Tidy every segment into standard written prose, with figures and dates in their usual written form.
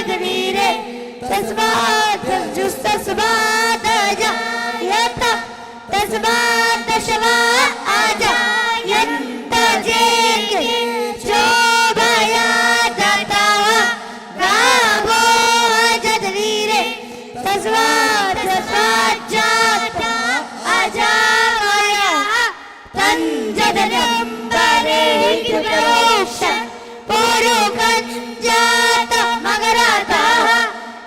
जगवीरे तस्मात् जुस्तस्मात् अजायत तस्मात् दशवा अजायन्त जेके शोभया दता गावो जगवीरे तस्मात् जाता अजावया तंजदनंबरे कृष्ण पुरुकंजात मगराता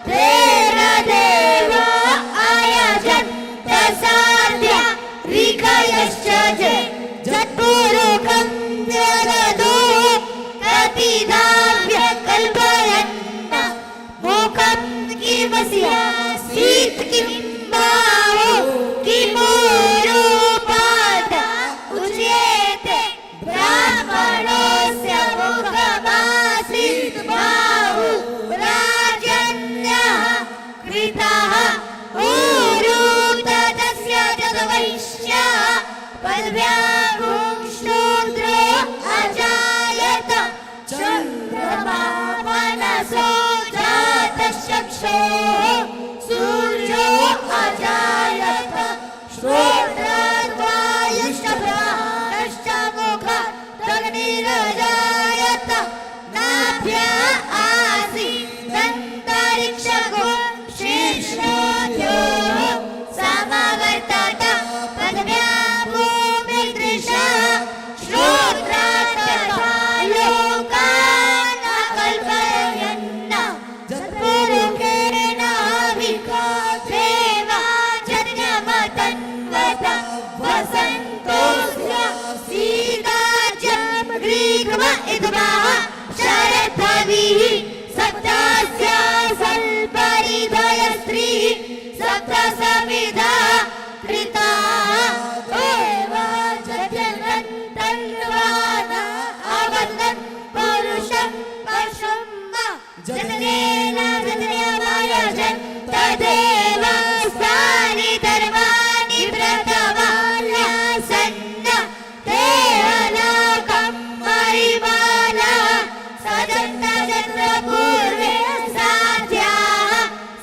तेरा देवा आयजन तसाद्य रिकयश्च जत्पुरुकंजदो कतिदाव्य कल्पयन्न मोकं किमस्या सीत किम्बावो किमूरूपाद उच्यते ब्राह्मणस्य मुखमासीत् बाहु राजन्यः कृतः ऊरूत तस्य जगवैश्यः पद्भ्यां शूद्रो अजायत चन्द्रमा मनसो जातश्चक्षुः सूर्यो अजायत श्रोत्रद्वायुश्च प्राणश्च मुखतग्निरजायत नाभ्या आसीदन्तरिक्षगो शीर्षोऽध्योः समवर्तत पद्भ्या भूमिर्दृशः श्रोत्रात् तथा लोकान् अकल्पयन्न जत्पुरुषेण विकासेव जन्यमतन्वत वसन्तोऽस्य सीताजं ग्रीग्म इद्मः शरद्भविः सप्तस्य सल्परिधय स्त्रीः सप्तसमिधा कृताः एव जन्यन्तन्वान अवदन् पुरुषं पशुं जननेन जननीयमायजन् तदेव स्थानि धर्माणि व्रतमान्यासन्न ते अलोकं परिमानः सजन्तजन्म पूर्वे साध्याः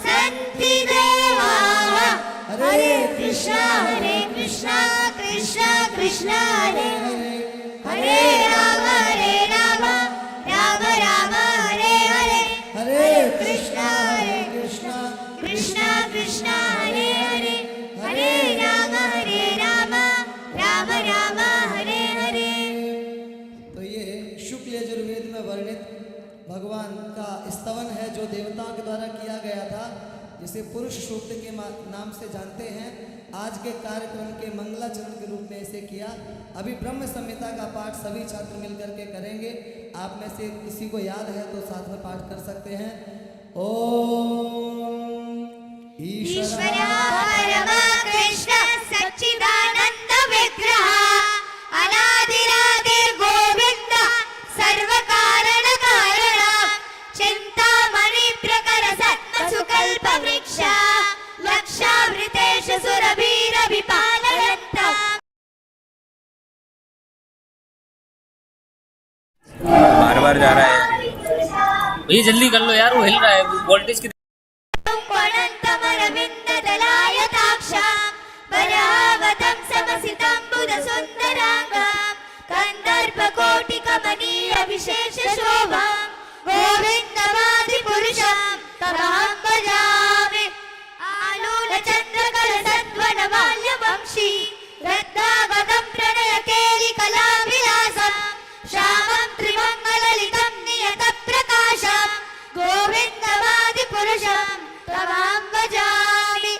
सन्ति देवाः हरे कृष्ण कृष्ण कृष्ण हरे हरे राम राम राम हरे हरे हरे कृष्ण कृष्ण कृष्ण हरे हरे हरे राम राम राम हरे हरे। तो ये शुक्ल यजुर्वेद में वर्णित भगवान का स्तवन है जो देवताओं के द्वारा किया गया था, जिसे पुरुष सूक्त के नाम से जानते हैं। आज के कार्यक्रम के मंगलाचरण के रूप में इसे किया। अभी ब्रह्म संहिता का पाठ सभी छात्र मिलकर के करेंगे। आप में से किसी को याद है तो साथ में पाठ कर सकते हैं। ओम ईश्वरा परम कृष्ण सच्चिदानंद विग्रह अनादिरादि गोविंद सर्व कारण कारण चिंतामणि प्रकर सत्म सुकल्प वृक्ष लक्षावृतेश सुरभीर विपालयन्त। बार बार जा रहा है भैया, जल्दी कर लो यार, वो हिल रहा है वोल्टेज की। विशेष शोभा गोविंदमादि पुरुषं तमहं भजामि। आलोल चंद्रकल सद्वन माल्य वंशी रत्नागतं प्रणय केलि कलाविलासं श्यामं त्रिमंगललितं नियत प्रकाशं गोविंदमादि पुरुषं तमहं भजामि।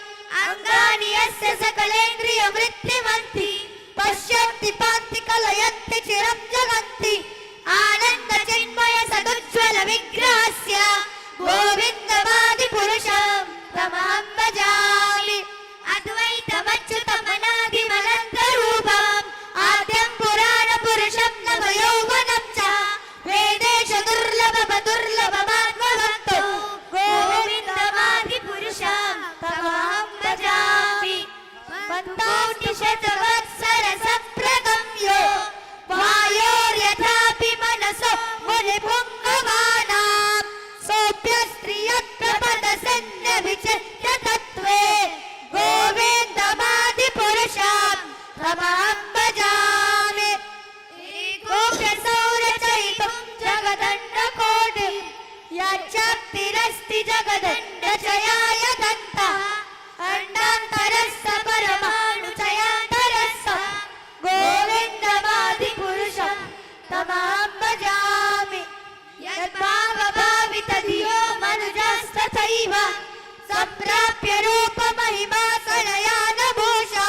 अंगानि यस्य सकलेन्द्रिय वृत्तिमन्ति पश्यन्ति पान्ति कलयन्ति चिरं जगन्ति। आनंद चिन्मय सदुज्ज्वल विग्रहस्य गोविंदमादि शिवम् सम्प्राप्य रूप महिमा कलया नभूषा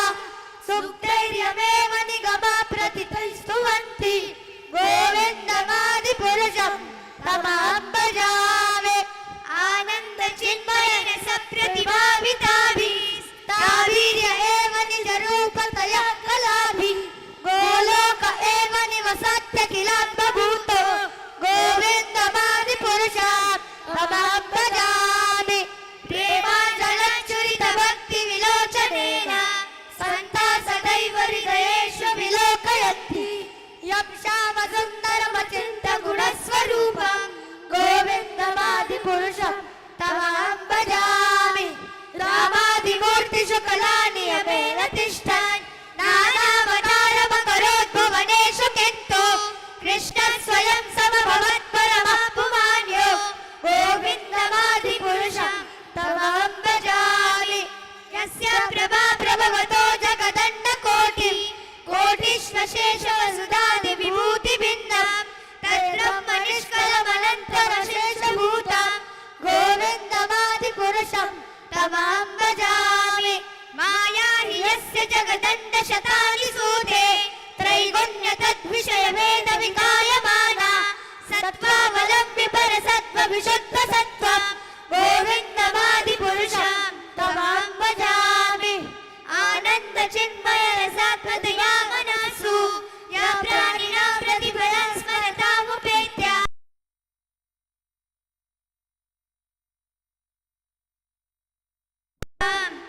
सुधैर्यमेव निगमा प्रतितैस्तुवन्ति गोविन्दमादिपुरुषं तमहं भजामि आनन्द चिन्मय रस प्रतिभाविताभिस्तावीर्य एव निज रूपतया कलाभिः गोलोक एव निवसत्यखिलात्मभूतो गोविन्दमादिपुरुषं तमहं भजामि प्रेमाञ्जलच्चुरितभक्तिविलोचनेन सन्ता सदैव हृदयेषु विलोकयन्ति यं श्यामसुन्दरमचिन्तगुणस्वरूपं गोविन्दमादिपुरुषं तमहं भजामि रामादिमूर्तिषु कलानियमेन तिष्ठन् नानावतारमकरोद्भुवनेषु किन्तु कृष्णः स्वयं समभवत्परमः पुमान्यो गोविन्दमादिपुरुषं तमहं भजामि यस्य प्रभा प्रभवतो जगदण्डकोटिः कोटिष्वशेषवसुधादिविभूतिभिन्नं तद्ब्रह्म निष्कलमनन्तमशेषभूतं गोविन्दमादिपुरुषं तमहं भजामि माया हि यस्य जगदण्डशतानि सूते त्रैगुण्य तद्विषयभेदविकायमाना सत्त्वावलम्बि परसत्त्वविशुद्धसत्त्वं गोविन्दमादिपुरुषं तमहं भजामि आनन्द चिन्मय रसात्मतया मनसु या प्राणिनां प्रतिफलं स्मरतामुपेत्य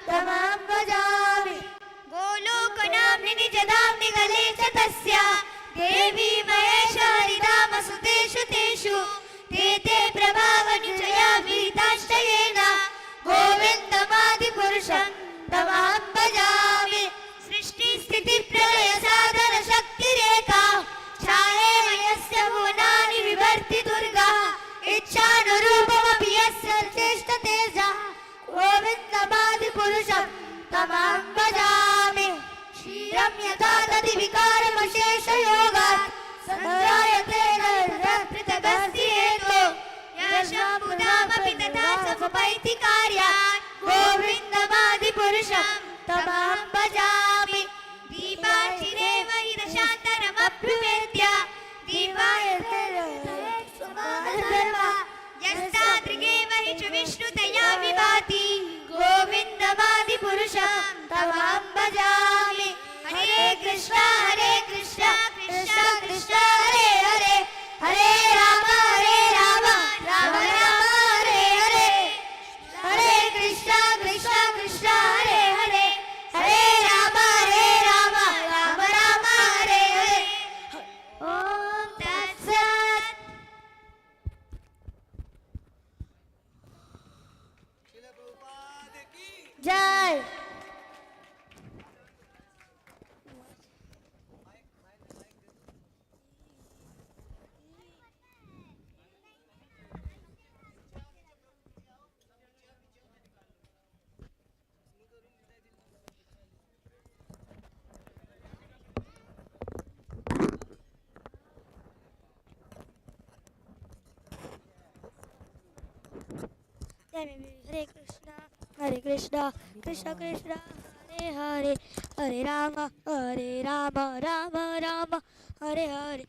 तमहं भजामि गोलोकनाम्नि निजधाम्नि गले च तस्य देवी महेश हरिधाम सुतेषु तेषु ते ते प्रभावनिचया विहिताश्चयेन गोविन्दमादिपुरुषं तमहं भजामि सृष्टिस्थितिप्रलय साधन शक्तिरेका छायेव यस्य भुवनानि विभर्ति दुर्गा इच्छानुरूपमपि यस्य चेष्टतेजा गोविन्दमादिपुरुषं तमहं भजामि क्षीरं यथा दधिविकारमशेषयोगात् सञ्जायते पृथगस्ति हेतो यशम्बुधामपि तथा समुपैति कार्यात् गोविन्दमादिपुरुषं तमहं भजामि दीपाचिरेव हि दशान्तरमभ्युपेत्य दीपायते यस्तादृगेव हि च विष्णुतया विभाति गोविन्दमादिपुरुषं तमहं भजामि हरे कृष्ण कृष्ण कृष्ण हरे हरे हरे राम राम राम हरे हरे हरे कृष्ण कृष्ण कृष्ण हरे हरे हरे राम राम राम हरे हरे ओम तत्सत् जय हरे कृष्णा कृष्ण कृष्ण हरे हरे हरे राम राम राम हरे हरे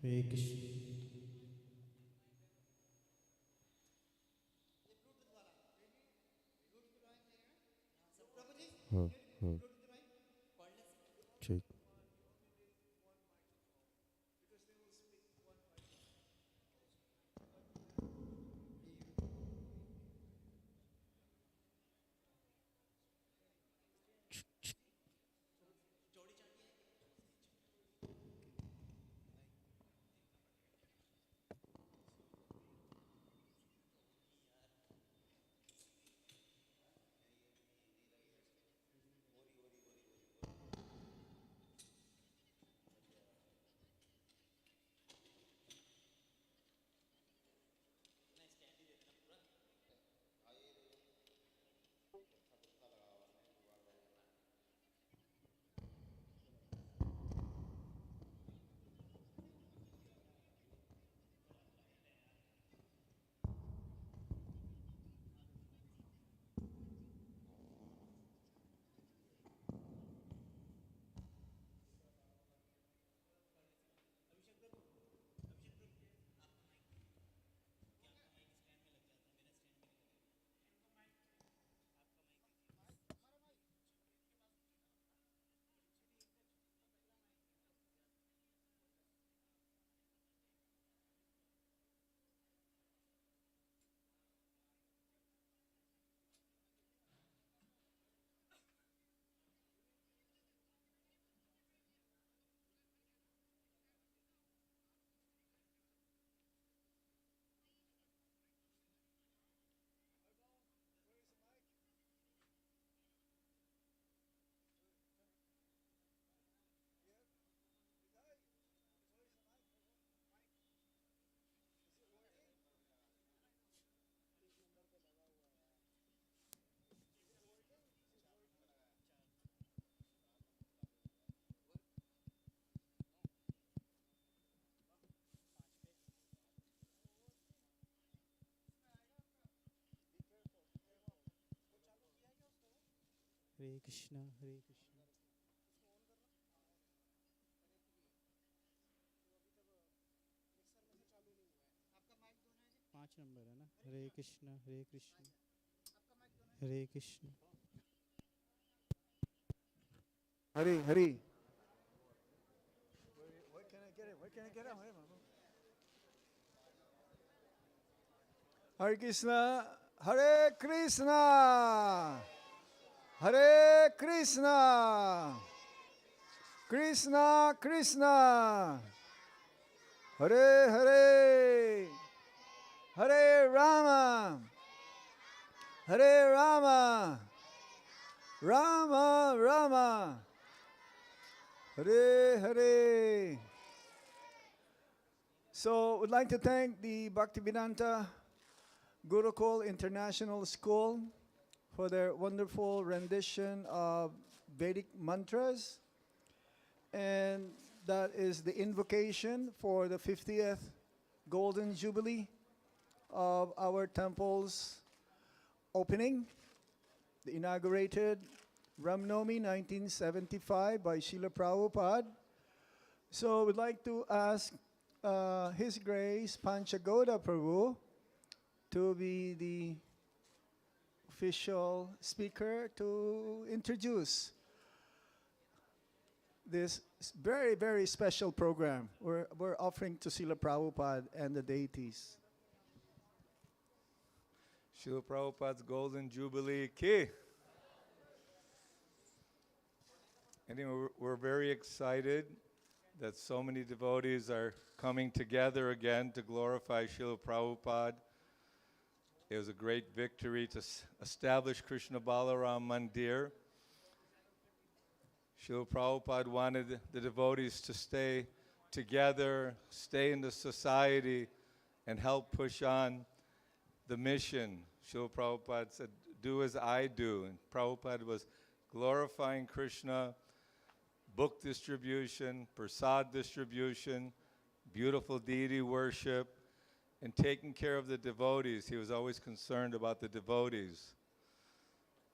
Hare Krishna. हाँ हाँ ठीक. Hare Krishna, Hare Krishna. 5 number है ना. Hare Krishna, Hare Krishna, Hare Krishna. Hari, Hari. Where can I get it? Where can I get it? Hare Krishna, Hare Krishna, Hare Krishna, Krishna Krishna, Hare Hare, Hare Rama, Hare Rama, Rama Rama, Hare Hare. So, would like to thank the Bhaktivedanta Gurukul International School for their wonderful rendition of Vedic mantras. And that is the invocation for the 50th Golden Jubilee of our temple's opening, the inaugurated Ramnomi 1975 by Srila Prabhupada. So we'd like to ask His Grace Panchagoda Prabhu to be the official speaker to introduce this very, very special program we're offering to Srila Prabhupada and the deities. Srila Prabhupada's Golden Jubilee Ki. Anyway, we're very excited that so many devotees are coming together again to glorify Srila Prabhupada. It was a great victory to establish Krishna Balaram Mandir. Srila Prabhupada wanted the devotees to stay together, stay in the society, and help push on the mission. Srila Prabhupada said, do as I do. And Prabhupada was glorifying Krishna, book distribution, prasad distribution, beautiful deity worship, and taking care of the devotees. He was always concerned about the devotees.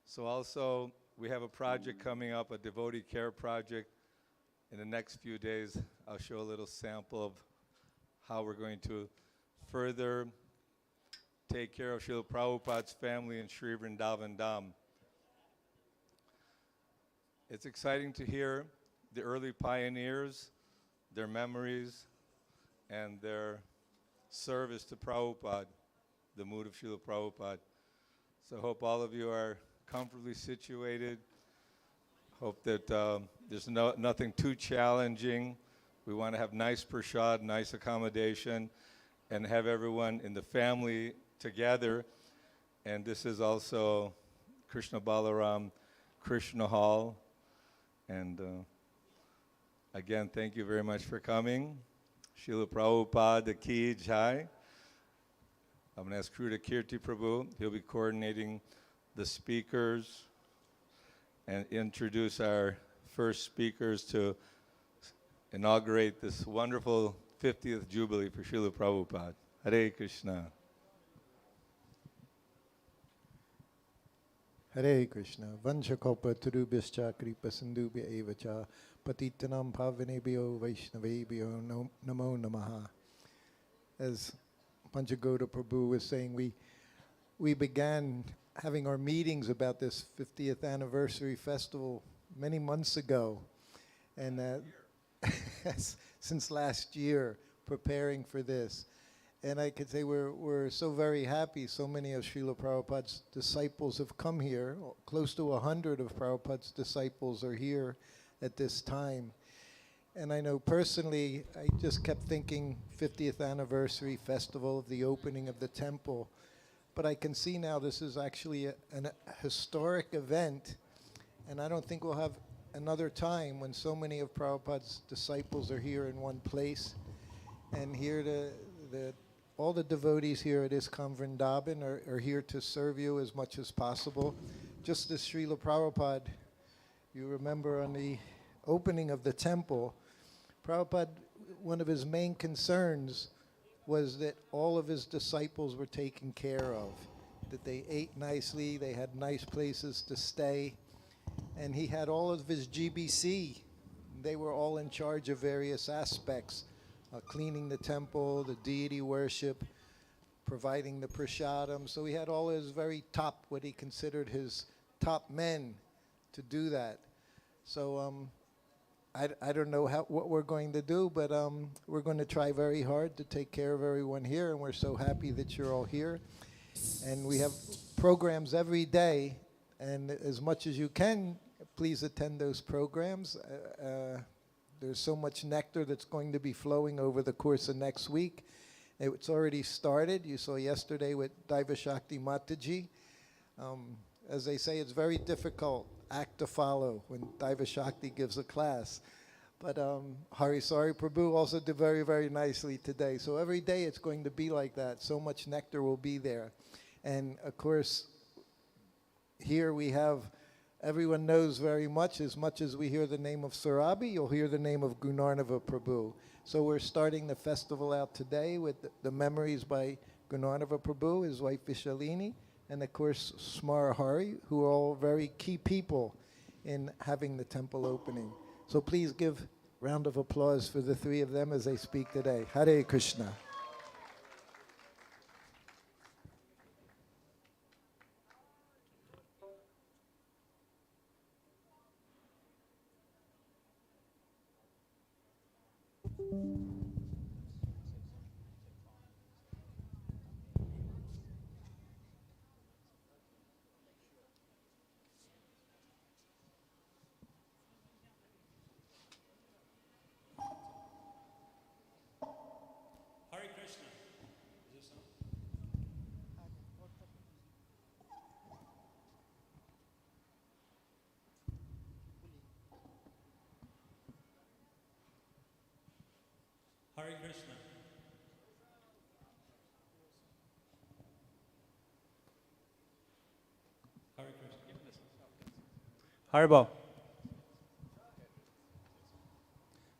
So also, we have a project coming up, a devotee care project. In the next few days, I'll show a little sample of how we're going to further take care of Srila Prabhupada's family in Sri Vrindavan Dham. It's exciting to hear the early pioneers, their memories, and their service to Prabhupada, the mood of Srila Prabhupada. So I hope all of you are comfortably situated. Hope that there's nothing too challenging. We want to have nice prasad, nice accommodation, and have everyone in the family together. And this is also Krishna Balaram Krishna Hall. And again, thank you very much for coming. Srila Prabhupada Ki Jai. I'm going to ask Kruta Kirti Prabhu. He'll be coordinating the speakers and introduce our first speakers to inaugurate this wonderful 50th Jubilee for Srila Prabhupada. Hare Krishna. Hare Krishna. Vanchakalpa turubhyascha kripa sindhubhya evacha patitanam pavanebhyo vaishnavebhyo namo namaha. As Panchagoda Prabhu was saying, we began having our meetings about this 50th anniversary festival many months ago. And since last year, preparing for this. And I could say we're so very happy. So many of Srila Prabhupada's disciples have come here. Close to 100 of Prabhupada's disciples are here at this time. And I know personally, I just kept thinking 50th anniversary festival of the opening of the temple. But I can see now this is actually a historic event. And I don't think we'll have another time when so many of Prabhupada's disciples are here in one place. And here all the devotees here at ISKCON Vrindavan are here to serve you as much as possible. Just as Srila Prabhupada, you remember on the opening of the temple, Prabhupada, one of his main concerns was that all of his disciples were taken care of, that they ate nicely, they had nice places to stay, and he had all of his GBC. They were all in charge of various aspects. Cleaning the temple, the deity worship, providing the prasadam. So he had all his very top, what he considered his top men to do that. So I don't know what we're going to do, but we're going to try very hard to take care of everyone here, and we're so happy that you're all here. And we have programs every day, and as much as you can, please attend those programs. There's so much nectar that's going to be flowing over the course of next week. It's already started. You saw yesterday with Daiva Shakti Mataji. As they say, it's very difficult act to follow when Daiva Shakti gives a class. But Harisari Prabhu also did very, very nicely today. So every day it's going to be like that. So much nectar will be there. And of course, here we have everyone knows very much as we hear the name of Surabi, you'll hear the name of Gunarnava Prabhu. So we're starting the festival out today with the memories by Gunarnava Prabhu, his wife Vishalini, and of course Smara Hari, who are all very key people in having the temple opening. So please give a round of applause for the three of them as they speak today. Hare Krishna. Hare Krishna. Hare Krishna. Haribo.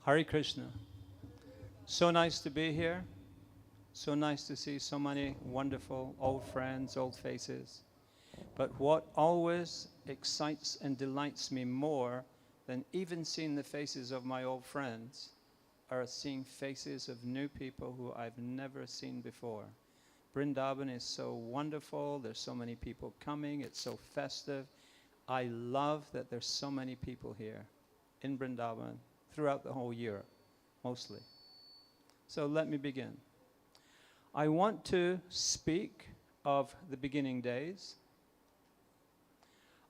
Hare Krishna. So nice to be here. So nice to see so many wonderful old friends, old faces. But what always excites and delights me more than even seeing the faces of my old friends are seeing faces of new people who I've never seen before. Vrindavan is so wonderful. There's so many people coming. It's so festive. I love that there's so many people here in Vrindavan throughout the whole year, mostly. So let me begin. I want to speak of the beginning days.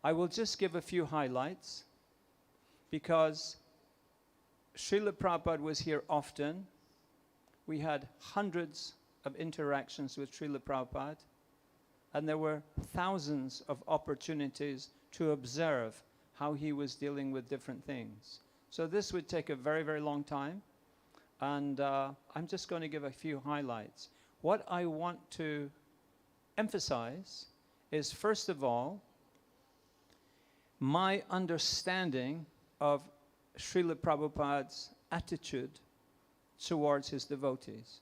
I will just give a few highlights because Srila Prabhupada was here often. We had hundreds of interactions with Srila Prabhupada, and there were thousands of opportunities to observe how he was dealing with different things. So this would take a very, very long time, and I'm just going to give a few highlights. What I want to emphasize is, first of all, my understanding of Srila Prabhupada's attitude towards his devotees.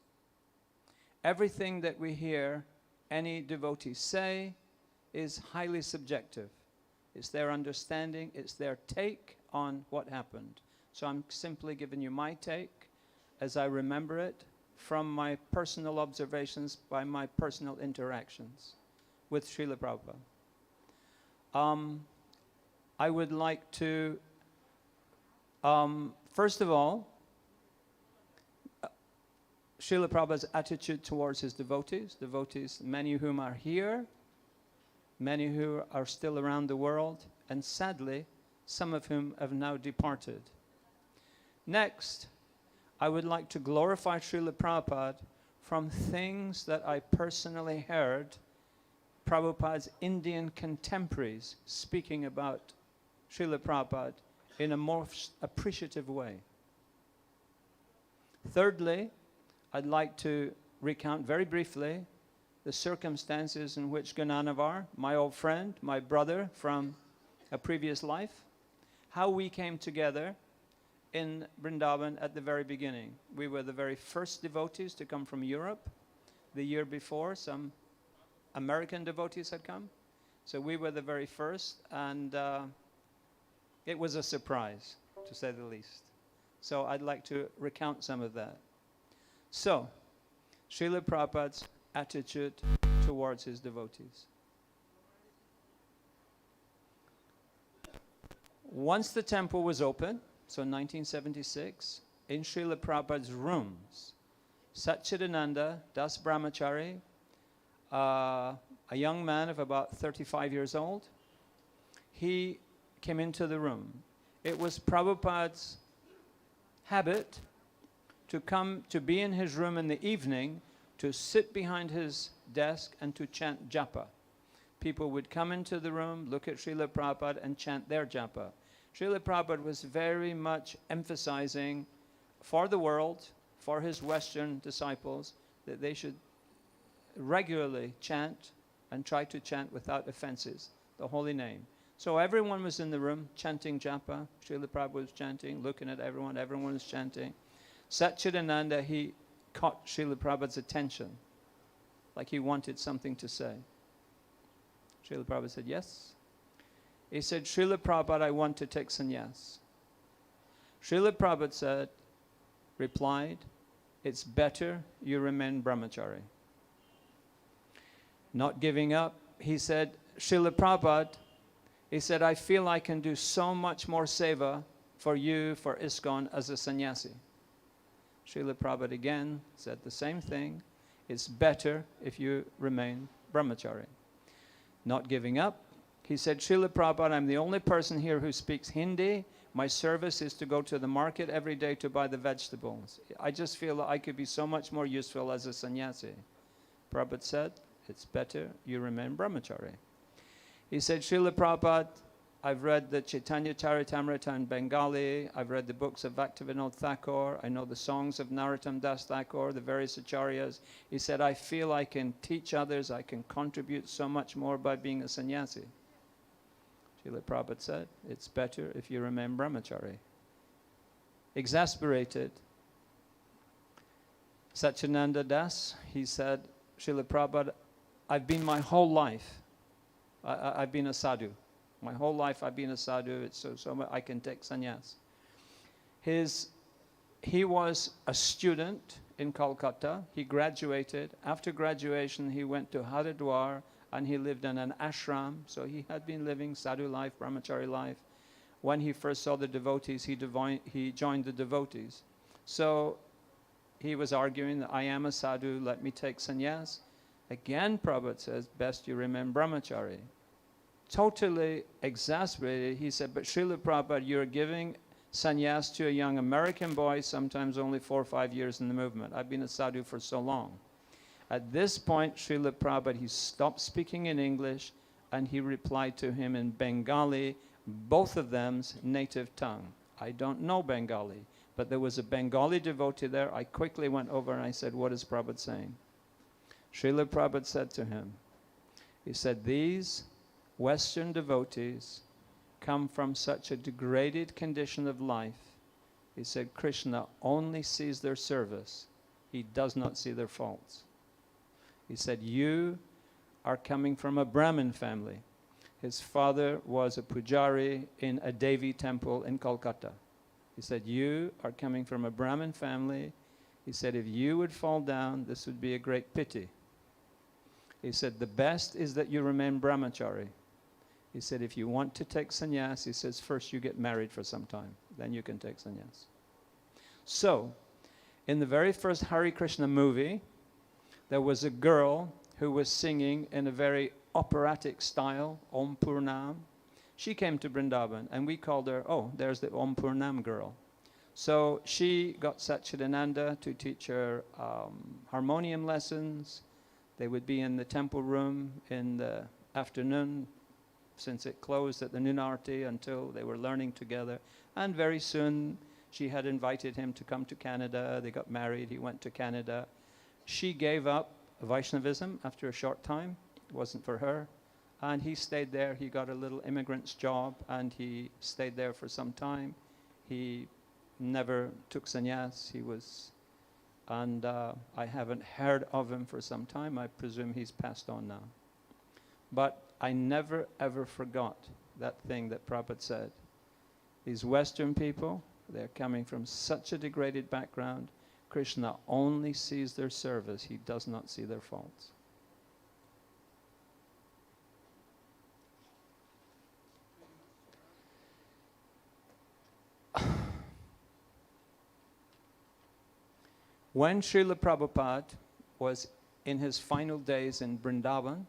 Everything that we hear any devotee say is highly subjective. It's their understanding, it's their take on what happened. So I'm simply giving you my take as I remember it from my personal observations by my personal interactions with Srila Prabhupada. I would like to, first of all, Srila Prabhupada's attitude towards his devotees, many of whom are here, many who are still around the world, and sadly, some of whom have now departed. Next, I would like to glorify Srila Prabhupada from things that I personally heard Prabhupada's Indian contemporaries speaking about Srila Prabhupada in a more appreciative way. Thirdly, I'd like to recount very briefly the circumstances in which Gananavar, my old friend, my brother from a previous life, how we came together in Vrindavan at the very beginning. We were the very first devotees to come from Europe. The year before, some American devotees had come. So we were the very first, and it was a surprise, to say the least. So I'd like to recount some of that. So, Srila Prabhupada's attitude towards his devotees. Once the temple was open, so 1976, in Srila Prabhupada's rooms, Satchidananda Das Brahmachari, a young man of about 35 years old, he came into the room. It was Prabhupada's habit to come to be in his room in the evening, to sit behind his desk and to chant japa. People would come into the room, look at Srila Prabhupada and chant their japa. Srila Prabhupada was very much emphasizing for the world, for his Western disciples, that they should regularly chant and try to chant without offenses, the holy name. So everyone was in the room chanting japa. Srila Prabhupada was chanting, looking at everyone was chanting. Satchidananda, he caught Srila Prabhupada's attention, like he wanted something to say. Srila Prabhupada said, yes. He said, Srila Prabhupada, I want to take sannyas. Srila Prabhupada replied, it's better you remain brahmachari. Not giving up, he said, Srila Prabhupada, he said, I feel I can do so much more seva for you, for ISKCON, as a sannyasi. Srila Prabhupada again said the same thing. It's better if you remain brahmachari. Not giving up, he said, Srila Prabhupada, I'm the only person here who speaks Hindi. My service is to go to the market every day to buy the vegetables. I just feel that I could be so much more useful as a sannyasi. Prabhupada said, it's better you remain brahmachari. He said, Srila Prabhupada, I've read the Chaitanya Charitamrita in Bengali. I've read the books of Bhakti-Vinod Thakur. I know the songs of Narottam Das Thakur, the various acharyas. He said, I feel I can teach others. I can contribute so much more by being a sannyasi. Srila Prabhupada said, it's better if you remain brahmachari. Exasperated, Satchidananda Das, he said, Srila Prabhupada, I've been my whole life, I've been a sadhu. My whole life I've been a sadhu, it's so I can take sannyas. His he was a student in Kolkata. He graduated. After graduation, he went to Haridwar and he lived in an ashram. So he had been living sadhu life, brahmachari life. When he first saw the devotees, he joined the devotees. So he was arguing that I am a sadhu, let me take sannyas. Again, Prabhupada says, best you remain brahmachari. Totally exasperated, he said, but Srila Prabhupada, you're giving sannyas to a young American boy, sometimes only 4 or 5 years in the movement. I've been a sadhu for so long. At this point, Srila Prabhupada, he stopped speaking in English and he replied to him in Bengali, both of them's native tongue. I don't know Bengali, but there was a Bengali devotee there. I quickly went over and I said, what is Prabhupada saying? Srila Prabhupada said to him, he said, these Western devotees come from such a degraded condition of life. He said, Krishna only sees their service. He does not see their faults. He said, you are coming from a Brahmin family. His father was a pujari in a Devi temple in Kolkata. He said, you are coming from a Brahmin family. He said, if you would fall down, this would be a great pity. He said, the best is that you remain brahmachari. He said, if you want to take sannyas, he says, first you get married for some time, then you can take sannyas. So, in the very first Hare Krishna movie, there was a girl who was singing in a very operatic style, Om Purnam. She came to Vrindavan, and we called her, oh, there's the Om Purnam girl. So she got Satchidananda to teach her harmonium lessons. They would be in the temple room in the afternoon, since it closed at the Nunarti, until they were learning together. And very soon, she had invited him to come to Canada. They got married. He went to Canada. She gave up Vaishnavism after a short time. It wasn't for her. And he stayed there. He got a little immigrant's job, and he stayed there for some time. He never took sannyas. He was, and I haven't heard of him for some time. I presume he's passed on now. But I never ever forgot that thing that Prabhupada said. These Western people, they're coming from such a degraded background. Krishna only sees their service. He does not see their faults. When Srila Prabhupada was in his final days in Vrindavan,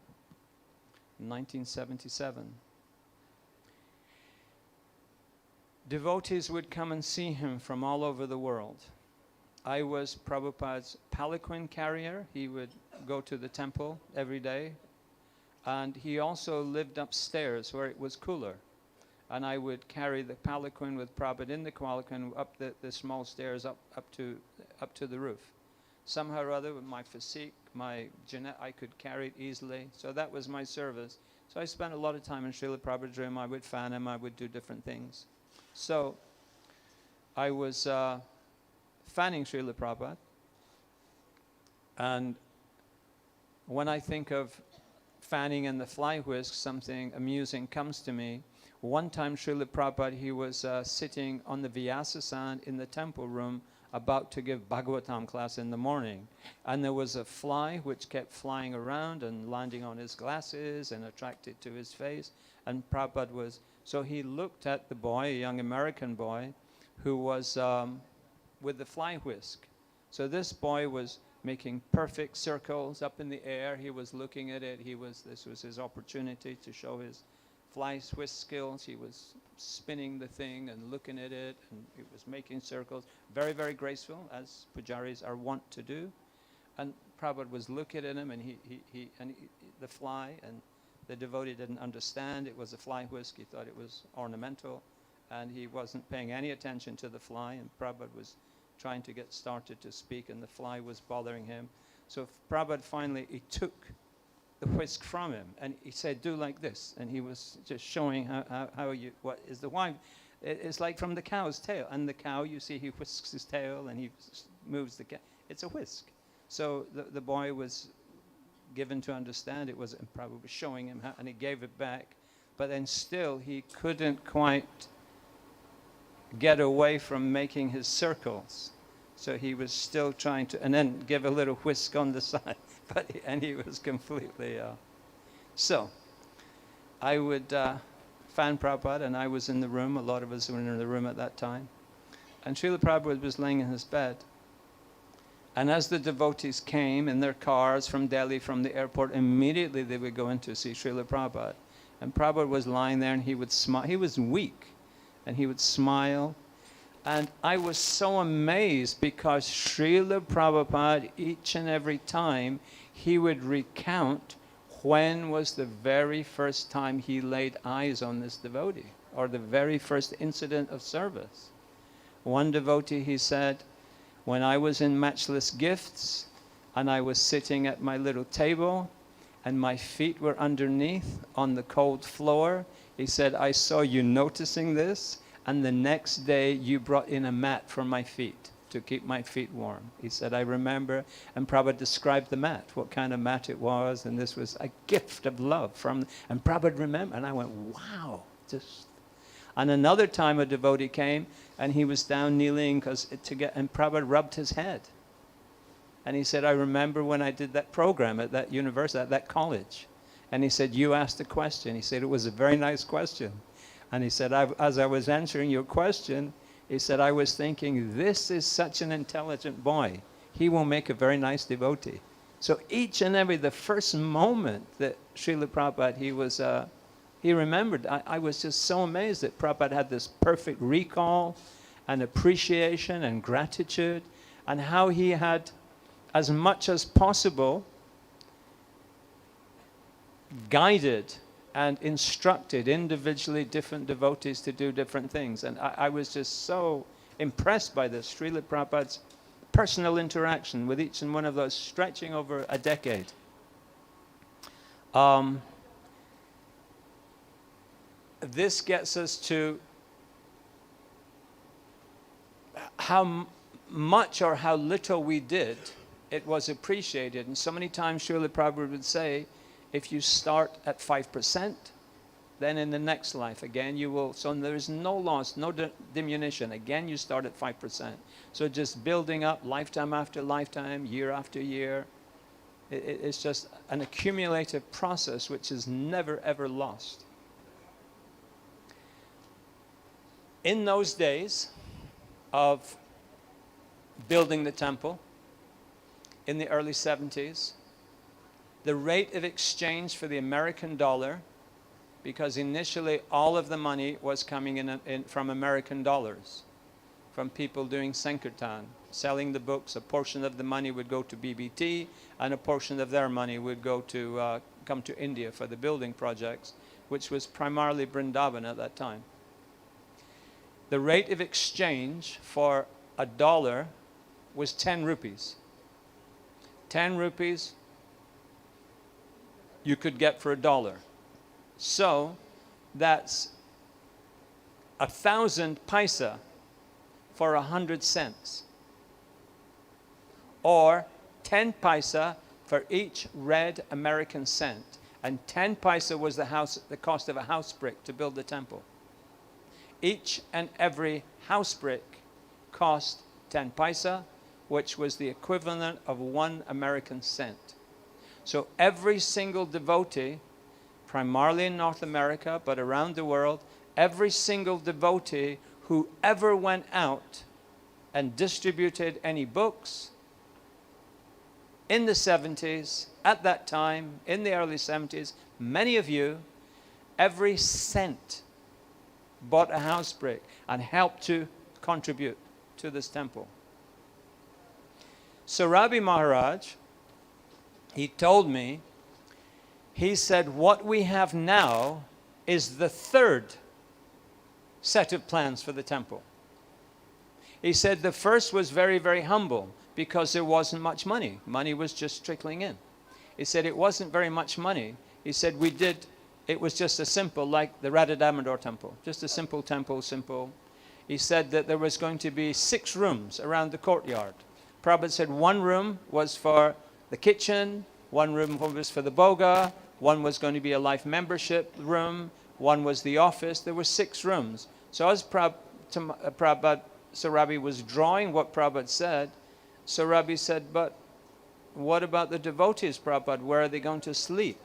in 1977, devotees would come and see him from all over the world. I was Prabhupada's palanquin carrier. He would go to the temple every day. And he also lived upstairs where it was cooler. And I would carry the palanquin with Prabhupada in the palanquin up the small stairs up to the roof. Somehow or other, with my physique, I could carry it easily. So that was my service. So I spent a lot of time in Srila Prabhupada's room. I would fan him. I would do different things. So I was fanning Srila Prabhupada. And when I think of fanning and the fly whisk, something amusing comes to me. One time, Srila Prabhupada, he was sitting on the Vyasa in the temple room, about to give Bhagavatam class in the morning. And there was a fly which kept flying around and landing on his glasses and attracted to his face. And Prabhupada was, so he looked at the boy, a young American boy, who was with the fly whisk. So this boy was making perfect circles up in the air. He was looking at it. This was his opportunity to show his fly whisk skills. He was spinning the thing and looking at it, and it was making circles. Very, very graceful, as pujaris are wont to do. And Prabhupada was looking at him, and the fly, and the devotee didn't understand. It was a fly whisk. He thought it was ornamental, and he wasn't paying any attention to the fly, and Prabhupada was trying to get started to speak, and the fly was bothering him. So Prabhupada finally, he took the whisk from him, and he said, do like this. And he was just showing what is the why. It's like from the cow's tail. And the cow, you see, he whisks his tail, and he moves the cow. It's a whisk. So the boy was given to understand it was, and Prabhupada was showing him how, and he gave it back. But then still, he couldn't quite get away from making his circles. So he was still trying to, and then give a little whisk on the side, and he was completely. So I would fan Prabhupada, and I was in the room. A lot of us were in the room at that time. And Srila Prabhupada was laying in his bed. And as the devotees came in their cars from Delhi, from the airport, immediately they would go in to see Srila Prabhupada. And Prabhupada was lying there, and he would smile. He was weak, and he would smile. And I was so amazed because Srila Prabhupada, each and every time, he would recount when was the very first time he laid eyes on this devotee, or the very first incident of service. One devotee, he said, when I was in Matchless Gifts, and I was sitting at my little table, and my feet were underneath on the cold floor, he said, I saw you noticing this, and the next day you brought in a mat for my feet to keep my feet warm. He said, I remember, and Prabhupada described the mat, what kind of mat it was, and this was a gift of love from, and Prabhupada remembered, and I went, wow, just. And another time a devotee came, and he was down kneeling and Prabhupada rubbed his head. And he said, I remember when I did that program at that university, at that college. And he said, you asked a question. He said, it was a very nice question. And he said, as I was answering your question, he said, I was thinking, this is such an intelligent boy. He will make a very nice devotee. So each and every, the first moment that Srila Prabhupada, he remembered. I was just so amazed that Prabhupada had this perfect recall and appreciation and gratitude, and how he had, as much as possible, guided and instructed individually different devotees to do different things. And I was just so impressed by this. Srila Prabhupada's personal interaction with each and one of those, stretching over a decade. This gets us to how much or how little we did, it was appreciated. And so many times Srila Prabhupada would say, if you start at 5%, then in the next life, again, you will, so there is no loss, no diminution. Again, you start at 5%. So just building up lifetime after lifetime, year after year. It's just an accumulative process which is never, ever lost. In those days of building the temple, in the early 70s, the rate of exchange for the American dollar, because initially all of the money was coming in from American dollars, from people doing Sankirtan, selling the books. A portion of the money would go to BBT, and a portion of their money would go to come to India for the building projects, which was primarily Vrindavan at that time. The rate of exchange for a dollar was 10 rupees. 10 rupees you could get for a dollar. So that's 1,000 paisa for 100 cents. Or 10 paisa for each red American cent. And 10 paisa was the cost of a house brick to build the temple. Each and every house brick cost 10 paisa, which was the equivalent of 1 American cent. So every single devotee, primarily in North America, but around the world, every single devotee who ever went out and distributed any books in the 70s, at that time, in the early 70s, many of you, every cent bought a house brick and helped to contribute to this temple. So Rabbi Maharaj, he told me, he said, what we have now is the third set of plans for the temple. He said the first was very, very humble because there wasn't much money. Money was just trickling in. He said it wasn't very much money. He said it was just a simple, like the Radha Damodar temple, just a simple temple, simple. He said that there was going to be 6 rooms around the courtyard. Prabhupada said 1 room was for the kitchen, 1 room was for the boga, 1 was going to be a life membership room, 1 was the office. There were 6 rooms. So as Prabhupada Sarabi was drawing what Prabhupada said, Sarabi said, but what about the devotees, Prabhupada? Where are they going to sleep?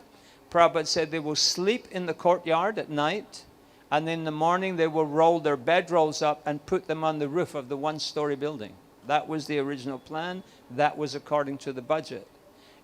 Prabhupada said they will sleep in the courtyard at night, and in the morning they will roll their bedrolls up and put them on the roof of the one-story building. That was the original plan. That was according to the budget.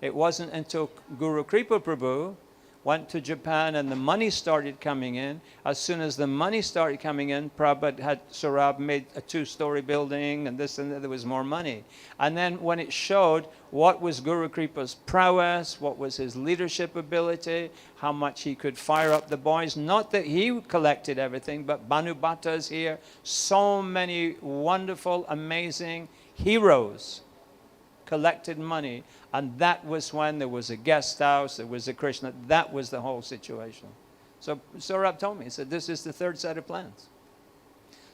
It wasn't until Guru Kripa Prabhu went to Japan and the money started coming in. As soon as the money started coming in, Prabhupada had Sarab made a two-story building and this and that. There was more money. And then when it showed what was Guru Kripa's prowess, what was his leadership ability, how much he could fire up the boys, not that he collected everything, but Banu Bhatta is here. So many wonderful, amazing heroes collected money, and that was when there was a guest house, there was a Krishna, that was the whole situation. So Saurabh told me, he said, this is the third set of plans.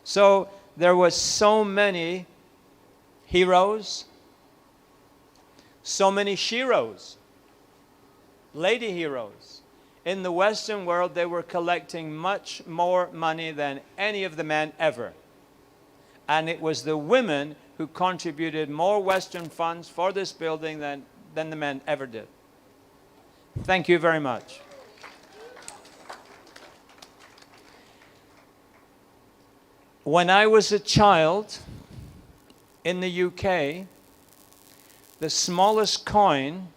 So there was so many heroes, so many Shiros, lady heroes. In the Western world, they were collecting much more money than any of the men ever. And it was the women who contributed more Western funds for this building than the men ever did. Thank you very much. When I was a child in the UK, the smallest coin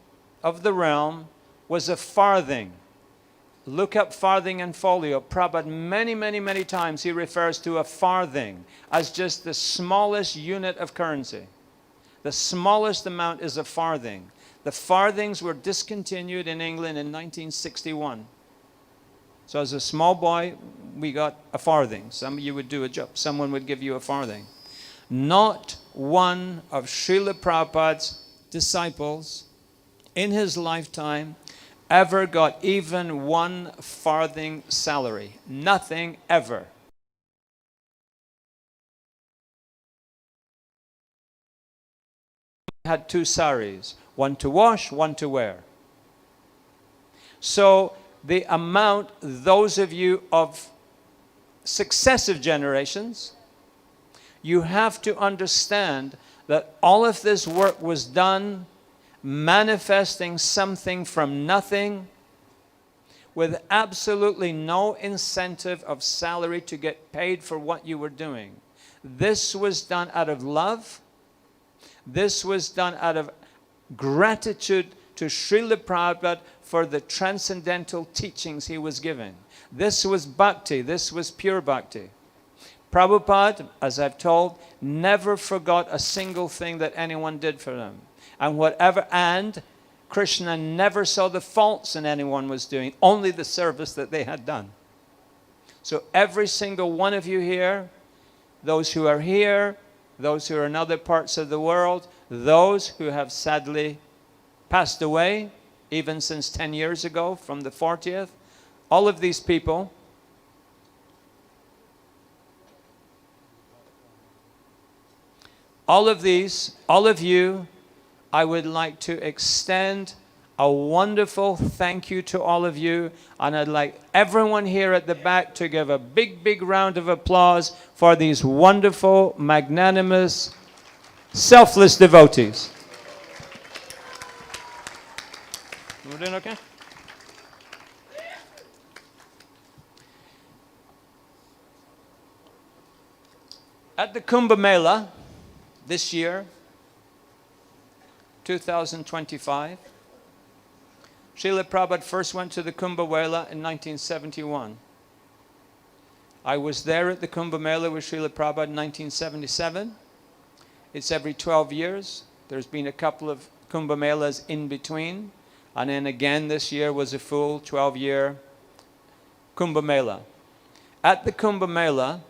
of the realm was a farthing. Look up farthing and folio. Prabhupada many times he refers to a farthing as just the smallest unit of currency. The smallest amount is a farthing. The farthings were discontinued in England in 1961. So as a small boy, we got a farthing. Some of you would do a job. Someone would give you a farthing. Not one of Srila Prabhupada's disciples in his lifetime ever got even one farthing salary. Nothing ever. Had two saris, one to wash, one to wear. So the amount, those of you of successive generations, you have to understand that all of this work was done manifesting something from nothing with absolutely no incentive of salary to get paid for what you were doing. This was done out of love. This was done out of gratitude to Srila Prabhupada for the transcendental teachings he was giving. This was bhakti. This was pure bhakti. Prabhupada, as I've told, never forgot a single thing that anyone did for him. And Krishna never saw the faults in anyone was doing, only the service that they had done. So every single one of you here, those who are here, those who are in other parts of the world, those who have sadly passed away, even since 10 years ago from the 40th, all of these people, all of you, I would like to extend a wonderful thank you to all of you, and I'd like everyone here at the back to give a big round of applause for these wonderful, magnanimous, selfless devotees. We're doing okay? At the Kumbh Mela this year, 2025, Srila Prabhupada first went to the Kumbh Mela in 1971. I was there at the Kumbh Mela with Srila Prabhupada in 1977. It's every 12 years. There's been a couple of Kumbh Melas in between. And then again this year was a full 12-year Kumbh Mela. At the Kumbh Mela,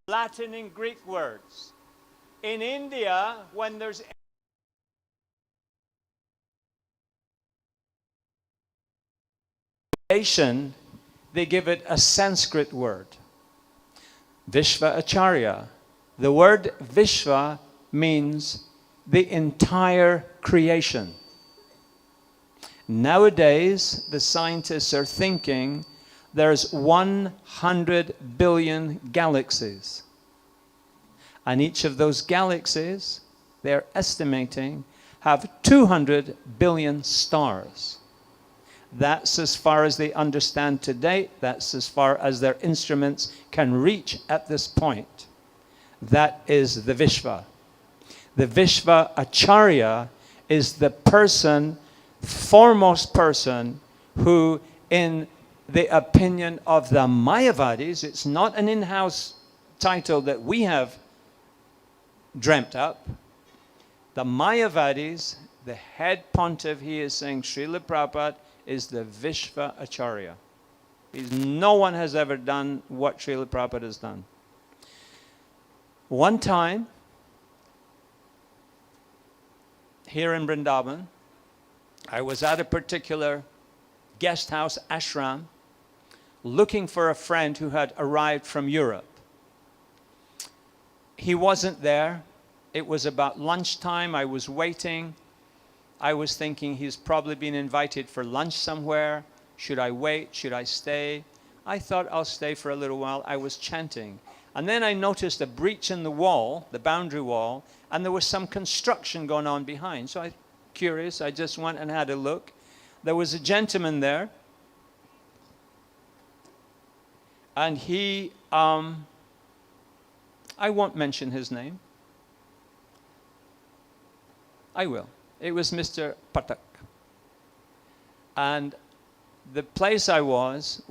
Latin and Greek words. In India, when there's they give it a Sanskrit word, Vishva Acharya. The word Vishva means the entire creation. Nowadays, the scientists are thinking there's 100 billion galaxies. And each of those galaxies, they're estimating, have 200 billion stars. That's as far as they understand to date. That's as far as their instruments can reach at this point. That is the Vishva. The Vishva Acharya is the person, foremost person, who, in the opinion of the Mayavadis, it's not an in-house title that we have dreamt up. The Mayavadis, the head pontiff, he is saying Srila Prabhupada is the Vishva Acharya. No one has ever done what Srila Prabhupada has done. One time, here in Vrindavan, I was at a particular guest house ashram looking for a friend who had arrived from Europe. He wasn't there. It was about lunchtime. I was waiting. I was thinking he's probably been invited for lunch somewhere. Should I wait? Should I stay? I thought I'll stay for a little while. I was chanting. And then I noticed a breach in the wall, the boundary wall, and there was some construction going on behind. So I, curious, I just went and had a look. There was a gentleman there. And he, I won't mention his name. I will. It was Mr. Patak. And the place I was,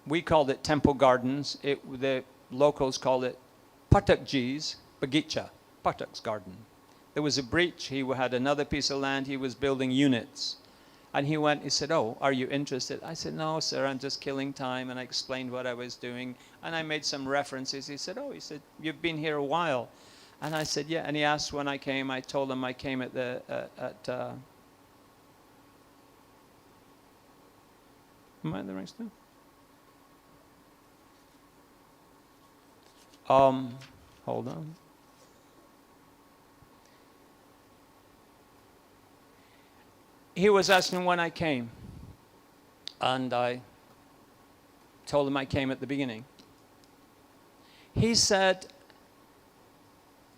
we called it Temple Gardens. The locals called it Patakji's Bagicha, Patak's garden. There was a breach. He had another piece of land. He was building units. And he went, he said, "Oh, are you interested?" I said, "No, sir, I'm just killing time." And I explained what I was doing. And I made some references. He said, "Oh," he said, "you've been here a while." And I said, "Yeah." And he asked when I came. I told him I came at the, am I at the right stuff? Hold on. He was asking when I came. And I told him I came at the beginning. He said,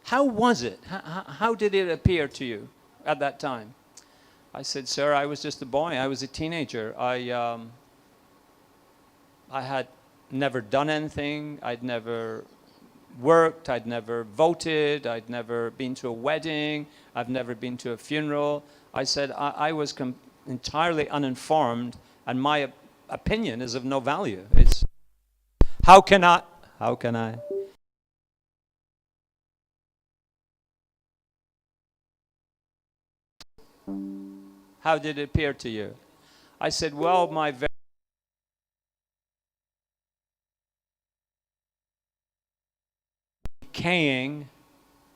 "How was it? How did it appear to you at that time?" I said, "Sir, I was just a boy. I was a teenager. I had never done anything. I'd never worked. I'd never voted. I'd never been to a wedding. I've never been to a funeral." I said, I was entirely uninformed, and my opinion is of no value. It's, how can I? How did it appear to you? I said, well, my decaying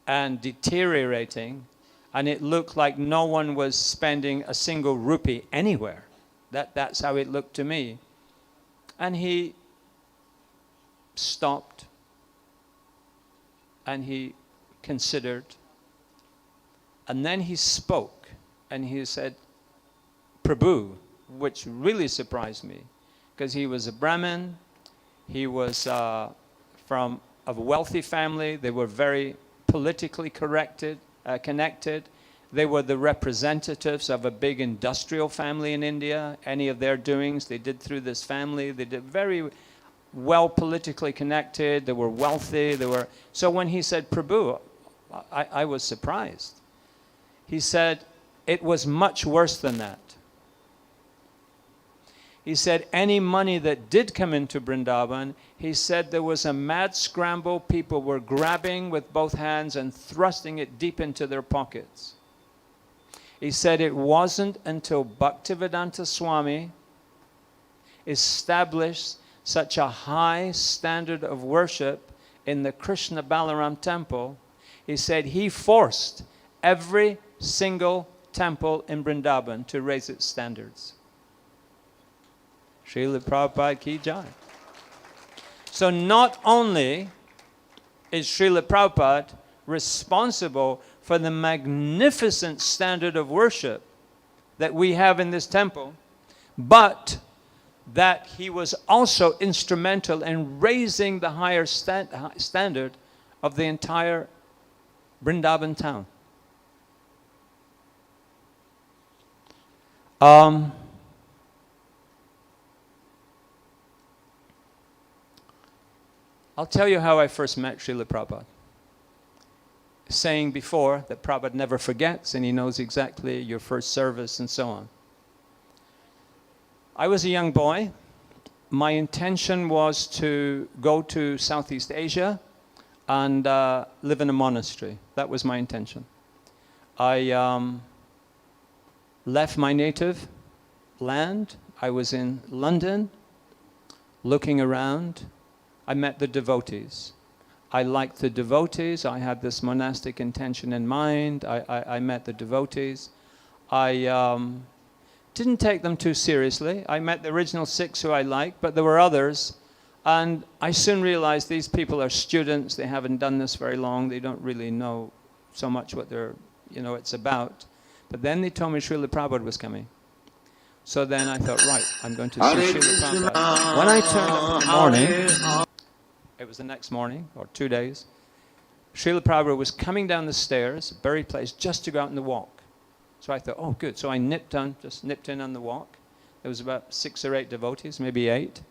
and deteriorating, and it looked like no one was spending a single rupee anywhere. That's how it looked to me. And he stopped, and he considered, and then he spoke, and he said, "Prabhu," which really surprised me, because he was a Brahmin, he was from a wealthy family, they were very politically connected. They were the representatives of a big industrial family in India. Any of their doings they did through this family. They did very well politically connected. They were wealthy. So when he said Prabhu, I was surprised. He said it was much worse than that. He said any money that did come into Vrindavan, he said there was a mad scramble. People were grabbing with both hands and thrusting it deep into their pockets. He said it wasn't until Bhakti-Vedanta Swami established such a high standard of worship in the Krishna Balaram temple, he said he forced every single temple in Vrindavan to raise its standards. Srila Prabhupada ki jai. So not only is Srila Prabhupada responsible for the magnificent standard of worship that we have in this temple, but that he was also instrumental in raising the higher standard of the entire Vrindavan town. I'll tell you how I first met Srila Prabhupada. Saying before that Prabhupada never forgets and he knows exactly your first service and so on. I was a young boy. My intention was to go to Southeast Asia and live in a monastery. That was my intention. I left my native land. I was in London looking around. I met the devotees. I liked the devotees. I had this monastic intention in mind. I met the devotees. I didn't take them too seriously. I met the original 6 who I liked, but there were others. And I soon realized these people are students. They haven't done this very long. They don't really know so much what they're, it's about. But then they told me Srila Prabhupada was coming. So then I thought, right, I'm going to see Srila Prabhupada. When I turned up in the morning, it was the next morning, or 2 days, Srila Prabhupada was coming down the stairs, buried place, just to go out on the walk. So I thought, oh, good. So I just nipped in on the walk. There was about 6 or 8 devotees, maybe 8.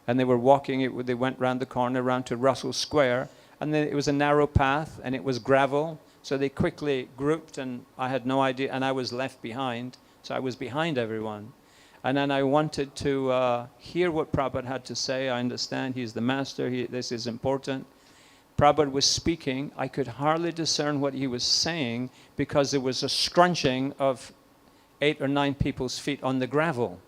And they were walking, they went round the corner, round to Russell Square. And then it was a narrow path, and it was gravel. So they quickly grouped, and I had no idea, and I was left behind. So I was behind everyone. And then I wanted to hear what Prabhupada had to say. I understand he's the master, this is important. Prabhupada was speaking. I could hardly discern what he was saying because there was a scrunching of 8 or 9 people's feet on the gravel.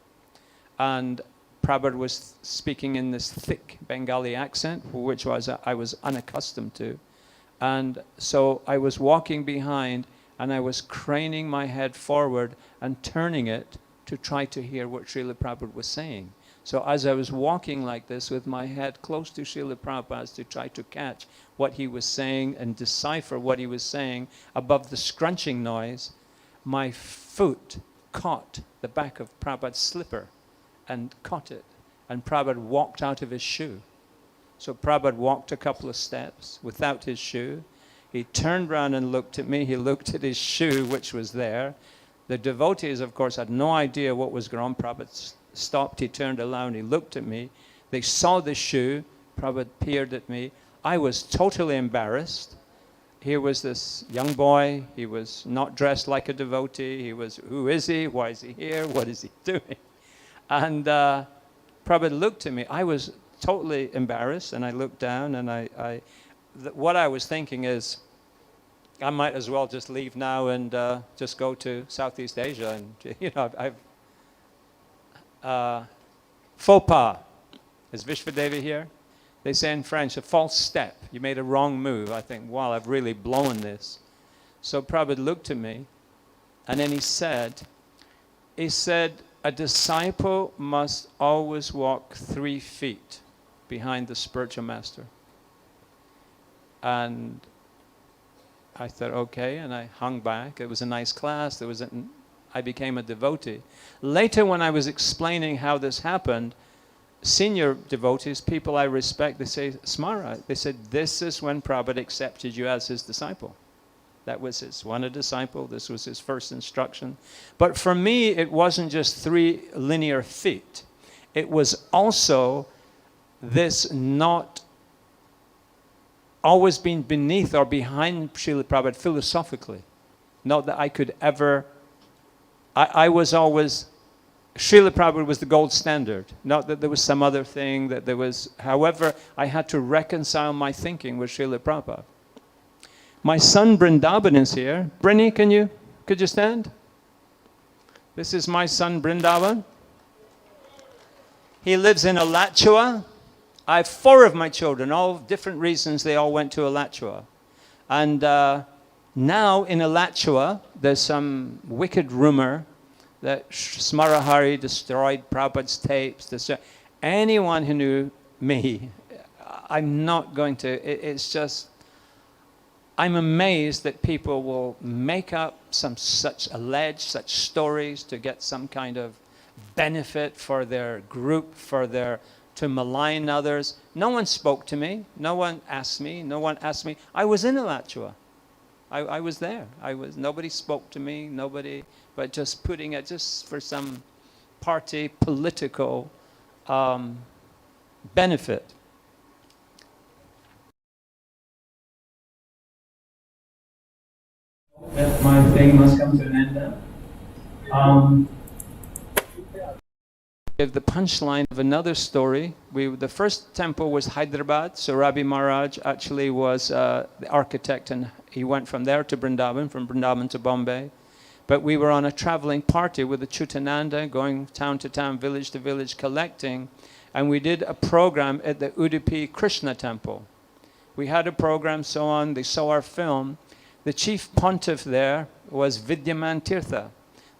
And Prabhupada was speaking in this thick Bengali accent, which I was unaccustomed to. And so I was walking behind, and I was craning my head forward and turning it to try to hear what Srila Prabhupada was saying. So as I was walking like this with my head close to Srila Prabhupada to try to catch what he was saying and decipher what he was saying above the scrunching noise, my foot caught the back of Prabhupada's slipper and caught it. And Prabhupada walked out of his shoe. So Prabhupada walked a couple of steps without his shoe. He turned around and looked at me. He looked at his shoe, which was there. The devotees, of course, had no idea what was going on. Prabhupada stopped, he turned around, he looked at me. They saw the shoe. Prabhupada peered at me. I was totally embarrassed. Here was this young boy. He was not dressed like a devotee. He was, who is he? Why is he here? What is he doing? And Prabhupada looked at me. I was totally embarrassed, and I looked down, and what I was thinking is, I might as well just leave now and just go to Southeast Asia. And, faux pas. Is Vishvadevi here? They say in French, a false step. You made a wrong move. I think, wow, I've really blown this. So Prabhupada looked at me, and then he said, a disciple must always walk 3 feet behind the spiritual master. And I thought, okay, and I hung back. It was a nice class. I became a devotee. Later, when I was explaining how this happened, senior devotees, people I respect, they say, Smara, they said, this is when Prabhupada accepted you as his disciple. That was a disciple. This was his first instruction. But for me, it wasn't just 3 linear feet. It was also this not always being beneath or behind Srila Prabhupada philosophically. Not that I could ever, I was always, Srila Prabhupada was the gold standard. Not that there was some other thing, that there was, however, I had to reconcile my thinking with Srila Prabhupada. My son Vrindavan is here. Brinny, could you stand? This is my son Vrindavan. He lives in Alachua, I have 4 of my children, all different reasons they all went to Alachua. And now in Alachua, there's some wicked rumor that Smarahari destroyed Prabhupada's tapes. Anyone who knew me, I'm not going to, it's just, I'm amazed that people will make up such stories to get some kind of benefit for their group, to malign others. No one spoke to me. No one asked me. I was in Alachua. I was there. Nobody spoke to me. Nobody, but just putting it just for some party political benefit. That my thing must come to an end now. Give the punchline of another story. The first temple was Hyderabad, so Rabi Maharaj actually was the architect, and he went from there to Vrindavan, from Vrindavan to Bombay. But we were on a traveling party with the Chutananda, going town to town, village to village, collecting, and we did a program at the Udupi Krishna temple. We had a program, so on, they saw our film. The chief pontiff there was Vidyaman Tirtha.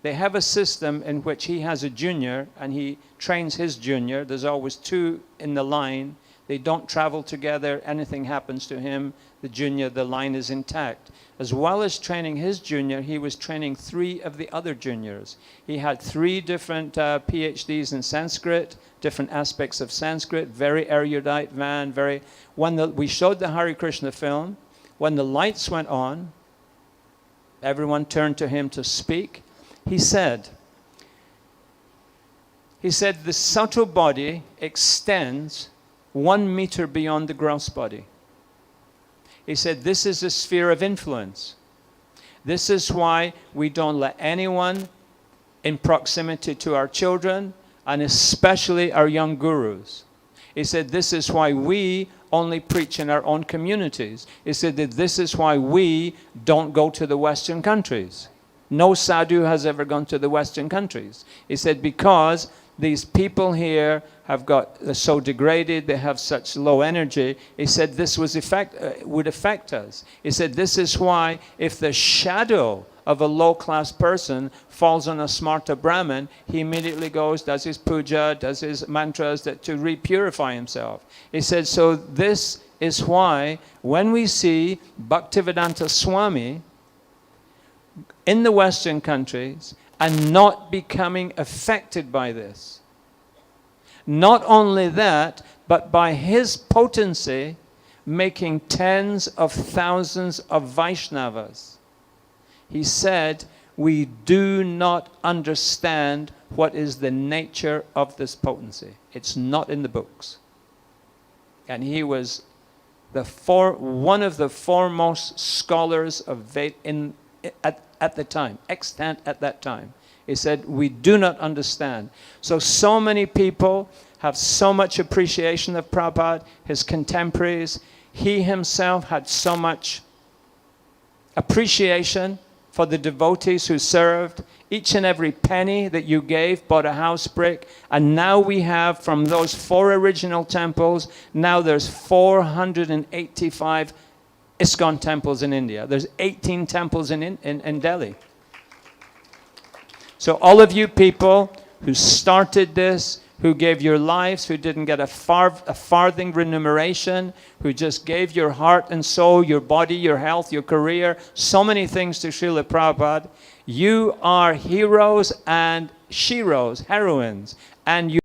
They have a system in which he has a junior and he trains his junior. There's always 2 in the line. They don't travel together. Anything happens to him, the junior, the line is intact. As well as training his junior, he was training 3 of the other juniors. He had 3 different PhDs in Sanskrit, different aspects of Sanskrit, very erudite man, we showed the Hare Krishna film. When the lights went on, everyone turned to him to speak. He said, the subtle body extends 1 meter beyond the gross body. He said, this is a sphere of influence. This is why we don't let anyone in proximity to our children, and especially our young gurus. He said, this is why we only preach in our own communities. He said that this is why we don't go to the Western countries. No sadhu has ever gone to the Western countries. He said, because these people here have got so degraded, they have such low energy. He said this would affect us. He said this is why if the shadow of a low-class person falls on a smarta Brahmin, he immediately goes, does his puja, does his mantras to re-purify himself. He said, so this is why when we see Bhaktivedanta Swami in the Western countries and not becoming affected by this. Not only that, but by his potency, making tens of thousands of Vaishnavas. He said, we do not understand what is the nature of this potency. It's not in the books. And he was one of the foremost scholars of Veda at the time, extant at that time. He said, we do not understand. So many people have so much appreciation of Prabhupada, his contemporaries. He himself had so much appreciation for the devotees who served. Each and every penny that you gave bought a house brick. And now we have, from those 4 original temples, now there's 485 ISKCON temples in India. There's 18 temples in Delhi. So all of you people who started this, who gave your lives, who didn't get a farthing remuneration, who just gave your heart and soul, your body, your health, your career, so many things to Srila Prabhupada, you are heroes and heroines, and you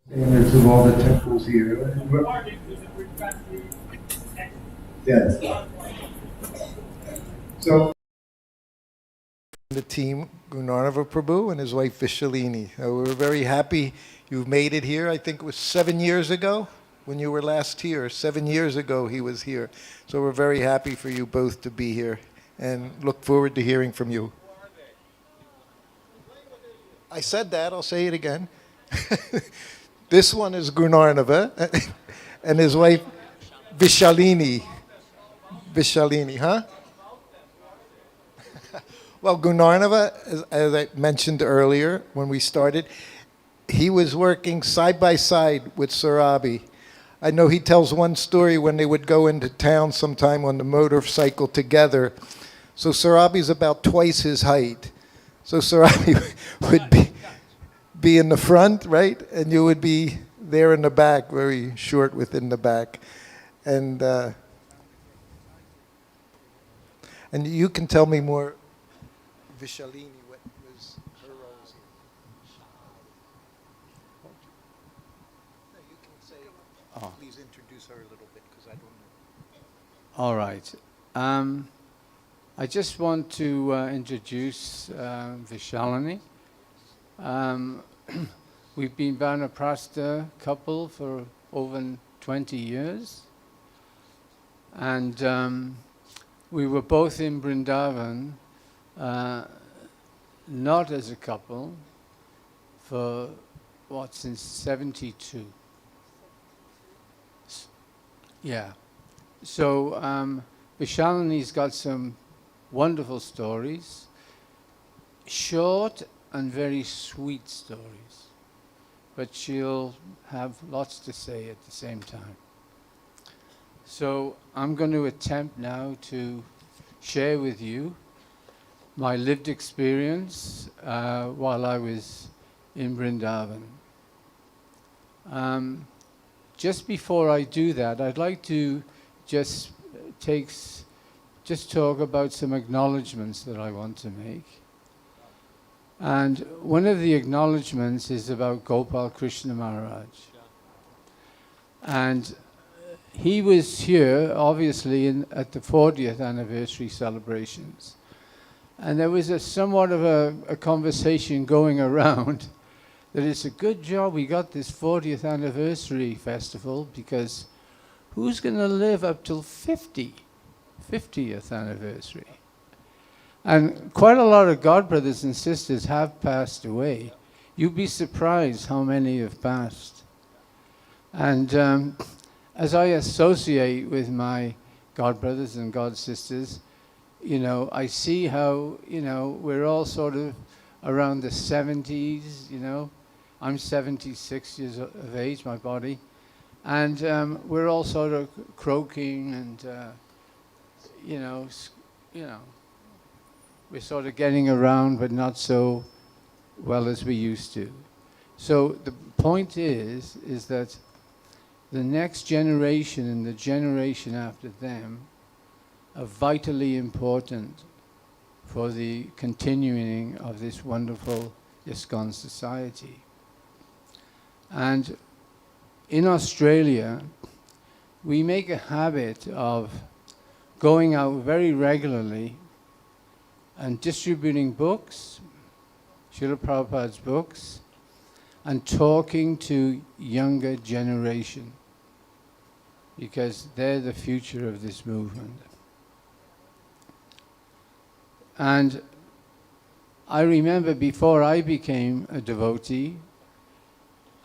standards of all the temples here. Yes. So the team, Gunarnava Prabhu and his wife Vishalini. We're very happy you've made it here. I think it was 7 years ago when you were last here. 7 years ago he was here. So we're very happy for you both to be here and look forward to hearing from you. I said that, I'll say it again. This one is Gunarnava and his wife Vishalini. Vishalini, huh? Well, Gunarnava, as I mentioned earlier when we started, he was working side by side with Surabi. I know he tells one story when they would go into town sometime on the motorcycle together. So Surabi's about twice his height. So Surabi would be in the front, right? And you would be there in the back, very short within the back. And you can tell me more, Vishalini, what was her roles here? No, you can say, please introduce her a little bit, because I don't know. All right. I just want to introduce Vishalini. We've been Vanaprastha couple for over 20 years. And we were both in Vrindavan, not as a couple, for since 72. Yeah. So Vishalini's got some wonderful stories, short and very sweet stories, but she'll have lots to say at the same time. So I'm going to attempt now to share with you my lived experience while I was in Vrindavan. Just before I do that, I'd like to just talk about some acknowledgements that I want to make. And one of the acknowledgements is about Gopal Krishna Maharaj. And he was here, obviously, at the 40th anniversary celebrations. And there was somewhat of a conversation going around that it's a good job we got this 40th anniversary festival, because who's going to live up till 50th anniversary? And quite a lot of godbrothers and sisters have passed away. You'd be surprised how many have passed. And as I associate with my godbrothers and godsisters, I see how, we're all sort of around the 70s, I'm 76 years of age, my body. And we're all sort of croaking and, we're sort of getting around, but not so well as we used to. So the point is that the next generation and the generation after them are vitally important for the continuing of this wonderful ISKCON society. And in Australia, we make a habit of going out very regularly and distributing books, Srila Prabhupada's books, and talking to younger generation, because they're the future of this movement. And I remember before I became a devotee,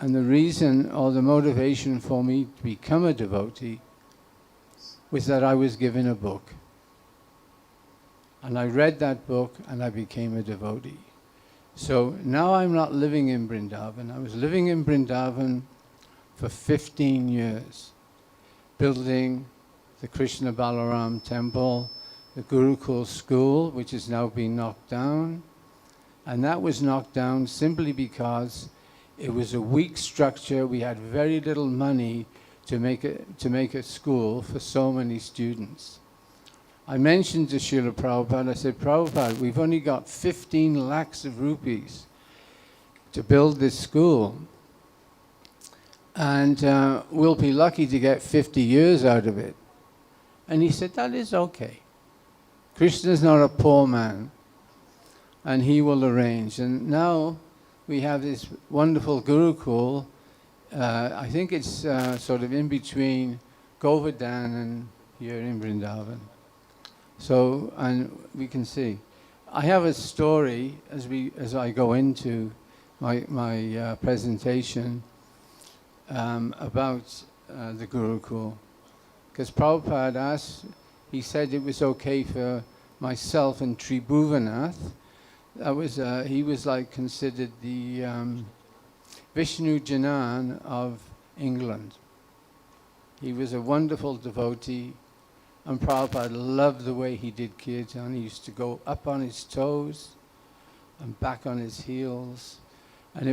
and the reason or the motivation for me to become a devotee was that I was given a book. And I read that book and I became a devotee. So now I'm not living in Vrindavan. I was living in Vrindavan for 15 years, building the Krishna Balaram temple, the Gurukul school, which has now been knocked down. And that was knocked down simply because it was a weak structure. We had very little money to make a school for so many students. I mentioned to Srila Prabhupada, I said, Prabhupada, we've only got 15 lakhs of rupees to build this school. and we'll be lucky to get 50 years out of it. And he said, that is okay. Krishna's not a poor man, and he will arrange. And now we have this wonderful Gurukul. I think it's sort of in between Govardhan and here in Vrindavan. So, and we can see. I have a story as I go into my presentation about the Gurukul. Because Prabhupada asked, he said it was okay for myself and Tribhuvanath. That was, he was like considered the Vishnu Janan of England. He was a wonderful devotee, and Prabhupada loved the way he did kirtan. He used to go up on his toes and back on his heels. And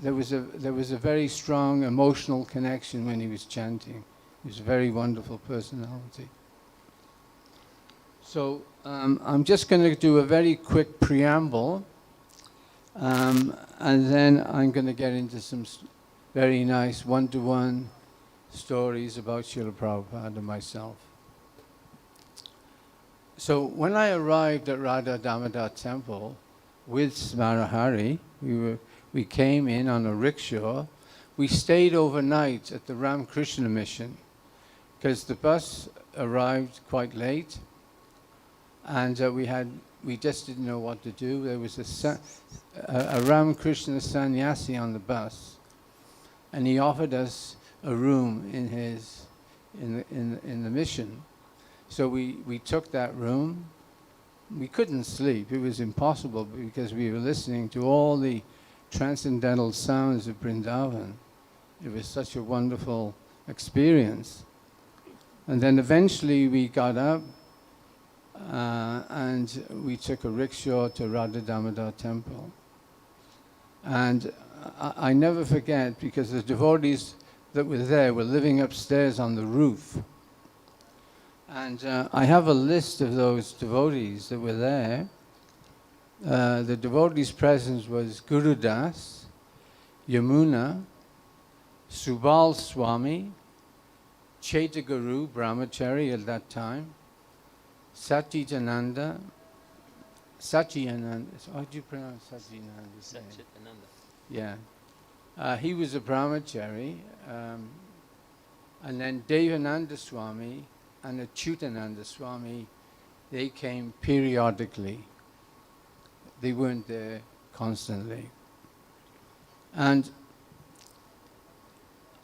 there was a very strong emotional connection when he was chanting. He was a very wonderful personality. So I'm just going to do a very quick preamble, and then I'm going to get into some very nice one-to-one stories about Srila Prabhupada and myself. So when I arrived at Radha Damodar temple with Smarahari, we came in on a rickshaw. We stayed overnight at the Ramakrishna mission because the bus arrived quite late, and we just didn't know what to do. There was a Ramakrishna sannyasi on the bus, and he offered us a room in the mission. So we took that room. We couldn't sleep. It was impossible because we were listening to all the transcendental sounds of Vrindavan. It was such a wonderful experience. And then eventually we got up and we took a rickshaw to Radha Damodar temple. And I never forget, because the devotees that were there were living upstairs on the roof. And I have a list of those devotees that were there. The devotees present was Guru Das, Yamuna, Subal Swami, Chaitaguru, Brahmachari at that time, Satchitananda, how do you pronounce Satchitananda? Satchitananda. Yeah. He was a Brahmachari. And then Devananda Swami and Achyutananda Swami, they came periodically. They weren't there constantly. And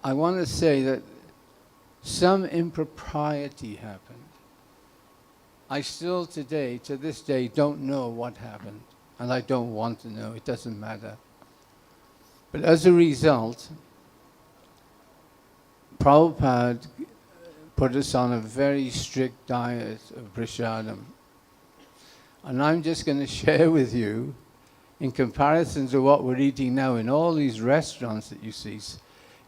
I want to say that some impropriety happened. I still today, to this day, don't know what happened. And I don't want to know. It doesn't matter. But as a result, Prabhupada put us on a very strict diet of prasadam. And I'm just going to share with you, in comparison to what we're eating now in all these restaurants that you see,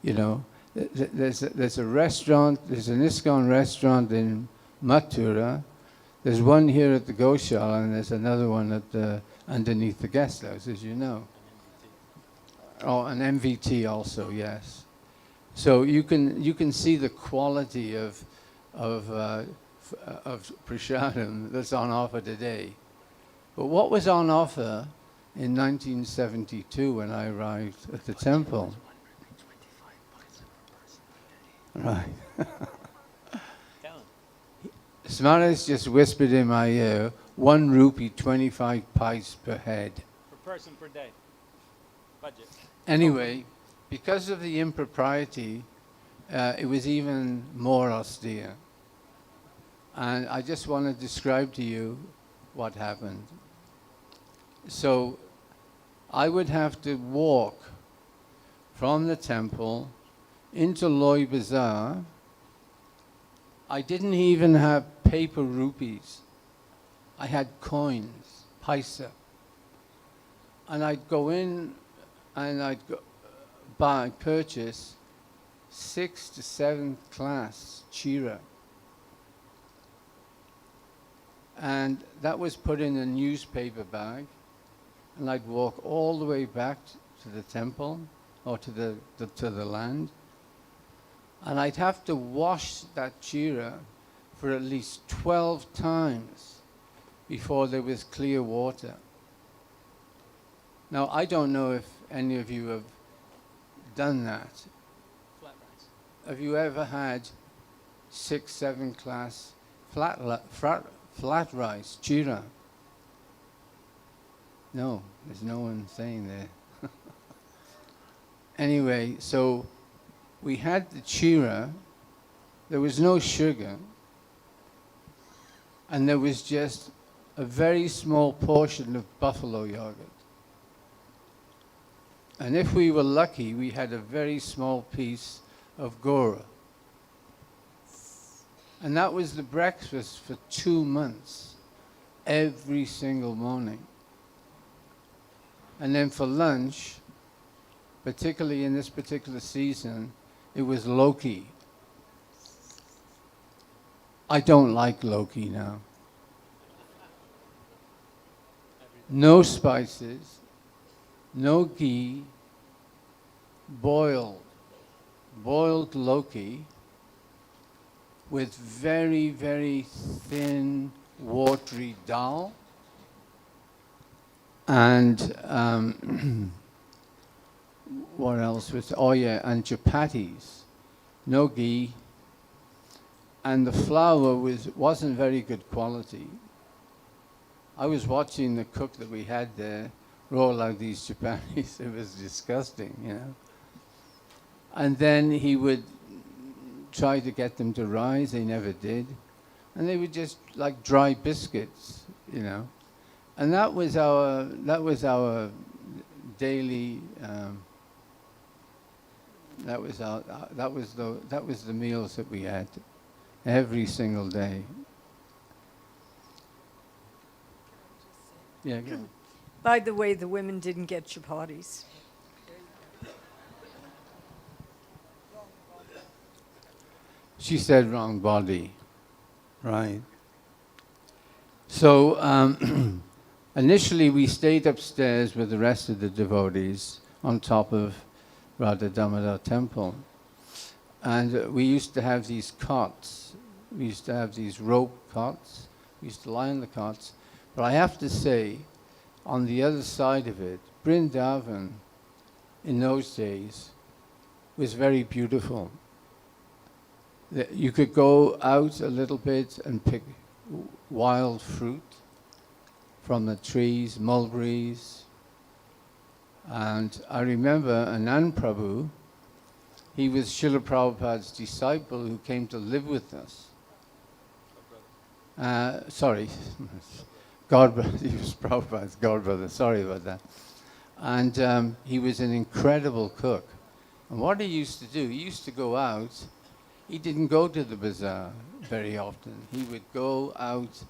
you know, there's a restaurant, there's an ISKCON restaurant in Mathura, there's one here at the Goshala, and there's another one at underneath the guest house, as you know. Oh, an MVT also, yes. So you can see the quality of prasadam that's on offer today. But what was on offer in 1972 when I arrived at the temple? Right. Smaras just whispered in my ear, 1 rupee, 25 pice per head. Per person per day. Budget. Anyway, because of the impropriety, it was even more austere. And I just want to describe to you what happened. So I would have to walk from the temple into Loy Bazaar. I didn't even have paper rupees. I had coins, paisa. And I'd go in and I'd purchase 6th to 7th class chira. And that was put in a newspaper bag. And I'd walk all the way back to the temple or to the land. And I'd have to wash that chira for at least 12 times before there was clear water. Now, I don't know if any of you have done that. Flat rice. Have you ever had 6, 7 class flat rice, chira? No, there's no one saying there. Anyway, so we had the chira, there was no sugar, and there was just a very small portion of buffalo yogurt. And if we were lucky, we had a very small piece of gora. And that was the breakfast for 2 months, every single morning. And then for lunch, particularly in this particular season, it was Loki. I don't like Loki now. No spices, no ghee, boiled Loki with very, very thin, watery dal. And what else was? Oh yeah, and chapatis, no ghee, and the flour wasn't very good quality. I was watching the cook that we had there roll out these chapatis. It was disgusting, you know. And then he would try to get them to rise. They never did, and they were just like dry biscuits, you know. And that was our daily. That was the meals that we had every single day. Yeah. Go on. By the way, the women didn't get chapatis. She said wrong body, right? So initially we stayed upstairs with the rest of the devotees on top of Radha Damodar temple. And we used to have these cots. We used to have these rope cots. We used to lie on the cots. But I have to say, on the other side of it, Vrindavan in those days was very beautiful. You could go out a little bit and pick wild fruit from the trees, mulberries. And I remember Anand Prabhu, he was Srila Prabhupada's disciple who came to live with us. Sorry, godbrother, he was Prabhupada's godbrother, sorry about that. And he was an incredible cook. And what he used to do, he used to go out, he didn't go to the bazaar very often. He would go out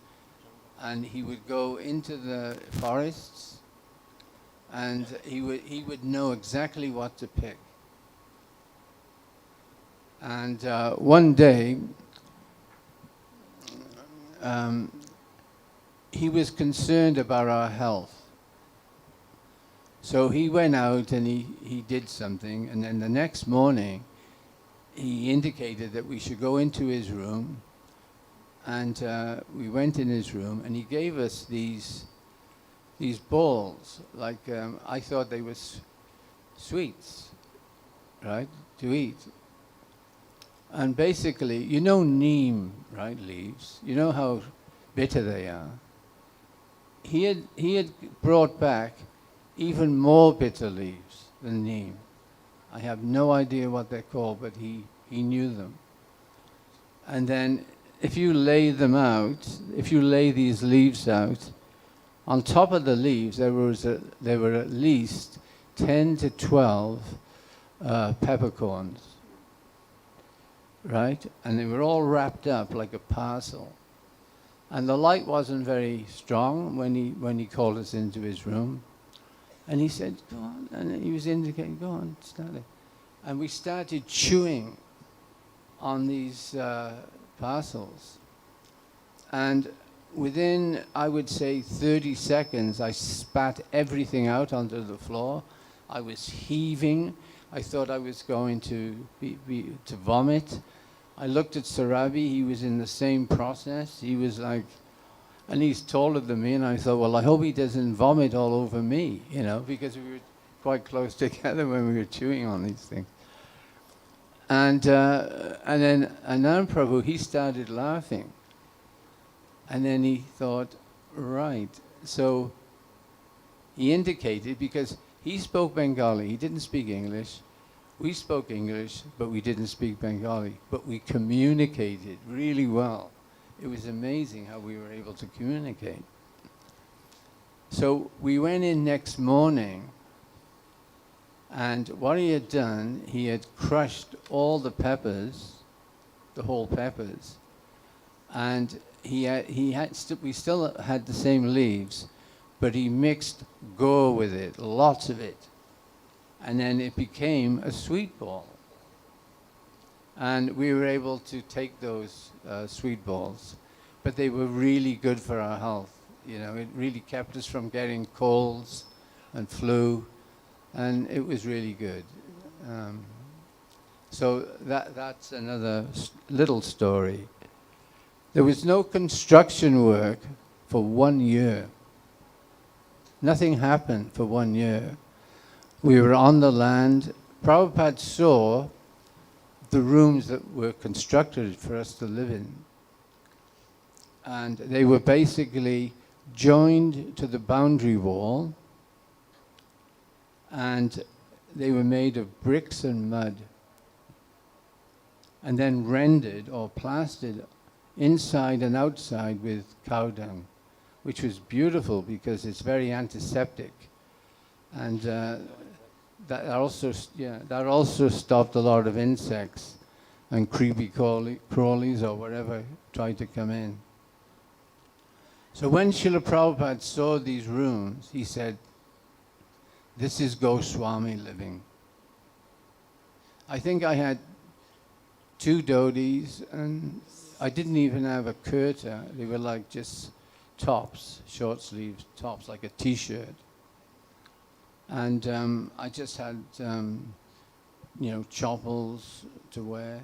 and he would go into the forests and he would know exactly what to pick. And one day, he was concerned about our health. So he went out and he did something, and then the next morning, he indicated that we should go into his room, and we went in his room, and he gave us these balls, like I thought they were sweets, right, to eat. And basically, you know neem, right, leaves, you know how bitter they are. He had brought back even more bitter leaves than neem. I have no idea what they're called, but he knew them. And then if you lay them out, if you lay these leaves out, on top of the leaves there were at least 10 to 12 peppercorns, right? And they were all wrapped up like a parcel. And the light wasn't very strong when he called us into his room. And he said, go on. And he was indicating, go on, start it. And we started chewing on these parcels. And within, I would say, 30 seconds, I spat everything out onto the floor. I was heaving. I thought I was going to to vomit. I looked at Sarabi, he was in the same process. He was like, and he's taller than me, and I thought, well, I hope he doesn't vomit all over me, you know, because we were quite close together when we were chewing on these things. And then Anand Prabhu, he started laughing. And then he thought, right. So he indicated, because he spoke Bengali, he didn't speak English. We spoke English, but we didn't speak Bengali. But we communicated really well. It was amazing how we were able to communicate. So we went in next morning, and what he had done, he had crushed all the peppers, the whole peppers, and we still had the same leaves, but he mixed go with it, lots of it, and then it became a sweet ball. And we were able to take those sweet balls, but they were really good for our health. You know, it really kept us from getting colds and flu, and it was really good. So that's another little story. There was no construction work for 1 year. Nothing happened for 1 year. We were on the land. Prabhupada saw the rooms that were constructed for us to live in. And they were basically joined to the boundary wall, and they were made of bricks and mud, and then rendered or plastered inside and outside with cow dung, which was beautiful because it's very antiseptic. And that also stopped a lot of insects and creepy crawlies or whatever tried to come in. So when Srila Prabhupada saw these rooms, he said, "This is Goswami living." I think I had 2 dhotis, and I didn't even have a kurta. They were like just tops, short sleeves tops, like a t-shirt. And I just had, choppals to wear.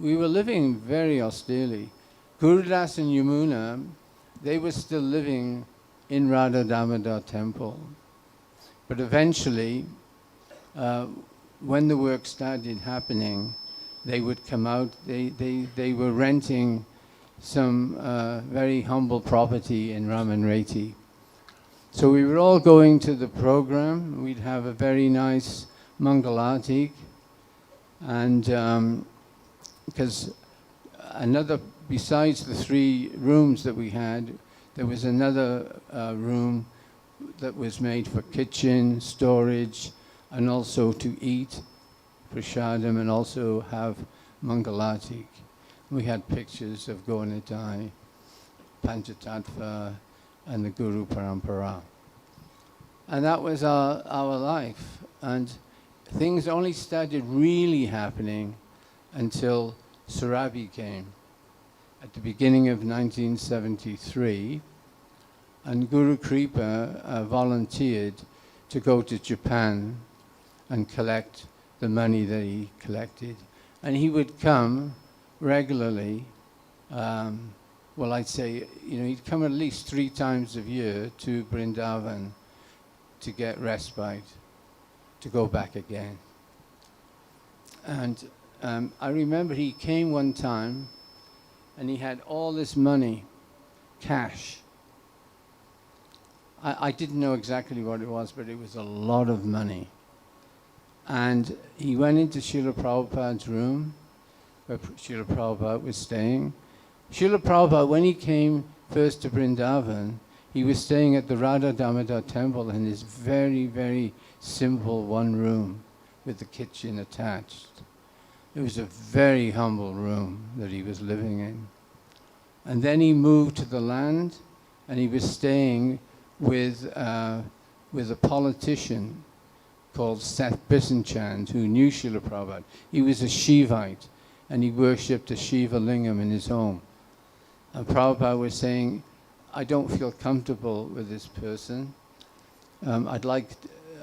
We were living very austerely. Gurudas and Yamuna, they were still living in Radha Damodar temple. But eventually, when the work started happening, they would come out. They were renting some very humble property in Ramanreti. So we were all going to the program. We'd have a very nice Mangalarti, and because besides the 3 rooms that we had, there was another room that was made for kitchen, storage, and also to eat prasadam and also have Mangalarti. We had pictures of Gaunitai, Panchatattva, and the Guru Parampara. And that was our life. And things only started really happening until Sarabi came at the beginning of 1973. And Guru Kripa volunteered to go to Japan and collect the money that he collected. And he would come regularly. Well, I'd say, he'd come at least 3 times a year to Vrindavan to get respite, to go back again. And I remember he came one time and he had all this money, cash. I didn't know exactly what it was, but it was a lot of money. And he went into Srila Prabhupada's room, where Srila Prabhupada was staying. Srila Prabhupada, when he came first to Vrindavan, he was staying at the Radha Damodar temple in this very, very simple 1 room with the kitchen attached. It was a very humble room that he was living in. And then he moved to the land, and he was staying with a politician called Seth Bisanchand, who knew Srila Prabhupada. He was a Shivite, and he worshipped a Shiva lingam in his home. And Prabhupada was saying, I don't feel comfortable with this person.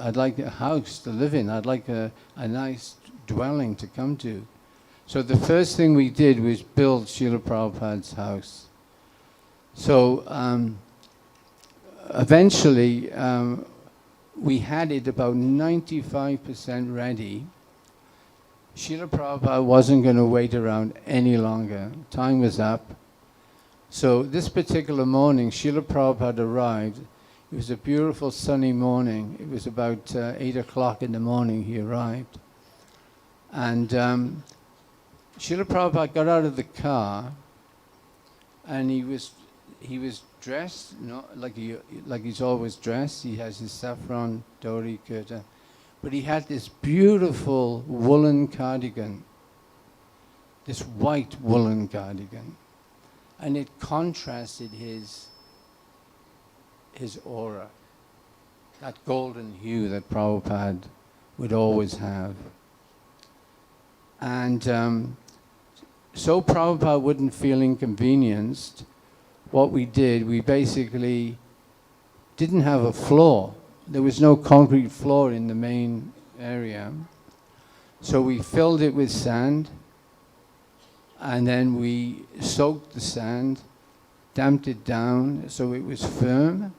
a house to live in. I'd like a nice dwelling to come to. So the first thing we did was build Srila Prabhupada's house. So eventually we had it about 95% ready. Srila Prabhupada wasn't going to wait around any longer. Time was up. So this particular morning, Srila Prabhupada arrived. It was a beautiful sunny morning. It was about 8 o'clock in the morning he arrived. And Srila Prabhupada got out of the car and he was dressed, like he's always dressed. He has his saffron dhoti kirtan. But he had this beautiful woolen cardigan, this white woolen cardigan. And it contrasted his aura, that golden hue that Prabhupada would always have. And so Prabhupada wouldn't feel inconvenienced, what we did, we basically didn't have a floor. There was no concrete floor in the main area. So we filled it with sand, and then we soaked the sand, damped it down so it was firm,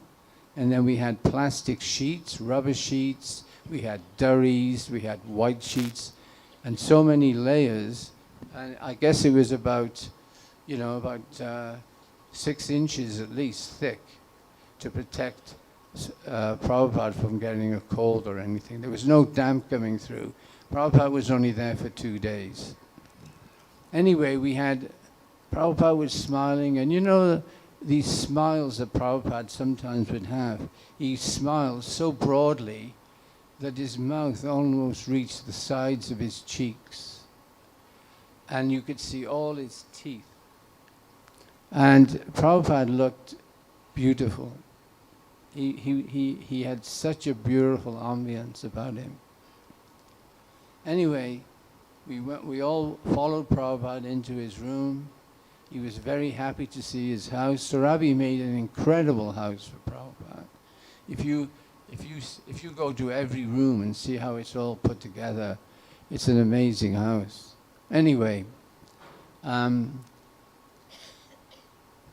and then we had plastic sheets, rubber sheets, we had durries, we had white sheets, and so many layers. And I guess it was about 6 inches at least thick to protect Prabhupada from getting a cold or anything. There was no damp coming through. Prabhupada was only there for 2 days. Anyway, Prabhupada was smiling, and these smiles that Prabhupada sometimes would have, he smiled so broadly that his mouth almost reached the sides of his cheeks. And you could see all his teeth. And Prabhupada looked beautiful. He had such a beautiful ambience about him. Anyway, we all followed Prabhupada into his room. He was very happy to see his house. Sarabi made an incredible house for Prabhupada. If you go to every room and see how it's all put together, it's an amazing house. Anyway,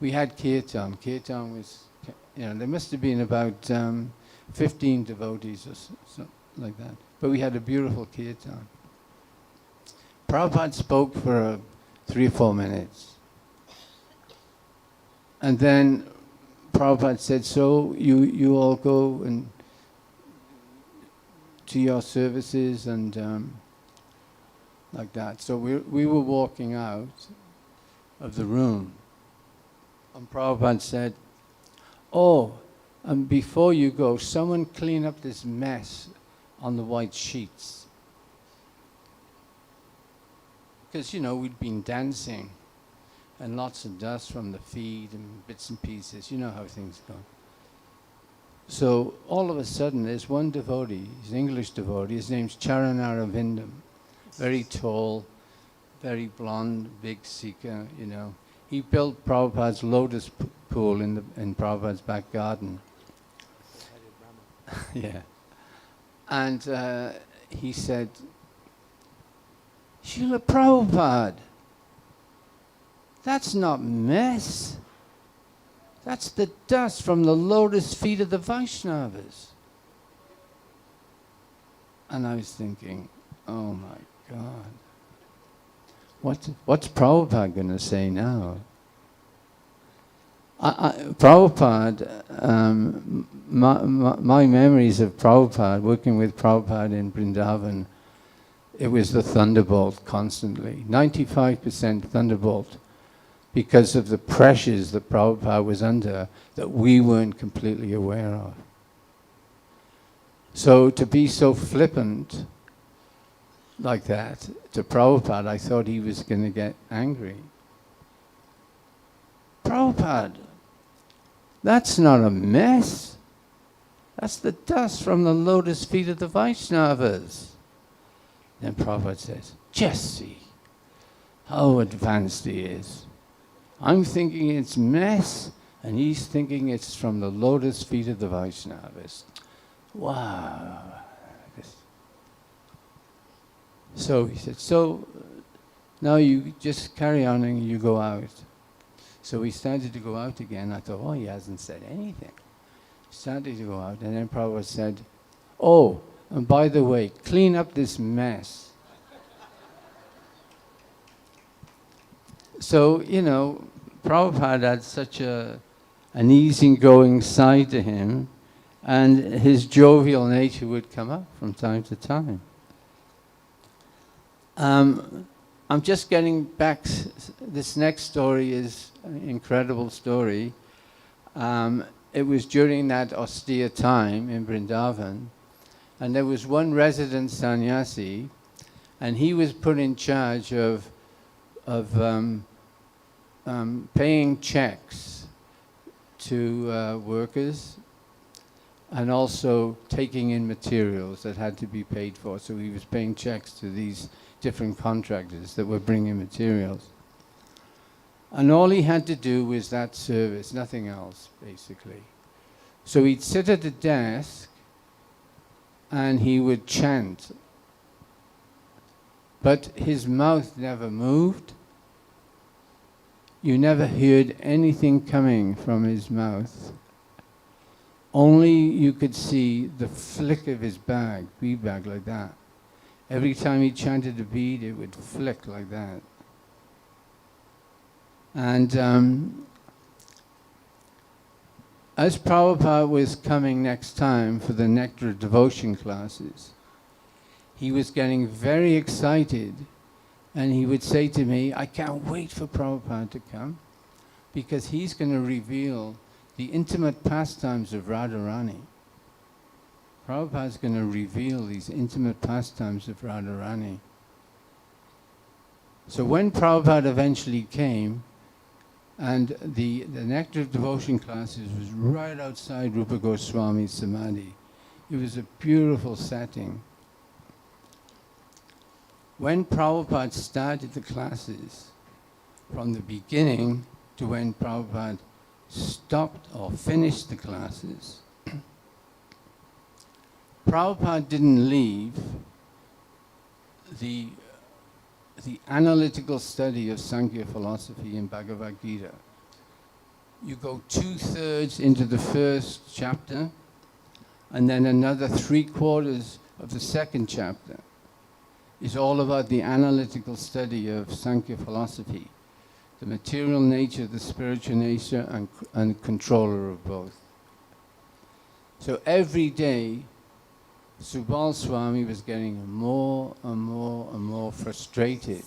we had kirtan. Kirtan was, there must have been about 15 devotees or something like that. But we had a beautiful kirtan. Prabhupada spoke for 3 or 4 minutes. And then Prabhupada said, so you all go and to your services and like that. So we were walking out of the room. And Prabhupada said, and before you go, someone clean up this mess on the white sheets. Because, we'd been dancing and lots of dust from the feet and bits and pieces. You know how things go. So all of a sudden, there's one devotee, he's an English devotee, his name's Charanarvindam. Very tall, very blonde, big seeker, He built Prabhupada's lotus pool in Prabhupada's back garden. Yeah. And he said, Srila Prabhupada, that's not mess. That's the dust from the lotus feet of the Vaishnavas. And I was thinking, oh my God. What's Prabhupada going to say now? Prabhupada, my memories of Prabhupada, working with Prabhupada in Vrindavan, it was the thunderbolt constantly, 95% thunderbolt, because of the pressures that Prabhupada was under that we weren't completely aware of. So to be so flippant like that to Prabhupada, I thought he was going to get angry. Prabhupada, that's not a mess. That's the dust from the lotus feet of the Vaishnavas. Then Prabhupada says, just see how advanced he is. I'm thinking it's mess, and he's thinking it's from the lotus feet of the Vaishnavas. wow. So he said, so now you just carry on and you go out. So we started to go out again. I thought, oh, he hasn't said anything. Started to go out, and then Prabhupada said, oh, and by the way, clean up this mess. So, you know, Prabhupada had such an easygoing side to him, and his jovial nature would come up from time to time. I'm just getting back, this next story is an incredible story. It was during that austere time in Vrindavan, and there was one resident sannyasi, and he was put in charge of paying checks to workers, and also taking in materials that had to be paid for. So he was paying checks to these different contractors that were bringing materials. And all he had to do was that service, nothing else, basically. So he'd sit at a desk and he would chant. But his mouth never moved. You never heard anything coming from his mouth. Only you could see the flick of his bead bag like that. Every time he chanted a bead, it would flick like that. And as Prabhupada was coming next time for the Nectar of Devotion classes, he was getting very excited, and he would say to me, I can't wait for Prabhupada to come, because he's going to reveal the intimate pastimes of Radharani. Prabhupada's going to reveal these intimate pastimes of Radharani. So when Prabhupada eventually came, and the Nectar of Devotion classes was right outside Rupa Goswami's Samadhi. It was a beautiful setting. When Prabhupada started the classes, from the beginning to when Prabhupada stopped or finished the classes, Prabhupada didn't leave the analytical study of Sankhya philosophy in Bhagavad-Gita. You go 2/3 into the first chapter, and then another 3/4 of the second chapter is all about the analytical study of Sankhya philosophy, the material nature, the spiritual nature, and controller of both. So every day, Subal Swami was getting more and more and more frustrated.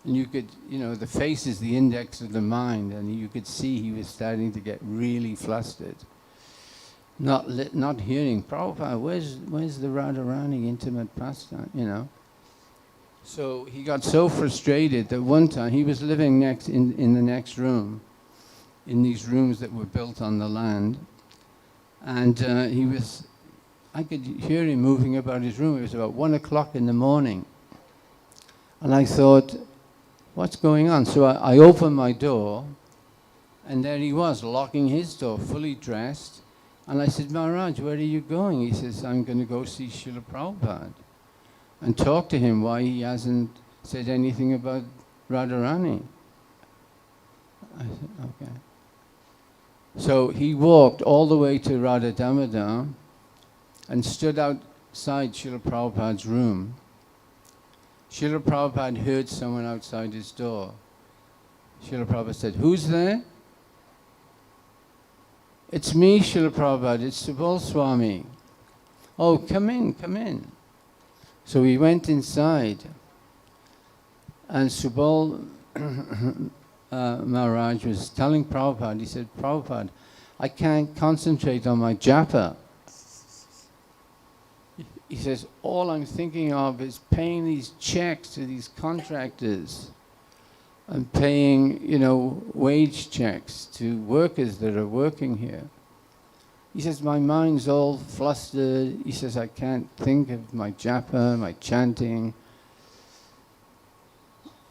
And you could, you know, the face is the index of the mind, and you could see he was starting to get really flustered. Not hearing, Prabhupada, where's the Radharani intimate pastime, you know? So he got so frustrated that one time, he was living in the next room, in these rooms that were built on the land, and I could hear him moving about his room. It was about 1 o'clock in the morning. And I thought, what's going on? So I opened my door, and there he was, locking his door, fully dressed. And I said, Maharaj, where are you going? He says, I'm going to go see Srila Prabhupada and talk to him why he hasn't said anything about Radharani. I said, okay. So he walked all the way to Radha Damodar and stood outside Srila Prabhupada's room. Srila Prabhupada heard someone outside his door. Srila Prabhupada said, who's there? It's me, Srila Prabhupada, it's Subal Swami. Oh, come in, come in. So we went inside, and Subal Maharaj was telling Prabhupada, he said, Prabhupada, I can't concentrate on my japa. He says, all I'm thinking of is paying these checks to these contractors and paying, you know, wage checks to workers that are working here. He says, my mind's all flustered. He says, I can't think of my japa, my chanting.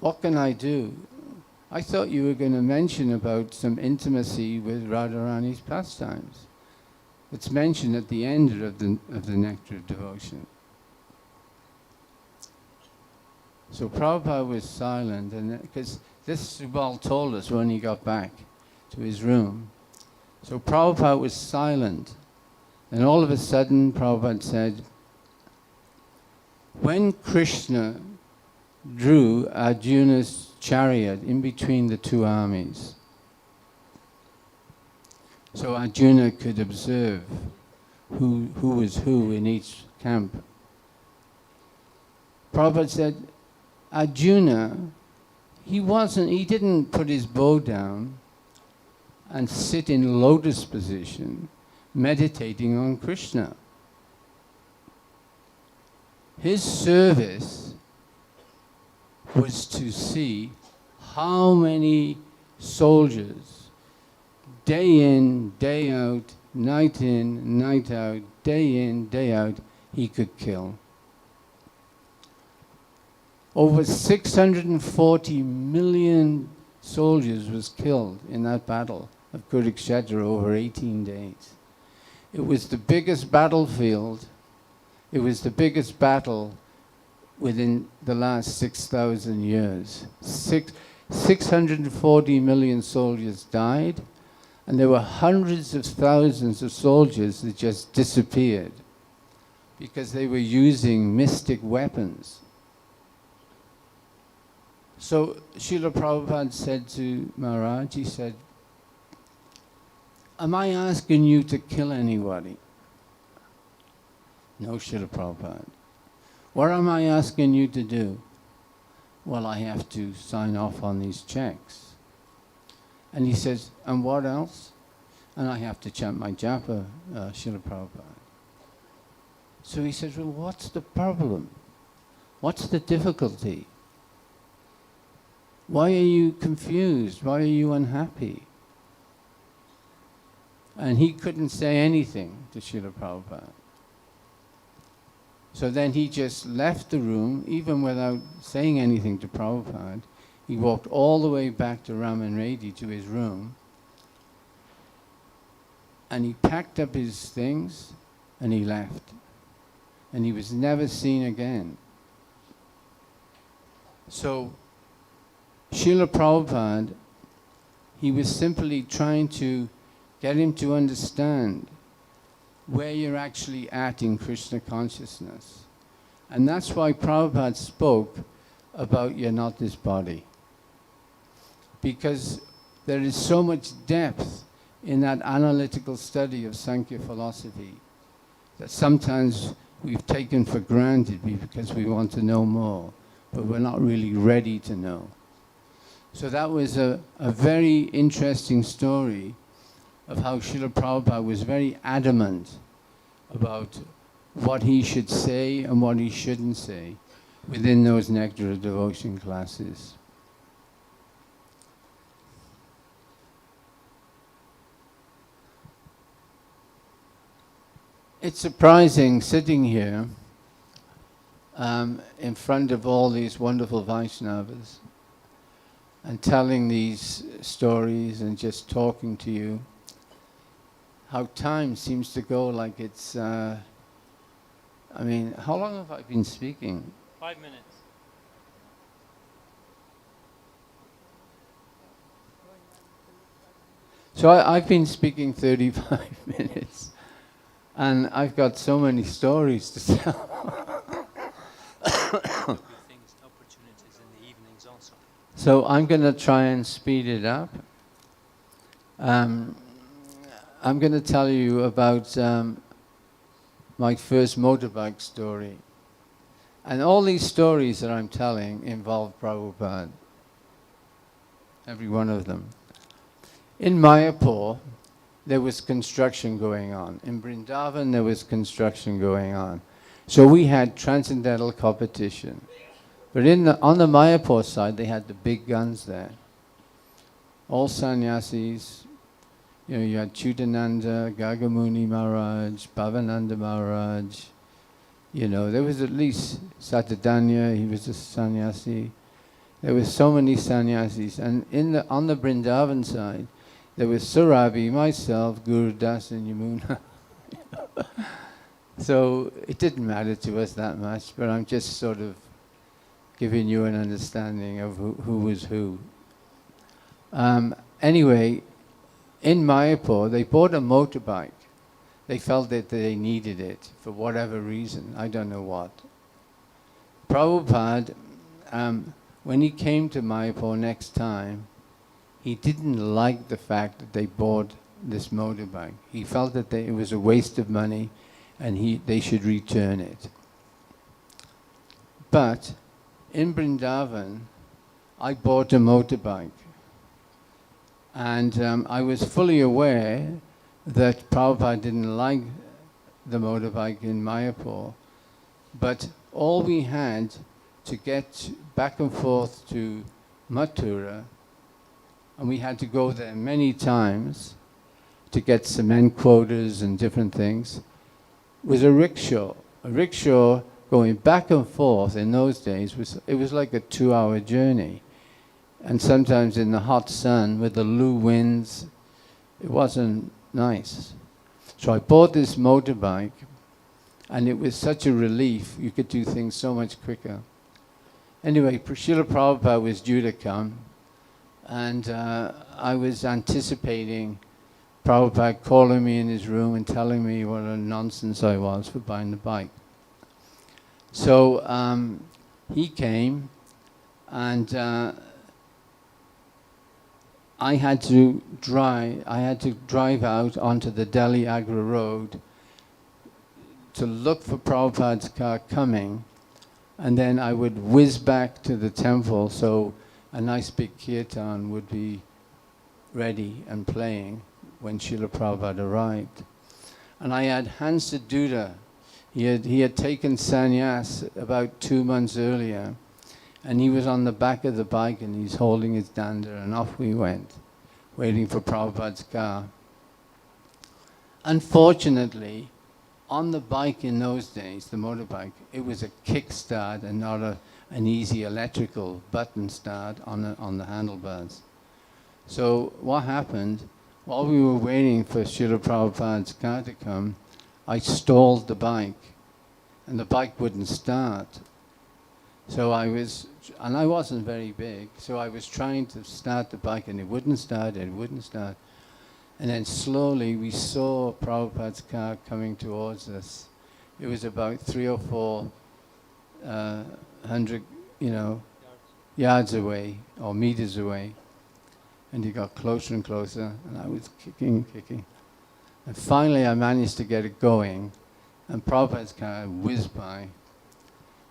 What can I do? I thought you were going to mention about some intimacy with Radharani's pastimes. It's mentioned at the end of the Nectar of Devotion. So Prabhupada was silent, and because this Subal told us when he got back to his room. So Prabhupada was silent, and all of a sudden Prabhupada said, when Krishna drew Arjuna's chariot in between the two armies, so Arjuna could observe who was who in each camp. Prabhupada said, Arjuna, he didn't put his bow down and sit in lotus position, meditating on Krishna. His service was to see how many soldiers, day in, day out, night in, night out, day in, day out, he could kill. Over 640 million soldiers was killed in that battle of Kurukshetra over 18 days. It was the biggest battlefield, it was the biggest battle within the last 6,000 years. 640 million soldiers died, and there were hundreds of thousands of soldiers that just disappeared because they were using mystic weapons. So Srila Prabhupada said to Maharaj, he said, am I asking you to kill anybody? No, Srila Prabhupada. What am I asking you to do? Well, I have to sign off on these checks. And he says, and what else? And I have to chant my japa, Srila Prabhupada. So he says, well, what's the problem? What's the difficulty? Why are you confused? Why are you unhappy? And he couldn't say anything to Srila Prabhupada. So then he just left the room, even without saying anything to Prabhupada. He walked all the way back to Raman Reddy to his room, and he packed up his things and he left. And he was never seen again. So Srila Prabhupada, he was simply trying to get him to understand where you're actually at in Krishna consciousness. And that's why Prabhupada spoke about you're not this body. Because there is so much depth in that analytical study of Sankhya philosophy that sometimes we've taken for granted because we want to know more, but we're not really ready to know. So that was a very interesting story of how Srila Prabhupada was very adamant about what he should say and what he shouldn't say within those Nectar of Devotion classes. It's surprising sitting here in front of all these wonderful Vaishnavas and telling these stories and just talking to you, how time seems to go like it's, I mean, how long have I been speaking? 5 minutes. So I've been speaking 35 minutes, and I've got so many stories to tell. Opportunities in the evenings also. So I'm going to try and speed it up. I'm going to tell you about my first motorbike story. And all these stories that I'm telling involve Prabhupada. Every one of them. In Mayapur, there was construction going on. In Vrindavan, there was construction going on. So we had transcendental competition. But on the Mayapur side, they had the big guns there. All sannyasis. You know, you had Chutananda, Gagamuni Maharaj, Bhavananda Maharaj. You know, there was at least Satadanya, he was a sannyasi. There were so many sannyasis. And on the Vrindavan side, there was Surabi, myself, Guru Das and Yamuna. So it didn't matter to us that much, but I'm just sort of giving you an understanding of who was who. Anyway, in Mayapur, they bought a motorbike. They felt that they needed it for whatever reason. I don't know what. Prabhupada, when he came to Mayapur next time, he didn't like the fact that they bought this motorbike. He felt that it was a waste of money and they should return it. But in Vrindavan, I bought a motorbike. And I was fully aware that Prabhupada didn't like the motorbike in Mayapur. But all we had to get back and forth to Mathura, and we had to go there many times to get cement quotas and different things, was a rickshaw. A rickshaw going back and forth in those days, it was like a 2-hour journey. And sometimes in the hot sun with the low winds, it wasn't nice. So I bought this motorbike, and it was such a relief. You could do things so much quicker. Anyway, Srila Prabhupada was due to come, and I was anticipating Prabhupada calling me in his room and telling me what a nonsense I was for buying the bike. So he came, and I had to drive out onto the Delhi Agra Road to look for Prabhupada's car coming, and then I would whiz back to the temple so a nice big kirtan would be ready and playing when Srila Prabhupada arrived. And I had Hansa Duda. He had taken sannyas about 2 months earlier, and he was on the back of the bike and he's holding his danda, and off we went, waiting for Prabhupada's car. Unfortunately, on the bike in those days, the motorbike, it was a kickstart and not an easy electrical button start on the handlebars. So what happened, while we were waiting for Srila Prabhupada's car to come, I stalled the bike, and the bike wouldn't start. So I wasn't very big, so I was trying to start the bike, and it wouldn't start, and it wouldn't start. And then slowly we saw Prabhupada's car coming towards us. It was about 300 or 400, yards away, or meters away. And he got closer and closer, and I was kicking. And finally I managed to get it going, and Prabhupada's car whizzed by.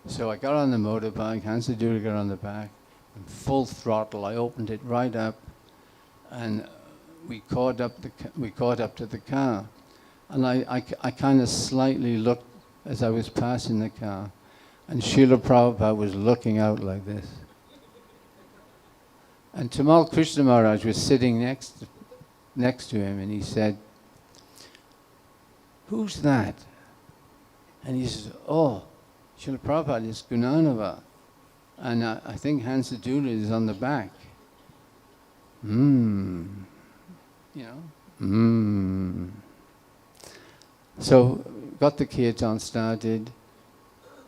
So I got on the motorbike, Hansa Duda got on the back, and full throttle, I opened it right up, and we caught up to the car. And I kind of slightly looked as I was passing the car, and Srila Prabhupada was looking out like this. And Tamal Krishna Maharaj was sitting next to him, and he said, "Who's that?" And he says, "Oh, Srila Prabhupada is Gunanava, and I think Hansa Duda is on the back." So got the kirtan started.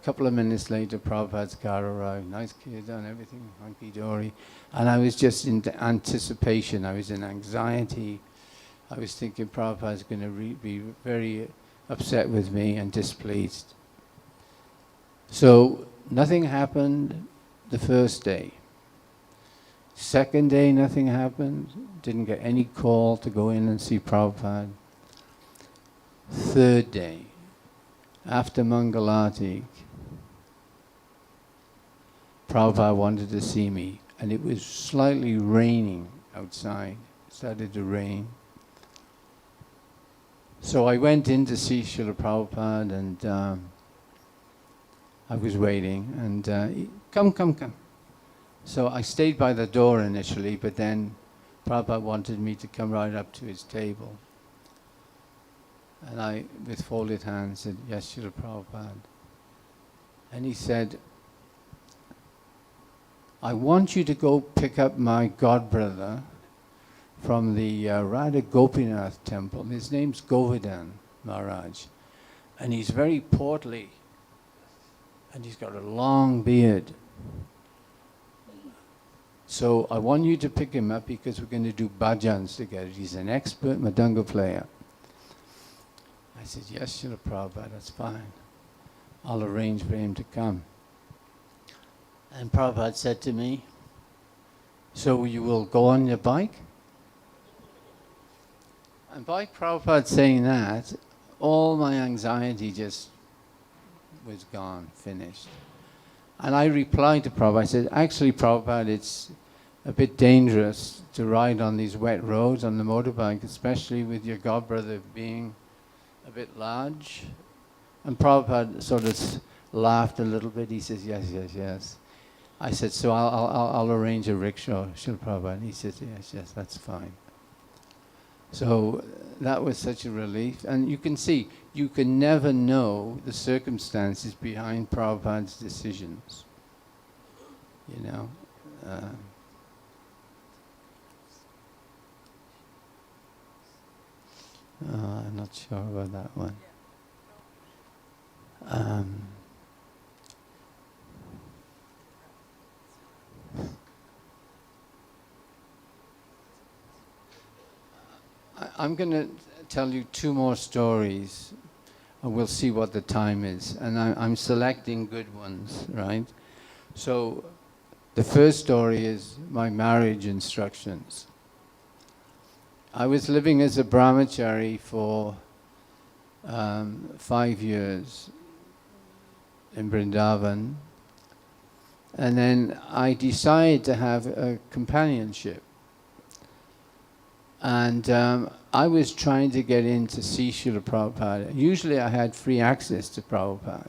A couple of minutes later, Prabhupada's car arrived. Nice kirtan, everything hunky-dory. And I was just in anticipation. I was in anxiety. I was thinking Prabhupada's going to be very upset with me and displeased. So nothing happened the first day. Second day, nothing happened. Didn't get any call to go in and see Prabhupada. Third day, after Mangalati, Prabhupada wanted to see me, and it was slightly raining outside. It started to rain. So I went in to see Srila Prabhupada, and I was waiting, and come. So I stayed by the door initially, but then Prabhupada wanted me to come right up to his table. And I, with folded hands, said, "Yes, Srila Prabhupada." And he said, "I want you to go pick up my godbrother from the Radha Gopinath temple. His name's Govardhan Maharaj. And he's very portly. And he's got a long beard. So I want you to pick him up because we're going to do bhajans together. He's an expert madanga player. I said, yes, Srila Prabhupada, that's fine. I'll arrange for him to come. And Prabhupada said to me, so you will go on your bike? And by Prabhupada saying that, all my anxiety just was gone, finished. And I replied to Prabhupada, I said, actually Prabhupada, it's a bit dangerous to ride on these wet roads on the motorbike, especially with your godbrother being a bit large. And Prabhupada sort of laughed a little bit. He says, yes, yes, yes. I said, so I'll arrange a rickshaw, Srila Prabhupada. And he says, yes, yes, that's fine. So that was such a relief. And you can see, you can never know the circumstances behind Prabhupada's decisions. You know? I'm not sure about that one. I'm going to tell you two more stories, and we'll see what the time is. And I'm selecting good ones, right? So the first story is my marriage instructions. I was living as a brahmachari for 5 years in Vrindavan, and then I decided to have a companionship. And I was trying to get in to see Srila Prabhupada. Usually I had free access to Prabhupada.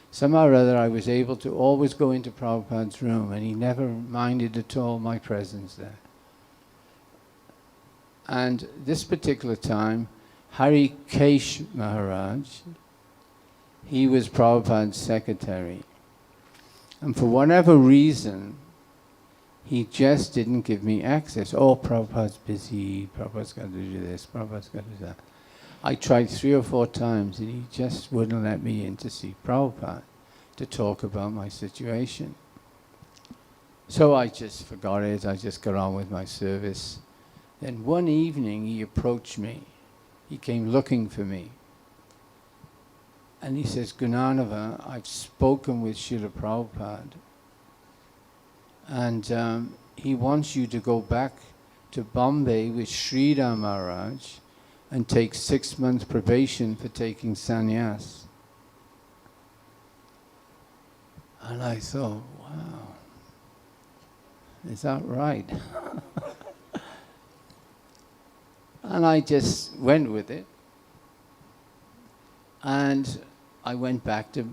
Somehow or other I was able to always go into Prabhupada's room, and he never minded at all my presence there. And this particular time, Hari Kesh Maharaj, he was Prabhupada's secretary. And for whatever reason, he just didn't give me access. Oh, Prabhupada's busy, Prabhupada's got to do this, Prabhupada's got to do that. I tried 3 or 4 times and he just wouldn't let me in to see Prabhupada to talk about my situation. So I just forgot it, I just got on with my service. Then one evening he approached me. He came looking for me. And he says, Gunanava, I've spoken with Srila Prabhupada. And he wants you to go back to Bombay with Srila Maharaj and take 6 months probation for taking sannyas. And I thought, wow, is that right? And I just went with it. And I went back to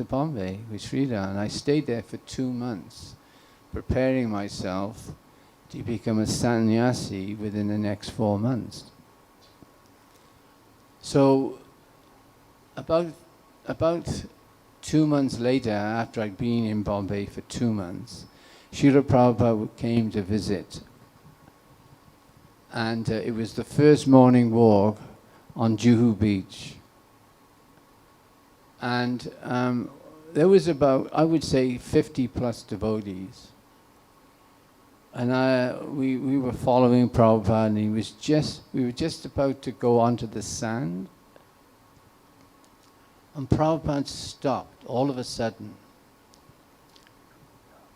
Bombay with Srila, and I stayed there for 2 months, preparing myself to become a sannyasi within the next 4 months. So about 2 months later, after I'd been in Bombay for 2 months, Srila Prabhupada came to visit. And it was the first morning walk on Juhu Beach. And there was about, I would say, 50 plus devotees. And we were following Prabhupada, and we were just about to go onto the sand. And Prabhupada stopped all of a sudden.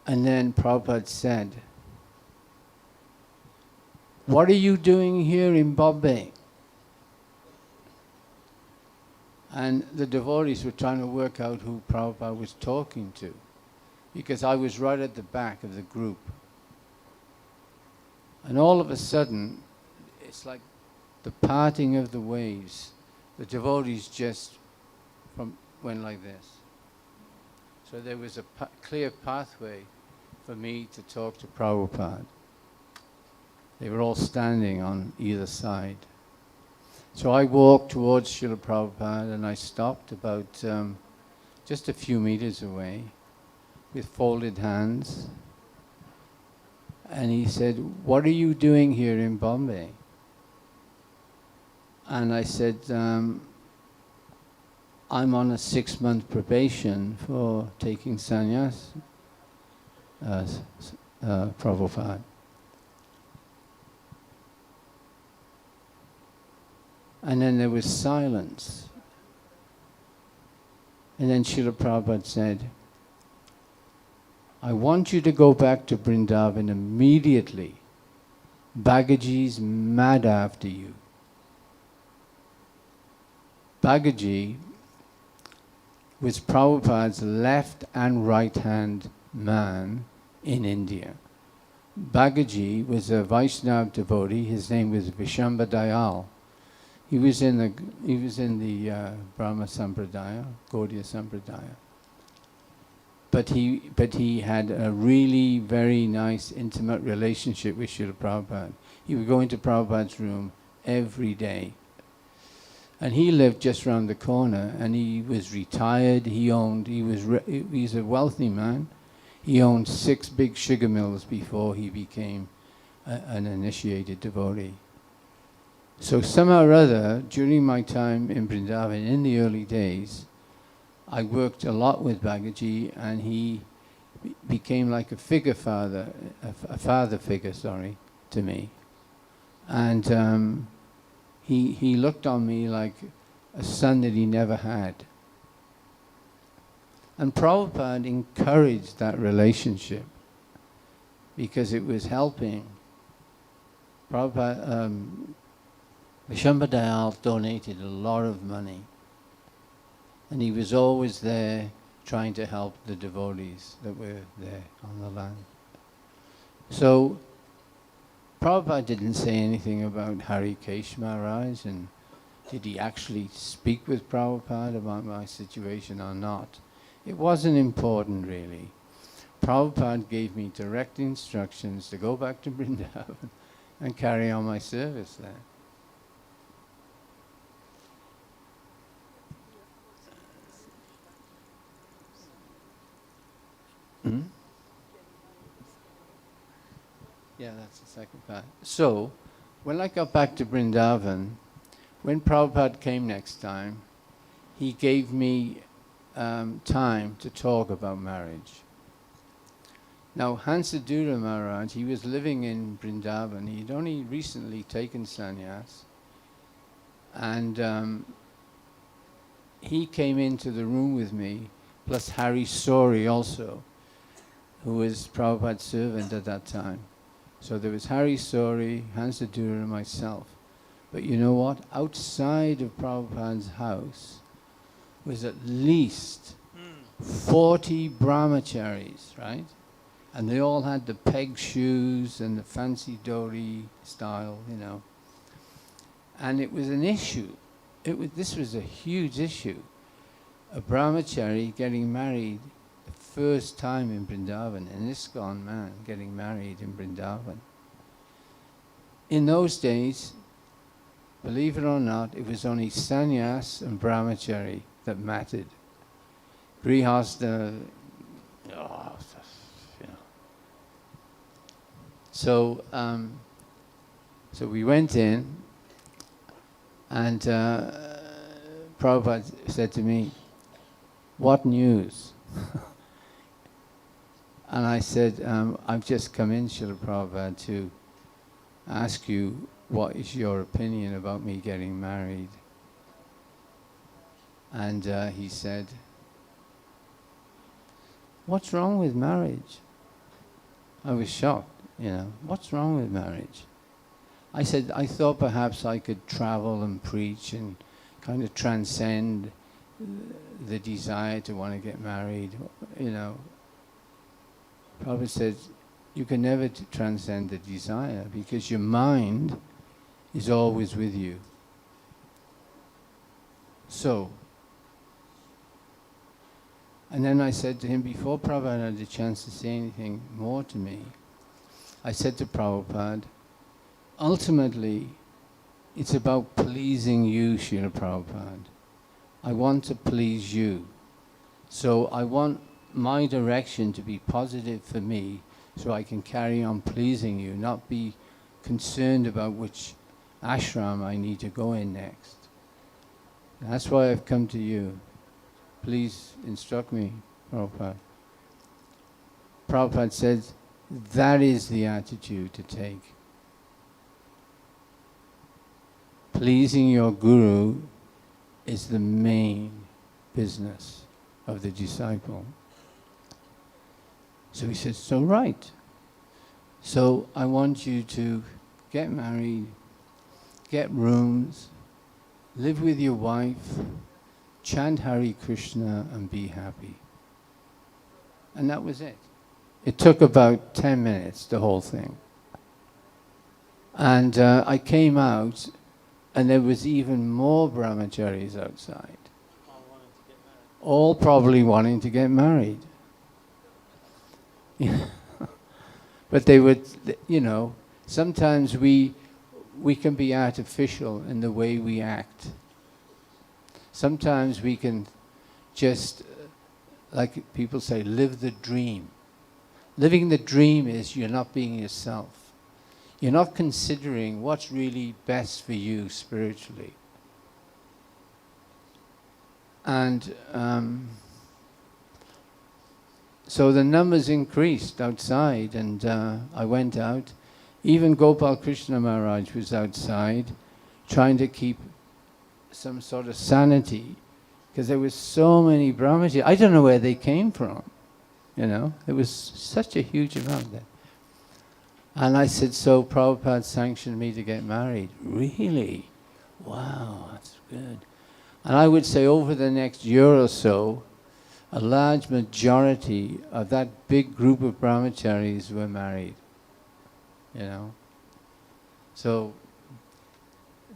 And then Prabhupada said, "What are you doing here in Bombay?" And the devotees were trying to work out who Prabhupada was talking to, because I was right at the back of the group. And all of a sudden, it's like the parting of the waves. The devotees just went like this. So there was a clear pathway for me to talk to Prabhupada. They were all standing on either side. So I walked towards Srila Prabhupada, and I stopped about just a few meters away with folded hands. And he said, "What are you doing here in Bombay?" And I said, I'm on a 6-month probation for taking sannyas, Prabhupada. And then there was silence. And then Srila Prabhupada said, I want you to go back to Vrindavan immediately. Bhagaji's mad after you. Bhagaji was Prabhupada's left and right hand man in India. Bhagaji was a Vaishnava devotee. His name was Vishamba Dayal. He was in the Brahma Sampradaya, Gaudiya Sampradaya. But he had a really very nice, intimate relationship with Srila Prabhupada. He would go into Prabhupada's room every day. And he lived just around the corner, and he was retired. He's a wealthy man. He owned 6 big sugar mills before he became an initiated devotee. So somehow or other, during my time in Vrindavan, in the early days, I worked a lot with Bhagaji, and he became like a father figure, to me. And he looked on me like a son that he never had. And Prabhupada encouraged that relationship because it was helping. Prabhupada, Vishamba Dayal donated a lot of money. And he was always there trying to help the devotees that were there on the land. So Prabhupada didn't say anything about Harikesh Maharaj, and did he actually speak with Prabhupada about my situation or not? It wasn't important really. Prabhupada gave me direct instructions to go back to Vrindavan and carry on my service there. Yeah, that's the second part. So, when I got back to Vrindavan, when Prabhupada came next time, he gave me time to talk about marriage. Now, Hansadura Maharaj, he was living in Vrindavan. He'd only recently taken sannyas. And he came into the room with me, plus Hari Sori also, who was Prabhupada's servant at that time. So there was Hari Sori, Hansadura, and myself. But you know what? Outside of Prabhupada's house was at least 40 brahmacharis, right? And they all had the peg shoes and the fancy dhoti style, you know. And it was an issue. This was a huge issue. A brahmachari getting married the first time in Vrindavan, an ISKCON man getting married in Vrindavan. In those days, believe it or not, it was only sannyas and brahmachari that mattered. Grihastha, you know. So we went in, and Prabhupada said to me, "What news?" And I said, "I've just come in, Srila Prabhupada, to ask you what is your opinion about me getting married." And he said, "What's wrong with marriage?" I was shocked, you know. What's wrong with marriage? I said, I thought perhaps I could travel and preach and kind of transcend the desire to want to get married, you know. Prabhupada said, you can never transcend the desire because your mind is always with you. So, and then I said to him, before Prabhupada had a chance to say anything more to me, I said to Prabhupada, ultimately, it's about pleasing you, Srila Prabhupada. I want to please you. So I want my direction to be positive for me so I can carry on pleasing you, not be concerned about which ashram I need to go in next. That's why I've come to you. please instruct me, Prabhupada. Prabhupada said, that is the attitude to take. Pleasing your guru is the main business of the disciple. So he said, so right. So I want you to get married, get rooms, live with your wife, chant Hare Krishna and be happy. And that was it. It took about 10 minutes, the whole thing. And I came out and there was even more brahmacharis outside. All probably wanting to get married. But they would, you know, sometimes we can be artificial in the way we act. Sometimes we can just, like people say, live the dream. Living the dream is you're not being yourself. You're not considering what's really best for you spiritually. And so the numbers increased outside, and I went out. Even Gopal Krishna Maharaj was outside trying to keep some sort of sanity, because there was so many brahmacharis. I don't know where they came from, you know. There was such a huge amount there. And I said, so Prabhupada sanctioned me to get married. Really? Wow, that's good. And I would say over the next year or so, a large majority of that big group of brahmacharis were married, you know. So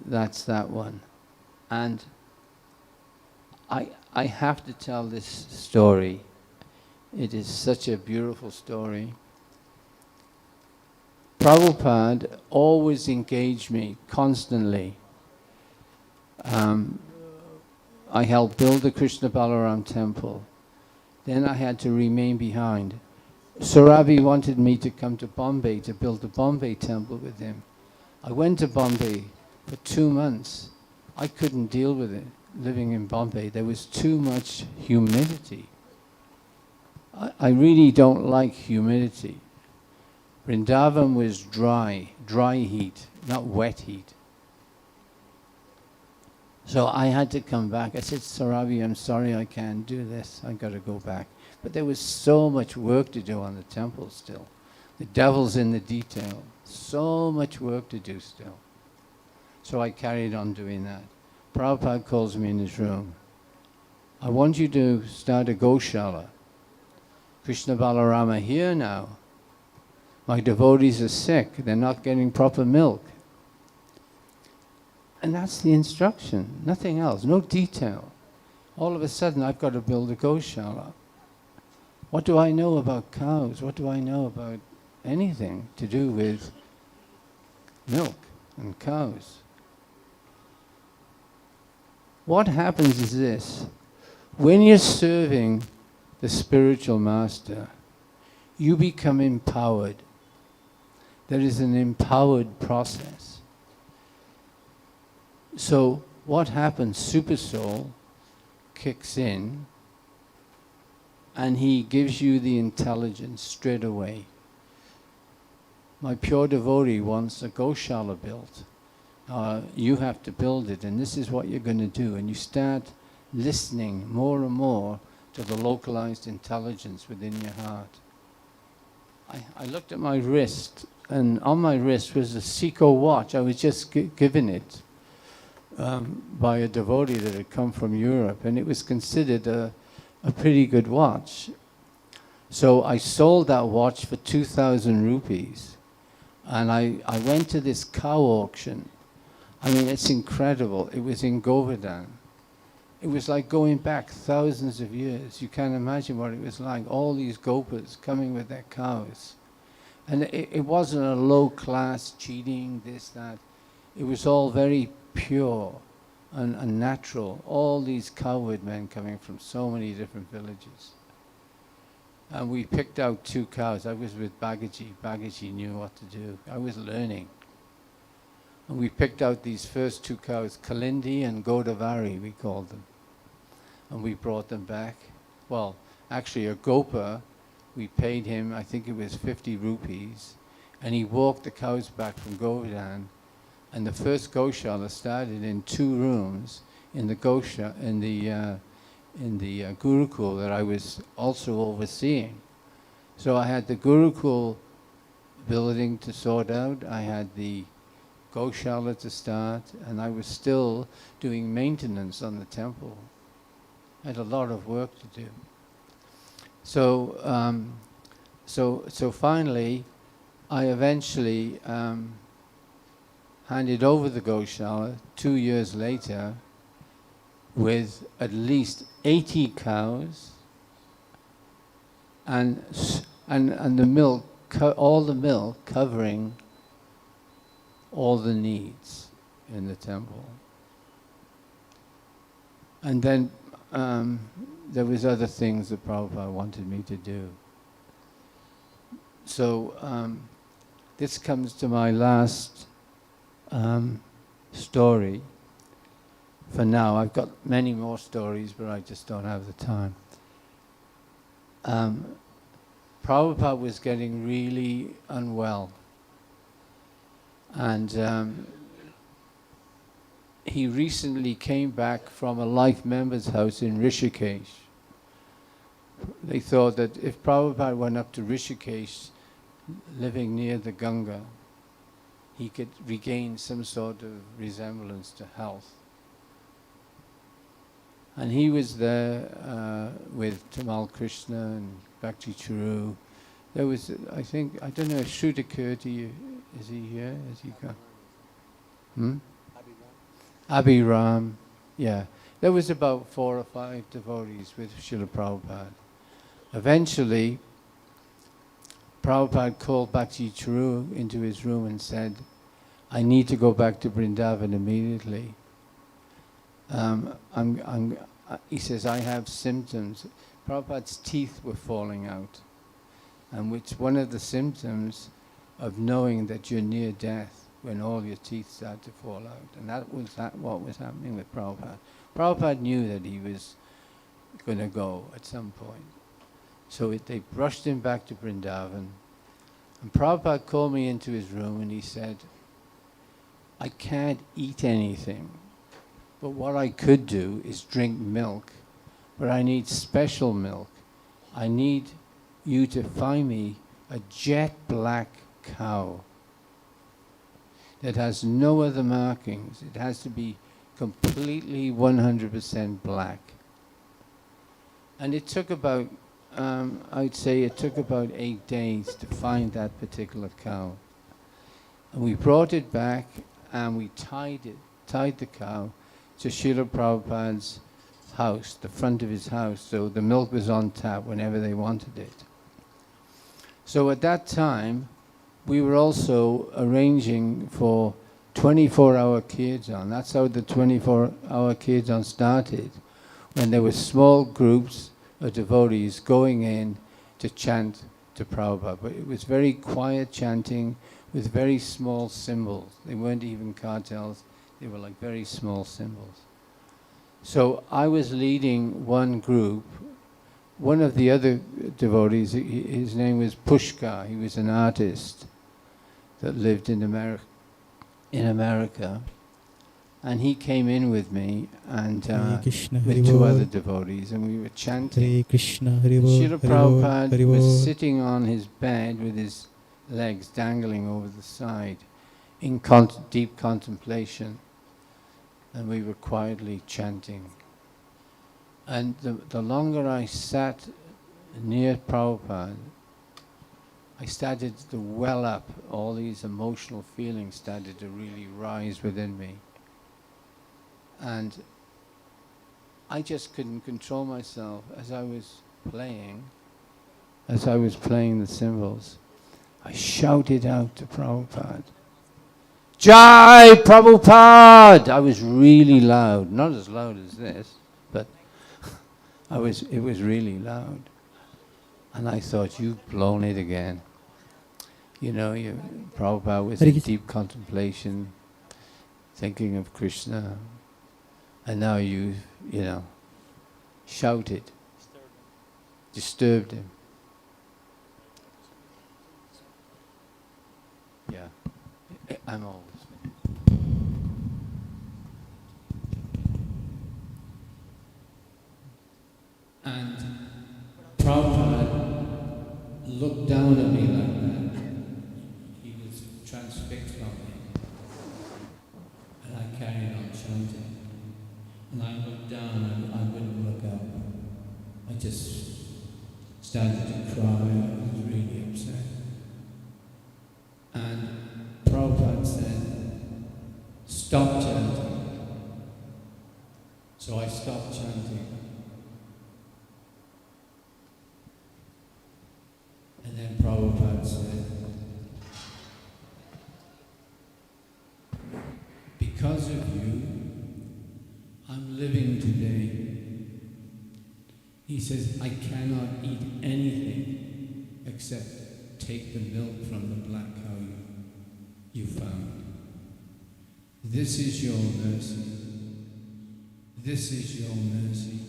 that's that one. And I have to tell this story. It is such a beautiful story. Prabhupada always engaged me constantly. I helped build the Krishna Balaram temple. Then I had to remain behind. Surabi wanted me to come to Bombay to build the Bombay temple with him. I went to Bombay for 2 months. I couldn't deal with it, living in Bombay. There was too much humidity. I really don't like humidity. Vrindavan was dry heat, not wet heat. So I had to come back. I said, Sarabi, I'm sorry I can't do this. I got to go back. But there was so much work to do on the temple still. The devil's in the detail. So much work to do still. So I carried on doing that. Prabhupada calls me in his room. I want you to start a Goshala. Krishna Balarama here now. My devotees are sick. They're not getting proper milk. And that's the instruction, nothing else, no detail. All of a sudden, I've got to build a Goshala. What do I know about cows? What do I know about anything to do with milk and cows? What happens is this. When you're serving the spiritual master, you become empowered. There is an empowered process. So what happens? Super Soul kicks in and he gives you the intelligence straight away. My pure devotee wants a Goshala built. You have to build it, and this is what you're going to do. And you start listening more and more to the localized intelligence within your heart. I looked at my wrist, and on my wrist was a Seiko watch. I was just given it by a devotee that had come from Europe, and it was considered a pretty good watch. So I sold that watch for 2,000 rupees, and I went to this cow auction. I mean, it's incredible. It was in Govardhan. It was like going back thousands of years. You can't imagine what it was like. All these gopas coming with their cows. And it wasn't a low-class cheating, this, that. It was all very pure and natural. All these cowherd men coming from so many different villages. And we picked out 2 cows. I was with Bagaji. Bagaji knew what to do. I was learning. And we picked out these first 2 cows, Kalindi and Godavari, we called them. and we brought them back. Well, actually a gopa, we paid him, I think it was 50 rupees, and he walked the cows back from Govardhan. And the first Goshala started in 2 rooms in the Gurukul that I was also overseeing. So I had the Gurukul building to sort out, I had the Goshala to start, and I was still doing maintenance on the temple. I had a lot of work to do. So, so finally, I eventually handed over the Goshala 2 years later with at least 80 cows and the milk, all the milk covering all the needs in the temple. And then there was other things that Prabhupada wanted me to do. So this comes to my last story. For now, I've got many more stories, but I just don't have the time. Prabhupada was getting really unwell, and he recently came back from a life member's house in Rishikesh. They thought that if Prabhupada went up to Rishikesh, living near the Ganga, he could regain some sort of resemblance to health. And he was there with Tamal Krishna and Bhakti Charu. There was, I think, I don't know, Shruta Kirti, is he here? Has he come? Abhiram, yeah. There was about 4 or 5 devotees with Srila Prabhupada. Eventually, Prabhupada called Bhakti Charu into his room and said, I need to go back to Vrindavan immediately. He says, I have symptoms. Prabhupada's teeth were falling out, and which one of the symptoms of knowing that you're near death when all your teeth start to fall out. And that was what was happening with Prabhupada. Prabhupada knew that he was going to go at some point. So they brushed him back to Vrindavan. And Prabhupada called me into his room and he said, I can't eat anything, but what I could do is drink milk, but I need special milk. I need you to find me a jet black cow that has no other markings. It has to be completely 100% black. And it took about, I'd say it took about 8 days to find that particular cow. And we brought it back and we tied the cow to Srila Prabhupada's house, the front of his house, so the milk was on tap whenever they wanted it. So at that time, we were also arranging for 24-hour kirtan. That's how the 24-hour kirtan started, when there were small groups of devotees going in to chant to Prabhupada. But it was very quiet chanting with very small symbols. They weren't even cartels. They were like very small symbols. So I was leading one group. One of the other devotees, his name was Pushkar. He was an artist that lived in America. And he came in with me and with 2 other devotees, and we were chanting. Srila Prabhupada was sitting on his bed with his legs dangling over the side in deep contemplation. And we were quietly chanting. And the longer I sat near Prabhupada, I started to well up. All these emotional feelings started to really rise within me. And I just couldn't control myself as I was playing the cymbals. I shouted out to Prabhupada, Jai Prabhupada! I was really loud, not as loud as this, but it was really loud. And I thought, you've blown it again. You know, Prabhupada was in deep contemplation, thinking of Krishna, and now you shouted, disturbed him. Yeah, I'm always. And Prabhupada looked down at me like that. He was transfixed on me. And I carried on chanting. And I looked down and I wouldn't look up. I just started to cry. I was really upset. And Prabhupada said, stop chanting. So I stopped chanting. And then Prabhupada said, because of you, I'm living today. He says, I cannot eat anything except take the milk from the black cow you found. This is your mercy. This is your mercy.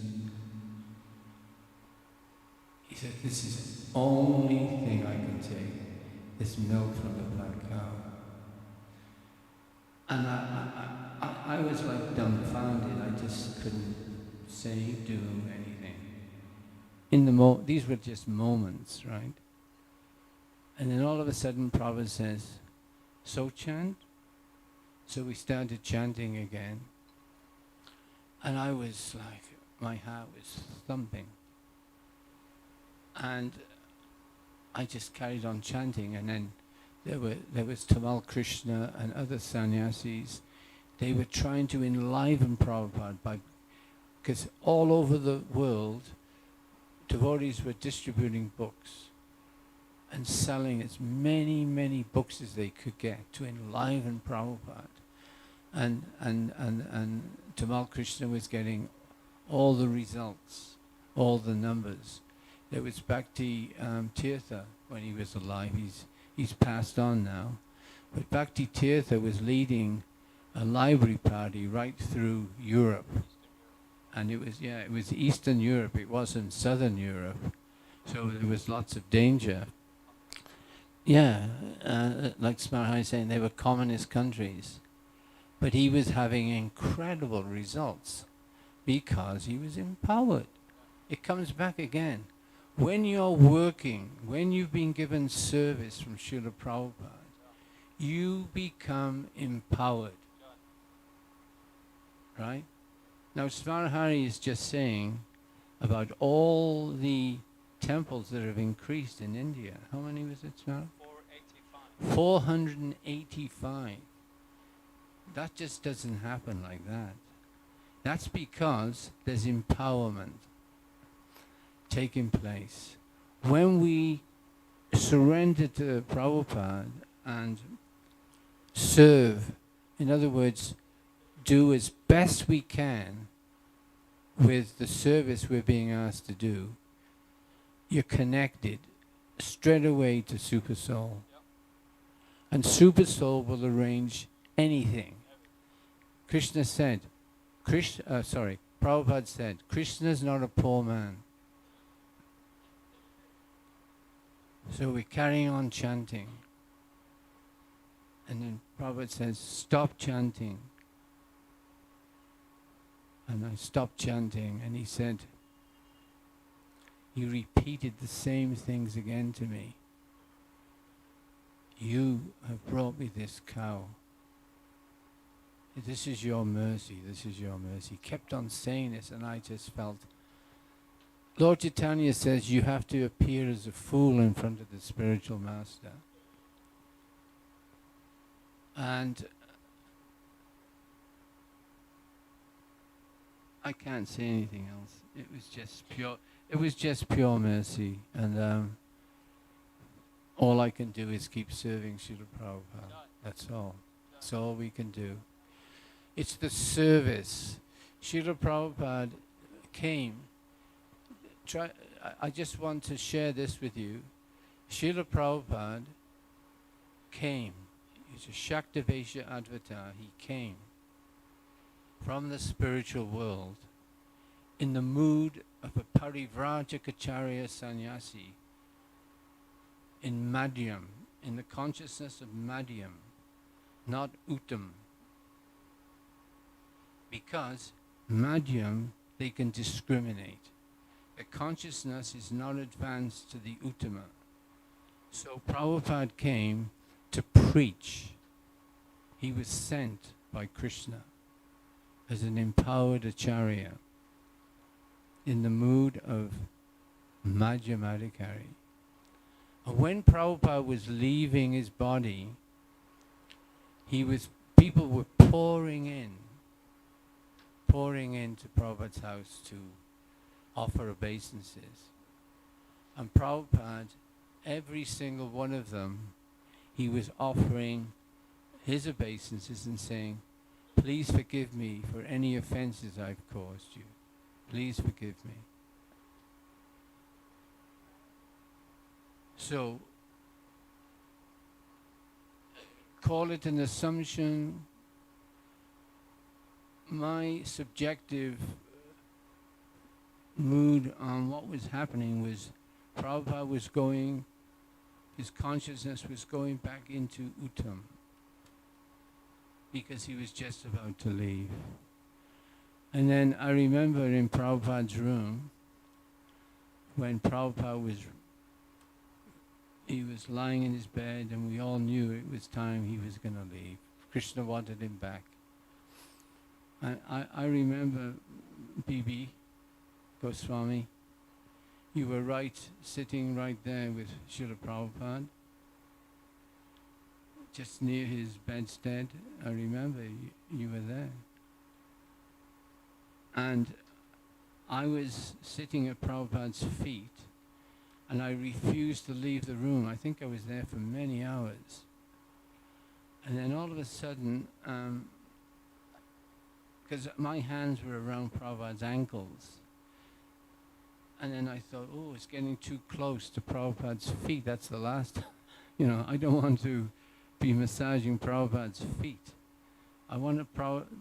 He said, this is the only thing I can take, this milk from the black cow. And I was like dumbfounded. I just couldn't say, do anything. These were just moments, right? And then all of a sudden Prabhupada says, so chant? So we started chanting again. And I was like, my heart was thumping. And I just carried on chanting, and then there was Tamal Krishna and other sannyasis. They were trying to enliven Prabhupada because all over the world, devotees were distributing books and selling as many books as they could get to enliven Prabhupada. And Tamal Krishna was getting all the results, all the numbers. There was Bhakti Tirtha when he was alive. He's passed on now. But Bhakti Tirtha was leading a library party right through Europe. And it was Eastern Europe. It wasn't Southern Europe. So there was lots of danger. Yeah, like Smarhai saying, they were communist countries. But he was having incredible results because he was empowered. It comes back again. When you're working, when you've been given service from Srila Prabhupada, you become empowered. Right? Now, Svarahari is just saying about all the temples that have increased in India. How many was it, Svarahari? 485. 485. That just doesn't happen like that. That's because there's empowerment taking place. When we surrender to Prabhupada and serve, in other words, do as best we can with the service we're being asked to do, you're connected straight away to Super Soul. Yep. And Super Soul will arrange anything. Krishna said, Prabhupada said, Krishna's not a poor man. So we're carrying on chanting. And then Prabhupada says, stop chanting. And I stopped chanting, and he said, you repeated the same things again to me. You have brought me this cow. This is your mercy, this is your mercy. He kept on saying this, and I just felt, Lord Chaitanya says you have to appear as a fool in front of the spiritual master. And I can't say anything else. It was just pure mercy. And all I can do is keep serving Srila Prabhupada. That's all. That's all we can do. It's the service. Srila Prabhupada came. I just want to share this with you. Srila Prabhupada came. He's a Shaktavesha Advaita. He came from the spiritual world in the mood of a Parivrajacharya sannyasi in Madhyam, in the consciousness of Madhyam, not Uttam. Because Madhyam, they can discriminate. The consciousness is not advanced to the Uttama. So Prabhupada came to preach. He was sent by Krishna as an empowered acharya in the mood of Madhyamadikari. And when Prabhupada was leaving his body, people were pouring into Prabhupada's house to offer obeisances. And Prabhupada, every single one of them, he was offering his obeisances and saying, please forgive me for any offenses I've caused you. Please forgive me. So, call it an assumption. My subjective mood on what was happening was Prabhupada was going, his consciousness was going back into Uttam because he was just about to leave. And then I remember in Prabhupada's room, when Prabhupada was lying in his bed and we all knew it was time he was going to leave. Krishna wanted him back. And I remember B.B. Goswami, you were right, sitting right there with Srila Prabhupada, just near his bedstead. I remember you were there. And I was sitting at Prabhupada's feet, and I refused to leave the room. I think I was there for many hours. And then all of a sudden, because my hands were around Prabhupada's ankles, and then I thought, oh, it's getting too close to Prabhupada's feet. That's the last, I don't want to be massaging Prabhupada's feet. I want to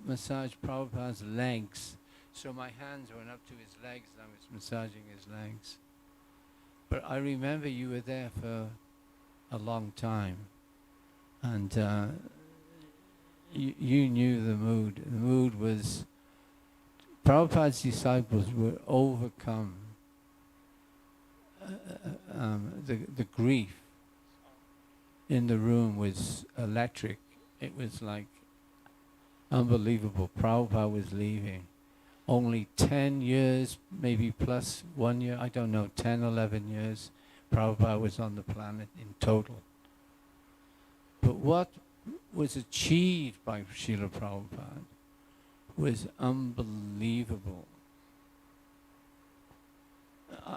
massage Prabhupada's legs. So my hands went up to his legs and I was massaging his legs. But I remember you were there for a long time. And you knew the mood. The mood was, Prabhupada's disciples were overcome. The grief in the room was electric. It was like unbelievable. Prabhupada was leaving. Only 10 years, maybe plus 1 year, I don't know, 10, 11 years, Prabhupada was on the planet in total. But what was achieved by Srila Prabhupada was unbelievable.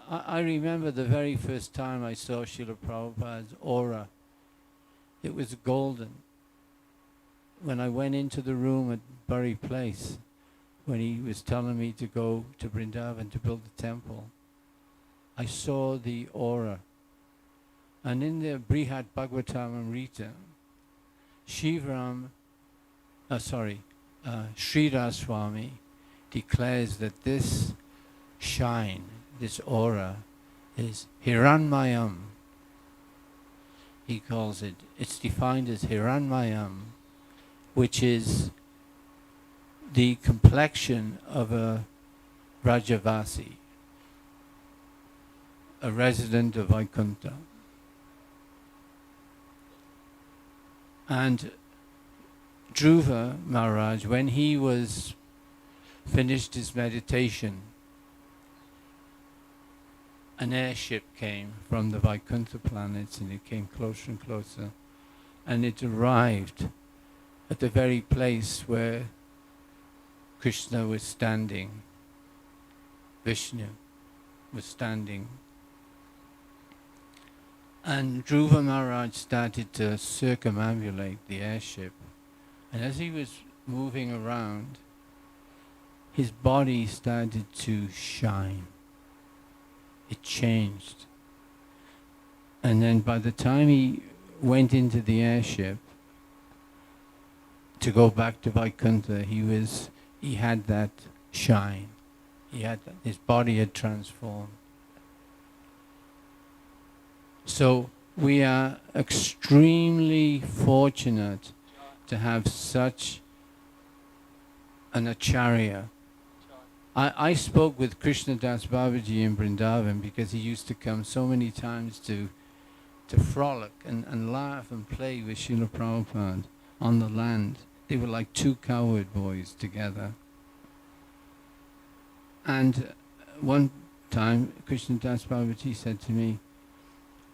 I remember the very first time I saw Srila Prabhupada's aura. It was golden. When I went into the room at Bury Place, when he was telling me to go to Vrindavan to build the temple, I saw the aura. And in the Brihat Bhagavatamrita, Sridhar Swami declares that this shine, this aura, is Hiranmayam. He calls it, it's defined as Hiranmayam, which is the complexion of a Rajavasi, a resident of Vaikuntha. And Dhruva Maharaj, when he was finished his meditation, an airship came from the Vaikuntha planets and it came closer and closer, and it arrived at the very place where Krishna was standing, Vishnu was standing. And Dhruva Maharaj started to circumambulate the airship. And as he was moving around, his body started to shine. It changed. And then by the time he went into the airship to go back to Vaikuntha, he had that shine his body had transformed. So we are extremely fortunate to have such an acharya. I spoke with Krishna Das Babaji in Vrindavan because he used to come so many times to frolic and laugh and play with Srila Prabhupada on the land. They were like two cowherd boys together. And one time, Krishna Das Babaji said to me,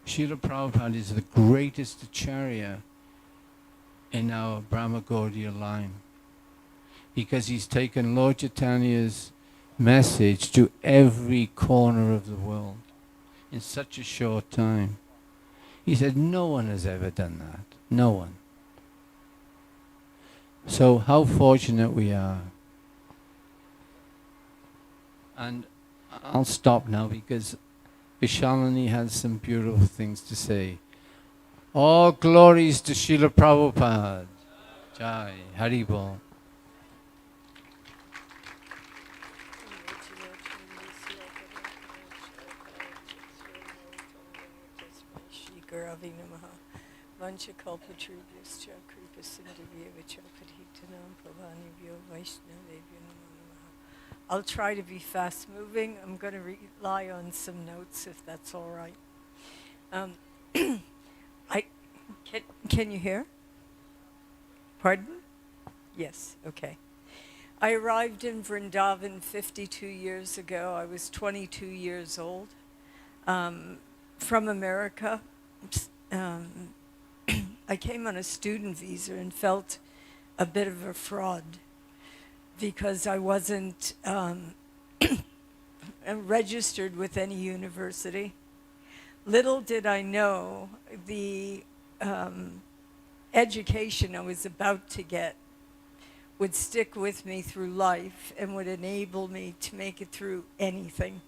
Srila Prabhupada is the greatest acharya in our Brahma Gaudiya line, because he's taken Lord Chaitanya's message to every corner of the world in such a short time. He said, no one has ever done that. No one. So how fortunate we are. And I'll stop now because Vishalini has some beautiful things to say. All glories to Srila Prabhupada. Jai, Haribol. Guravi Namaha, Vanchakalpatrubhyascha, Kripa Sindhuvyevacha, Patitanam Pavanibhyo Vaishnavebhyo Namo Namaha. I'll try to be fast moving. I'm going to rely on some notes if that's all right. Can you hear? Pardon? Yes, okay. I arrived in Vrindavan 52 years ago. I was 22 years old. From America. I came on a student visa and felt a bit of a fraud because I wasn't registered with any university. Little did I know the education I was about to get would stick with me through life and would enable me to make it through anything.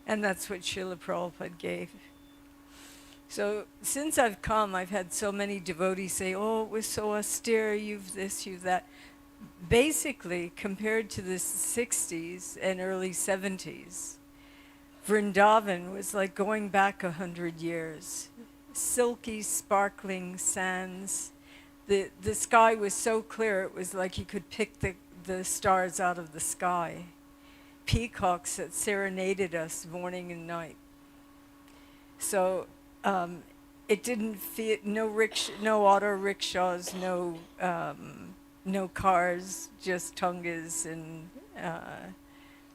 And that's what Srila Prabhupada gave. So since I've come, I've had so many devotees say, oh, it was so austere, you've this, you've that. Basically, compared to the 60s and early 70s, Vrindavan was like going back 100 years. Silky, sparkling sands. The sky was so clear, it was like you could pick the stars out of the sky. Peacocks that serenaded us morning and night. So it didn't feel, no auto rickshaws, no cars, just tungas and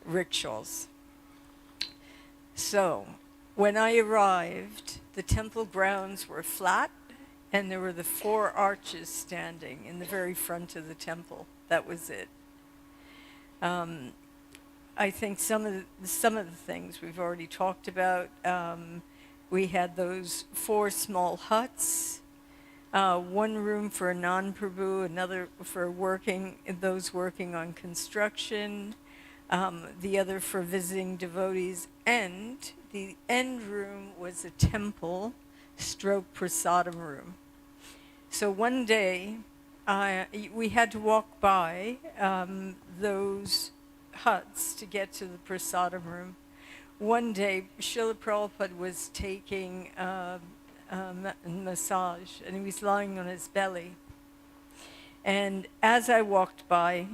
rickshaws. So when I arrived, the temple grounds were flat, and there were the 4 arches standing in the very front of the temple. That was it. I think some of the things we've already talked about. We had those 4 small huts, one room for a non-Prabhu, another for those working on construction, the other for visiting devotees, and the end room was a temple stroke prasadam room. So one day, we had to walk by those huts to get to the prasadam room. One day, Srila Prabhupada was taking a massage, and he was lying on his belly. And as I walked by,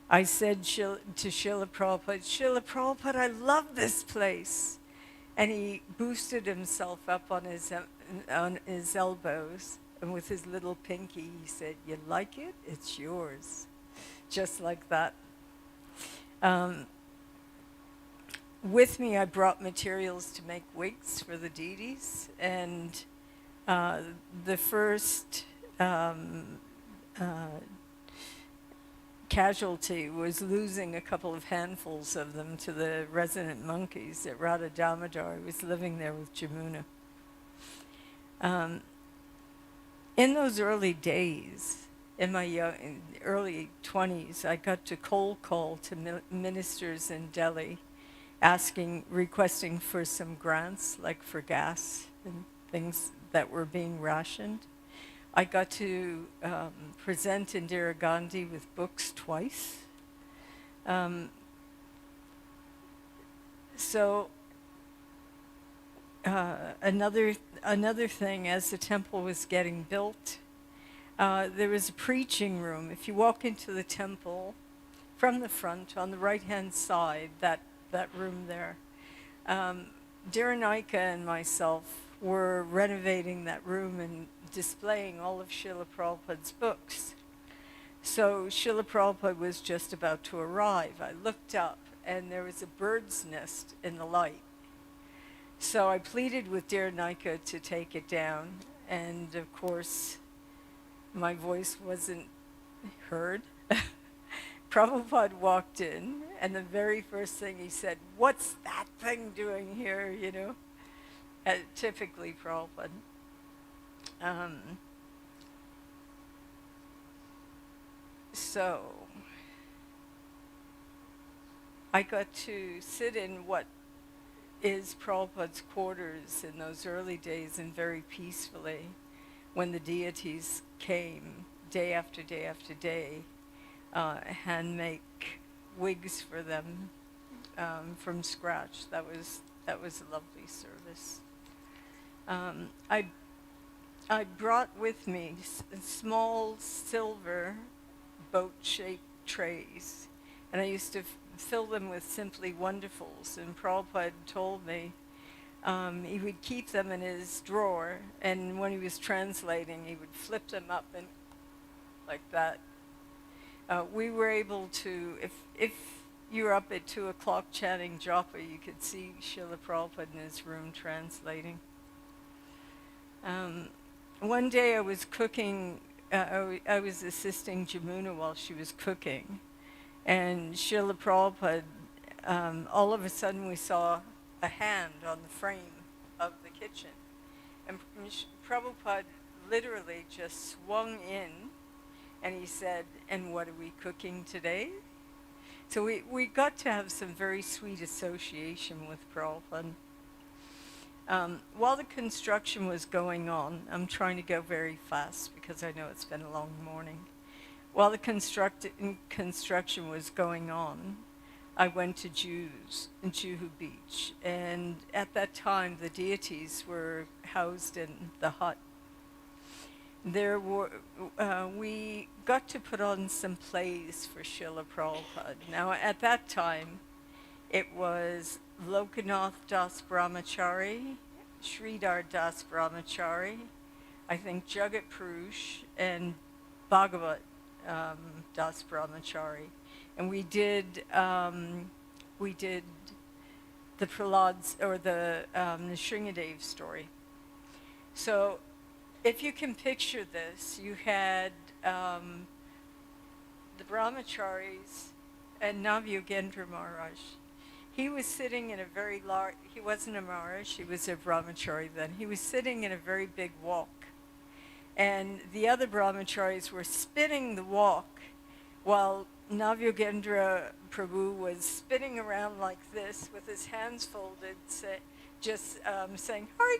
I said to Srila Prabhupada, I love this place. And he boosted himself up on his elbows, and with his little pinky, he said, you like it? It's yours. Just like that. With me, I brought materials to make wigs for the deities, and the first casualty was losing a couple of handfuls of them to the resident monkeys at Radha Damodar. I was living there with Jamuna. In those early days, in my early 20s, I got to cold call to ministers in Delhi, requesting for some grants, like for gas and things that were being rationed. I got to present Indira Gandhi with books twice. So another thing, as the temple was getting built, there was a preaching room. If you walk into the temple from the front, on the right-hand side, that room there, Dhiranaika and myself were renovating that room and displaying all of Srila Prabhupada's books. So Srila Prabhupada was just about to arrive. I looked up, and there was a bird's nest in the light. So I pleaded with Dhiranaika to take it down, and of course, my voice wasn't heard. Prabhupada walked in, and the very first thing he said, "What's that thing doing here?" You know, typically Prabhupada. So I got to sit in what is Prabhupada's quarters in those early days, and very peacefully, when the deities came day after day after day, hand make wigs for them from scratch. That was a lovely service. I brought with me small silver boat-shaped trays, and I used to fill them with simply wonderfuls. And Prabhupada told me he would keep them in his drawer, and when he was translating, he would flip them up and like that. We were able to, if you were up at 2 o'clock chanting japa, you could see Srila Prabhupada in his room translating. One day I was cooking, I was assisting Jamuna while she was cooking, and Srila Prabhupada, all of a sudden we saw a hand on the frame of the kitchen. And Prabhupada literally just swung in, and he said, "And what are we cooking today?" So we got to have some very sweet association with Prabhupada. While the construction was going on, I'm trying to go very fast because I know it's been a long morning. While the construction was going on, I went to Juhu Beach, and at that time the deities were housed in the hut. We got to put on some plays for Srila Prabhupada. Now at that time, it was Lokanath Das Brahmachari, Sridhar Das Brahmachari, I think Jagat Purush, and Bhagavat Das Brahmachari. And we did the Prahlad's, or the Nrsingadev story. So if you can picture this, you had the Brahmacharis and Navyogendra Maharaj. He was sitting in a very large, he wasn't a Maharaj, he was a Brahmachari then. He was sitting in a very big walk. And the other Brahmacharis were spinning the walk while Navyogendra Prabhu was spinning around like this with his hands folded, saying, "Hare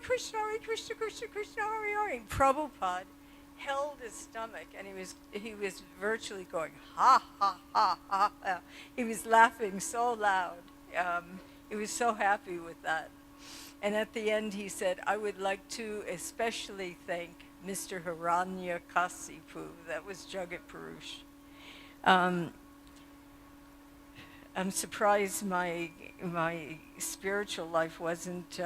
Krishna, Krishna Krishna, Hare Hare." And Prabhupada held his stomach, and he was virtually going, ha, ha, ha, ha, ha. He was laughing so loud. He was so happy with that. And at the end he said, "I would like to especially thank Mr. Hiranyakasipu." That was Jagat Purush. I'm surprised my spiritual life wasn't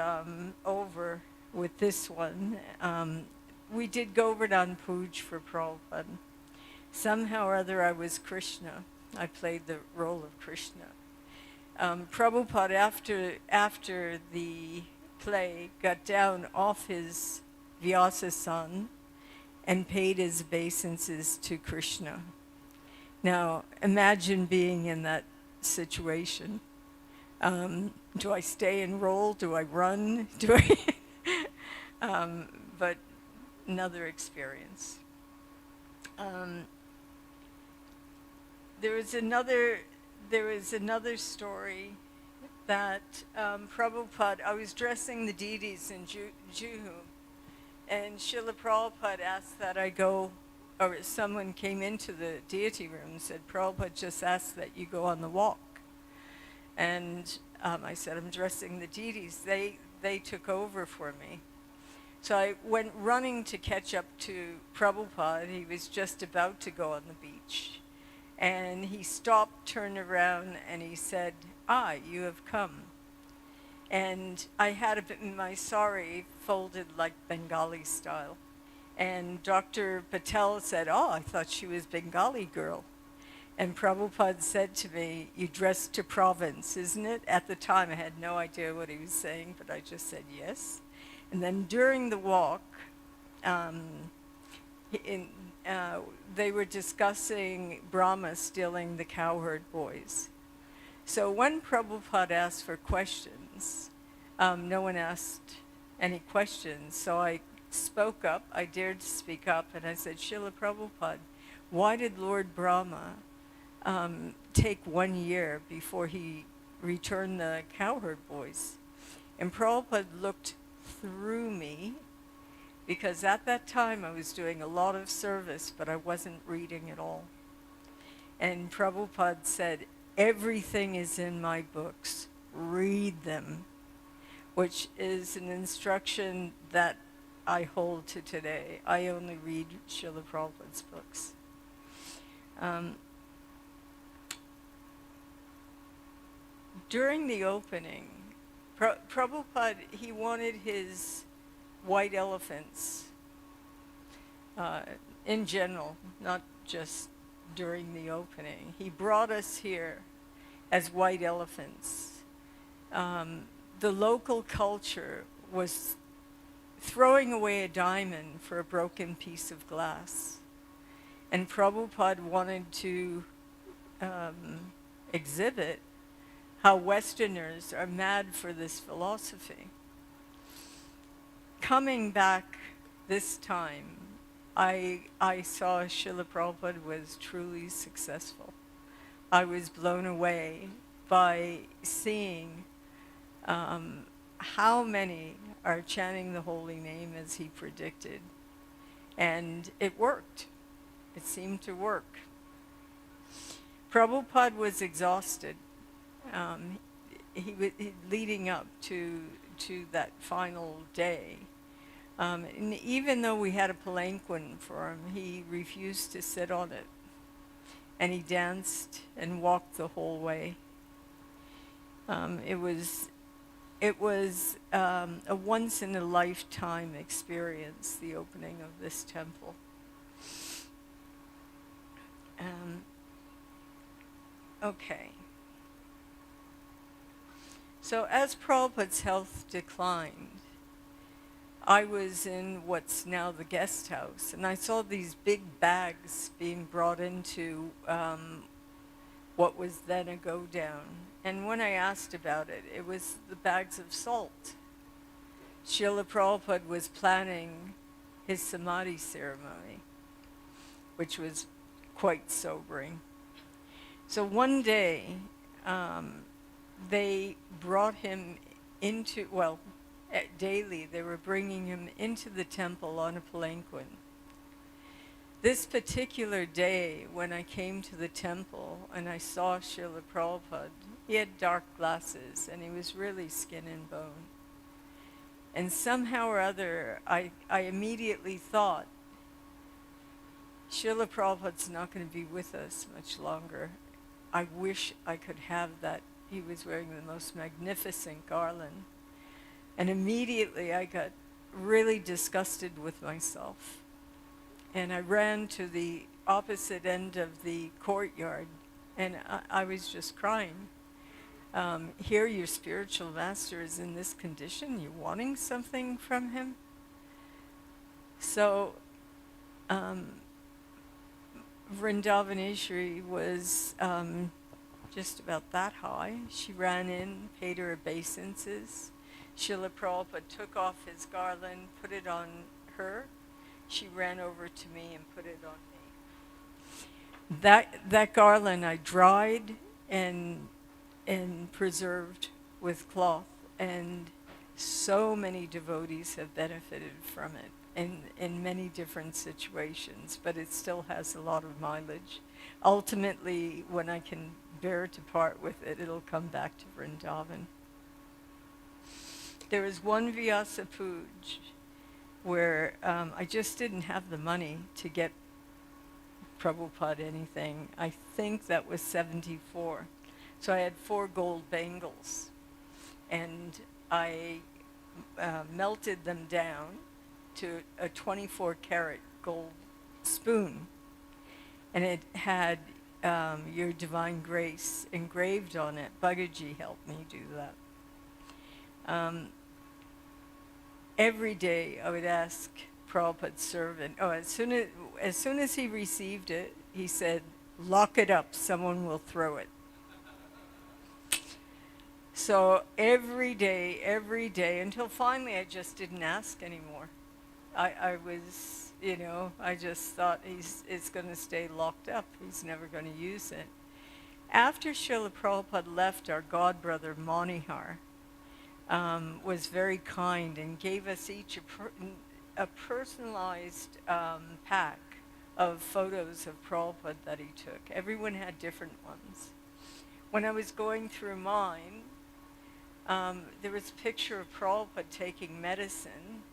over with this one. We did Govardhan Puj for Prabhupada. Somehow or other I was Krishna. I played the role of Krishna. Prabhupada, after the play, got down off his Vyasa-san and paid his obeisances to Krishna. Now, imagine being in that situation. Do I stay and roll? Do I run? But another experience. There was another story that Prabhupada, I was dressing the deities in Juhu, and Srila Prabhupada asked that I go, or someone came into the deity room and said, "Prabhupada just asked that you go on the walk." And I said, I'm dressing the deities. They took over for me. So I went running to catch up to Prabhupada. He was just about to go on the beach. And he stopped, turned around, and he said, you have come. And I had my sari folded like Bengali style. And Dr. Patel said, I thought she was Bengali girl. And Prabhupada said to me, you dress to province, isn't it? At the time, I had no idea what he was saying, but I just said yes. And then during the walk, they were discussing Brahma stealing the cowherd boys. So when Prabhupada asked for questions, no one asked any questions. So I spoke up, I dared to speak up, and I said, Srila Prabhupada, why did Lord Brahma take 1 year before he returned the cowherd boys? And Prabhupada looked through me, because at that time I was doing a lot of service, but I wasn't reading at all. And Prabhupada said, everything is in my books, read them, which is an instruction that I hold to today. I only read Srila Prabhupada's books. During the opening, Prabhupada, he wanted his white elephants in general, not just during the opening. He brought us here as white elephants. The local culture was throwing away a diamond for a broken piece of glass. And Prabhupada wanted to exhibit how Westerners are mad for this philosophy. Coming back this time, I saw Srila Prabhupada was truly successful. I was blown away by seeing how many are chanting the holy name as he predicted. And it worked. It seemed to work. Prabhupada was exhausted. Leading up to that final day. And even though we had a palanquin for him, he refused to sit on it. And he danced and walked the whole way. It was a once-in-a-lifetime experience, the opening of this temple. Okay. So as Prabhupada's health declined, I was in what's now the guest house, and I saw these big bags being brought into what was then a go-down. And when I asked about it, it was the bags of salt. Srila Prabhupada was planning his samadhi ceremony, which was quite sobering. So one day, they brought him into, daily they were bringing him into the temple on a palanquin. This particular day, when I came to the temple and I saw Srila Prabhupada, he had dark glasses and he was really skin and bone. And somehow or other, I immediately thought, Srila Prabhupada's not going to be with us much longer. I wish I could have that. He was wearing the most magnificent garland. And immediately I got really disgusted with myself. And I ran to the opposite end of the courtyard, and I was just crying. Here your spiritual master is in this condition, you're wanting something from him? So Vrindavaneshwari was just about that high. She ran in, paid her obeisances. Srila Prabhupada took off his garland, put it on her. She ran over to me and put it on me. That garland I dried and preserved with cloth, and so many devotees have benefited from it in many different situations, but it still has a lot of mileage. Ultimately, when I can bear to part with it. It'll come back to Vrindavan. There was one Vyasa Puj where I just didn't have the money to get Prabhupada anything. I think that was 74. So I had 4 gold bangles, and I melted them down to a 24-karat gold spoon, and it had Your Divine Grace engraved on it. Bhagavad-Gita helped me do that. Every day I would ask Prabhupada's servant, as soon as he received it, he said, "Lock it up, someone will throw it." So every day, until finally I just didn't ask anymore. I was, I just thought it's going to stay locked up. He's never going to use it. After Srila Prabhupada left, our godbrother Manihar was very kind and gave us each a personalized pack of photos of Prabhupada that he took. Everyone had different ones. When I was going through mine, there was a picture of Prabhupada taking medicine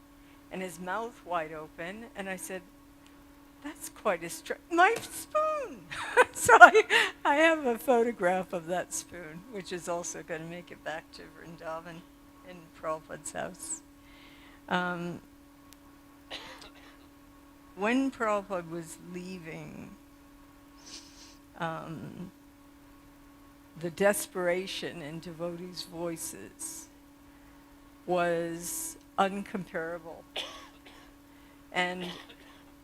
and his mouth wide open, and I said, "That's quite my spoon!" So I have a photograph of that spoon, which is also going to make it back to Vrindavan in Prabhupada's house. When Prabhupada was leaving, the desperation in devotees' voices was uncomparable. And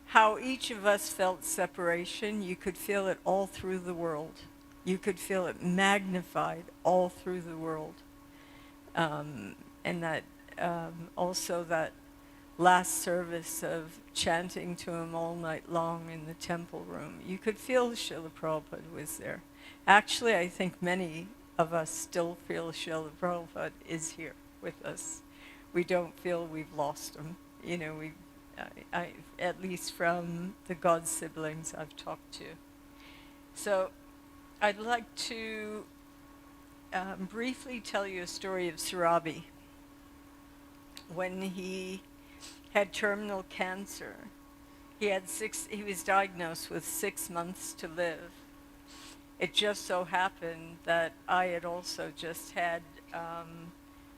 how each of us felt separation, you could feel it all through the world. You could feel it magnified all through the world. And that also that last service of chanting to him all night long in the temple room, you could feel Srila Prabhupada was there. Actually, I think many of us still feel Srila Prabhupada is here with us. We don't feel we've lost him. I at least from the God siblings I've talked to. So I'd like to briefly tell you a story of Srila. When he had terminal cancer, he was diagnosed with 6 months to live. It just so happened that I had also just had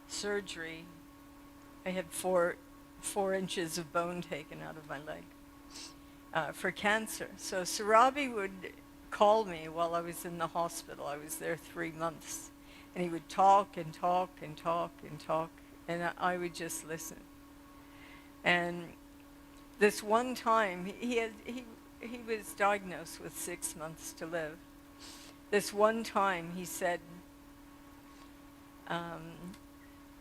surgery. I had 4 inches of bone taken out of my leg for cancer. So Sarabi would call me while I was in the hospital. I was there 3 months. And he would talk and talk and talk and talk, and I would just listen. And this one time, he was diagnosed with 6 months to live. This one time he said,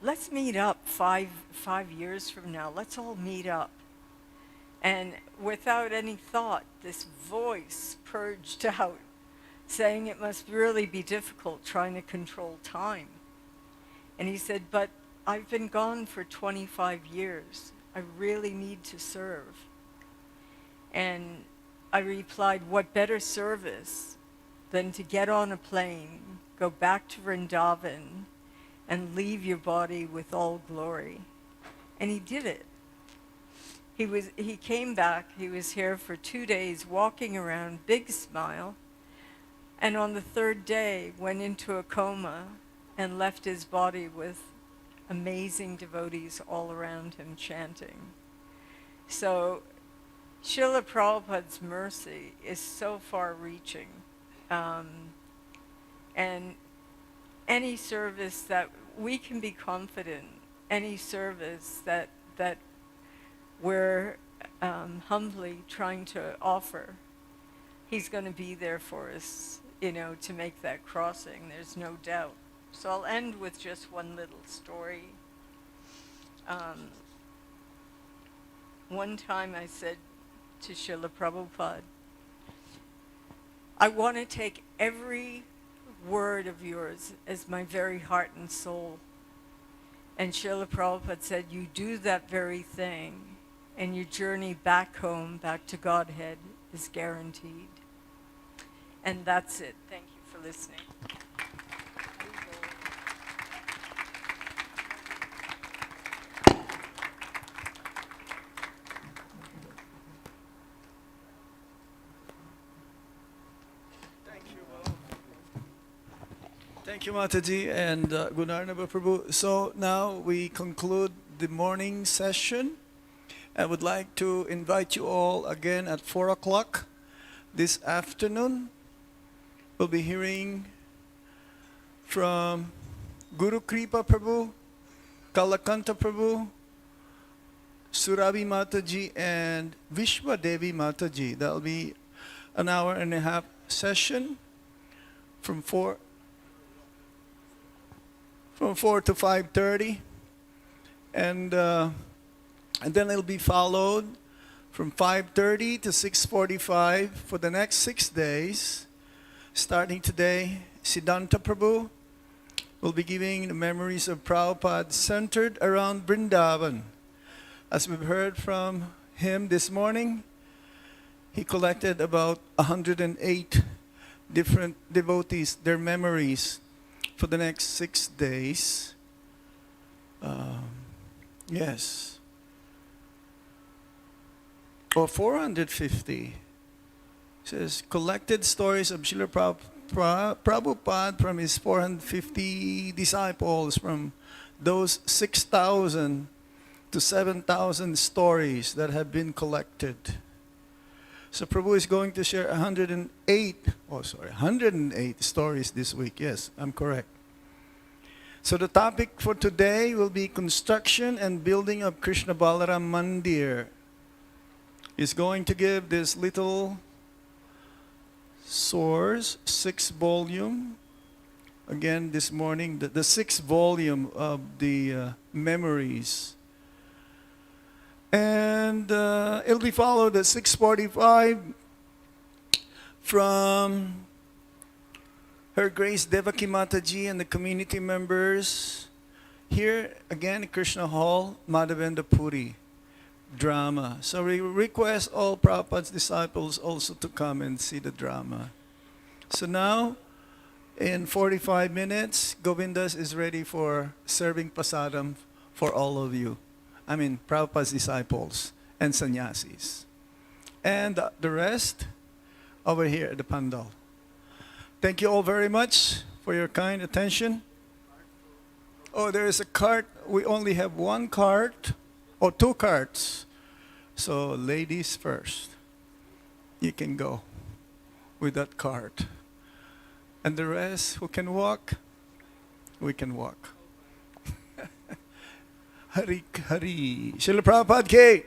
let's meet up 5 years from now. Let's all meet up. And without any thought, this voice purged out, saying it must really be difficult trying to control time. And he said, but I've been gone for 25 years. I really need to serve. And I replied, what better service than to get on a plane, go back to Vrindavan, and leave your body with all glory. And he did it. He came back, he was here for 2 days, walking around, big smile, and on the 3rd day went into a coma and left his body with amazing devotees all around him chanting. So Srila Prabhupada's mercy is so far-reaching. And any service that we can be confident, any service that we're humbly trying to offer, he's going to be there for us, to make that crossing. There's no doubt. So I'll end with just one little story. One time I said to Srila Prabhupada, I want to take every word of yours as my very heart and soul. And Srila Prabhupada said, you do that very thing, and your journey back home, back to Godhead, is guaranteed. And that's it. Thank you for for listening. Thank you, Mataji, and Gunarnava Prabhu. So now we conclude the morning session. I would like to invite you all again at 4 o'clock this afternoon. We'll be hearing from Guru Kripa Prabhu, Kalakanta Prabhu, Surabhi Mataji, and Vishwa Devi Mataji. That'll be an hour and a half session from 4 to 5:30, and then it'll be followed from 5:30 to 6:45 for the next 6 days. Starting today, Siddhanta Prabhu will be giving the memories of Prabhupada centered around Vrindavan. As we've heard from him this morning, he collected about 108 different devotees, their memories, for the next 6 days. Yes. Or 450. It says, collected stories of Srila Prabhupada from his 450 disciples, from those 6,000 to 7,000 stories that have been collected. So Prabhu is going to share 108 stories this week. Yes, I'm correct. So the topic for today will be construction and building of Krishna Balaram Mandir. He's going to give this little source, 6-volume. Again, this morning, the 6th volume of the memories. And it'll be followed at 6:45 from Her Grace Devaki Mataji and the community members here again at Krishna Hall, Madhavendra Puri drama. So we request all Prabhupada's disciples also to come and see the drama. So now, in 45 minutes, Govindas is ready for serving prasadam for all of you. I mean, Prabhupada's disciples and sannyasis. And the rest over here at the Pandal. Thank you all very much for your kind attention. Oh, there is a cart. We only have one cart, or 2 carts. So ladies first. You can go with that cart. And the rest who can walk, we can walk. Hari Hari. Srila Prabhupada Ki.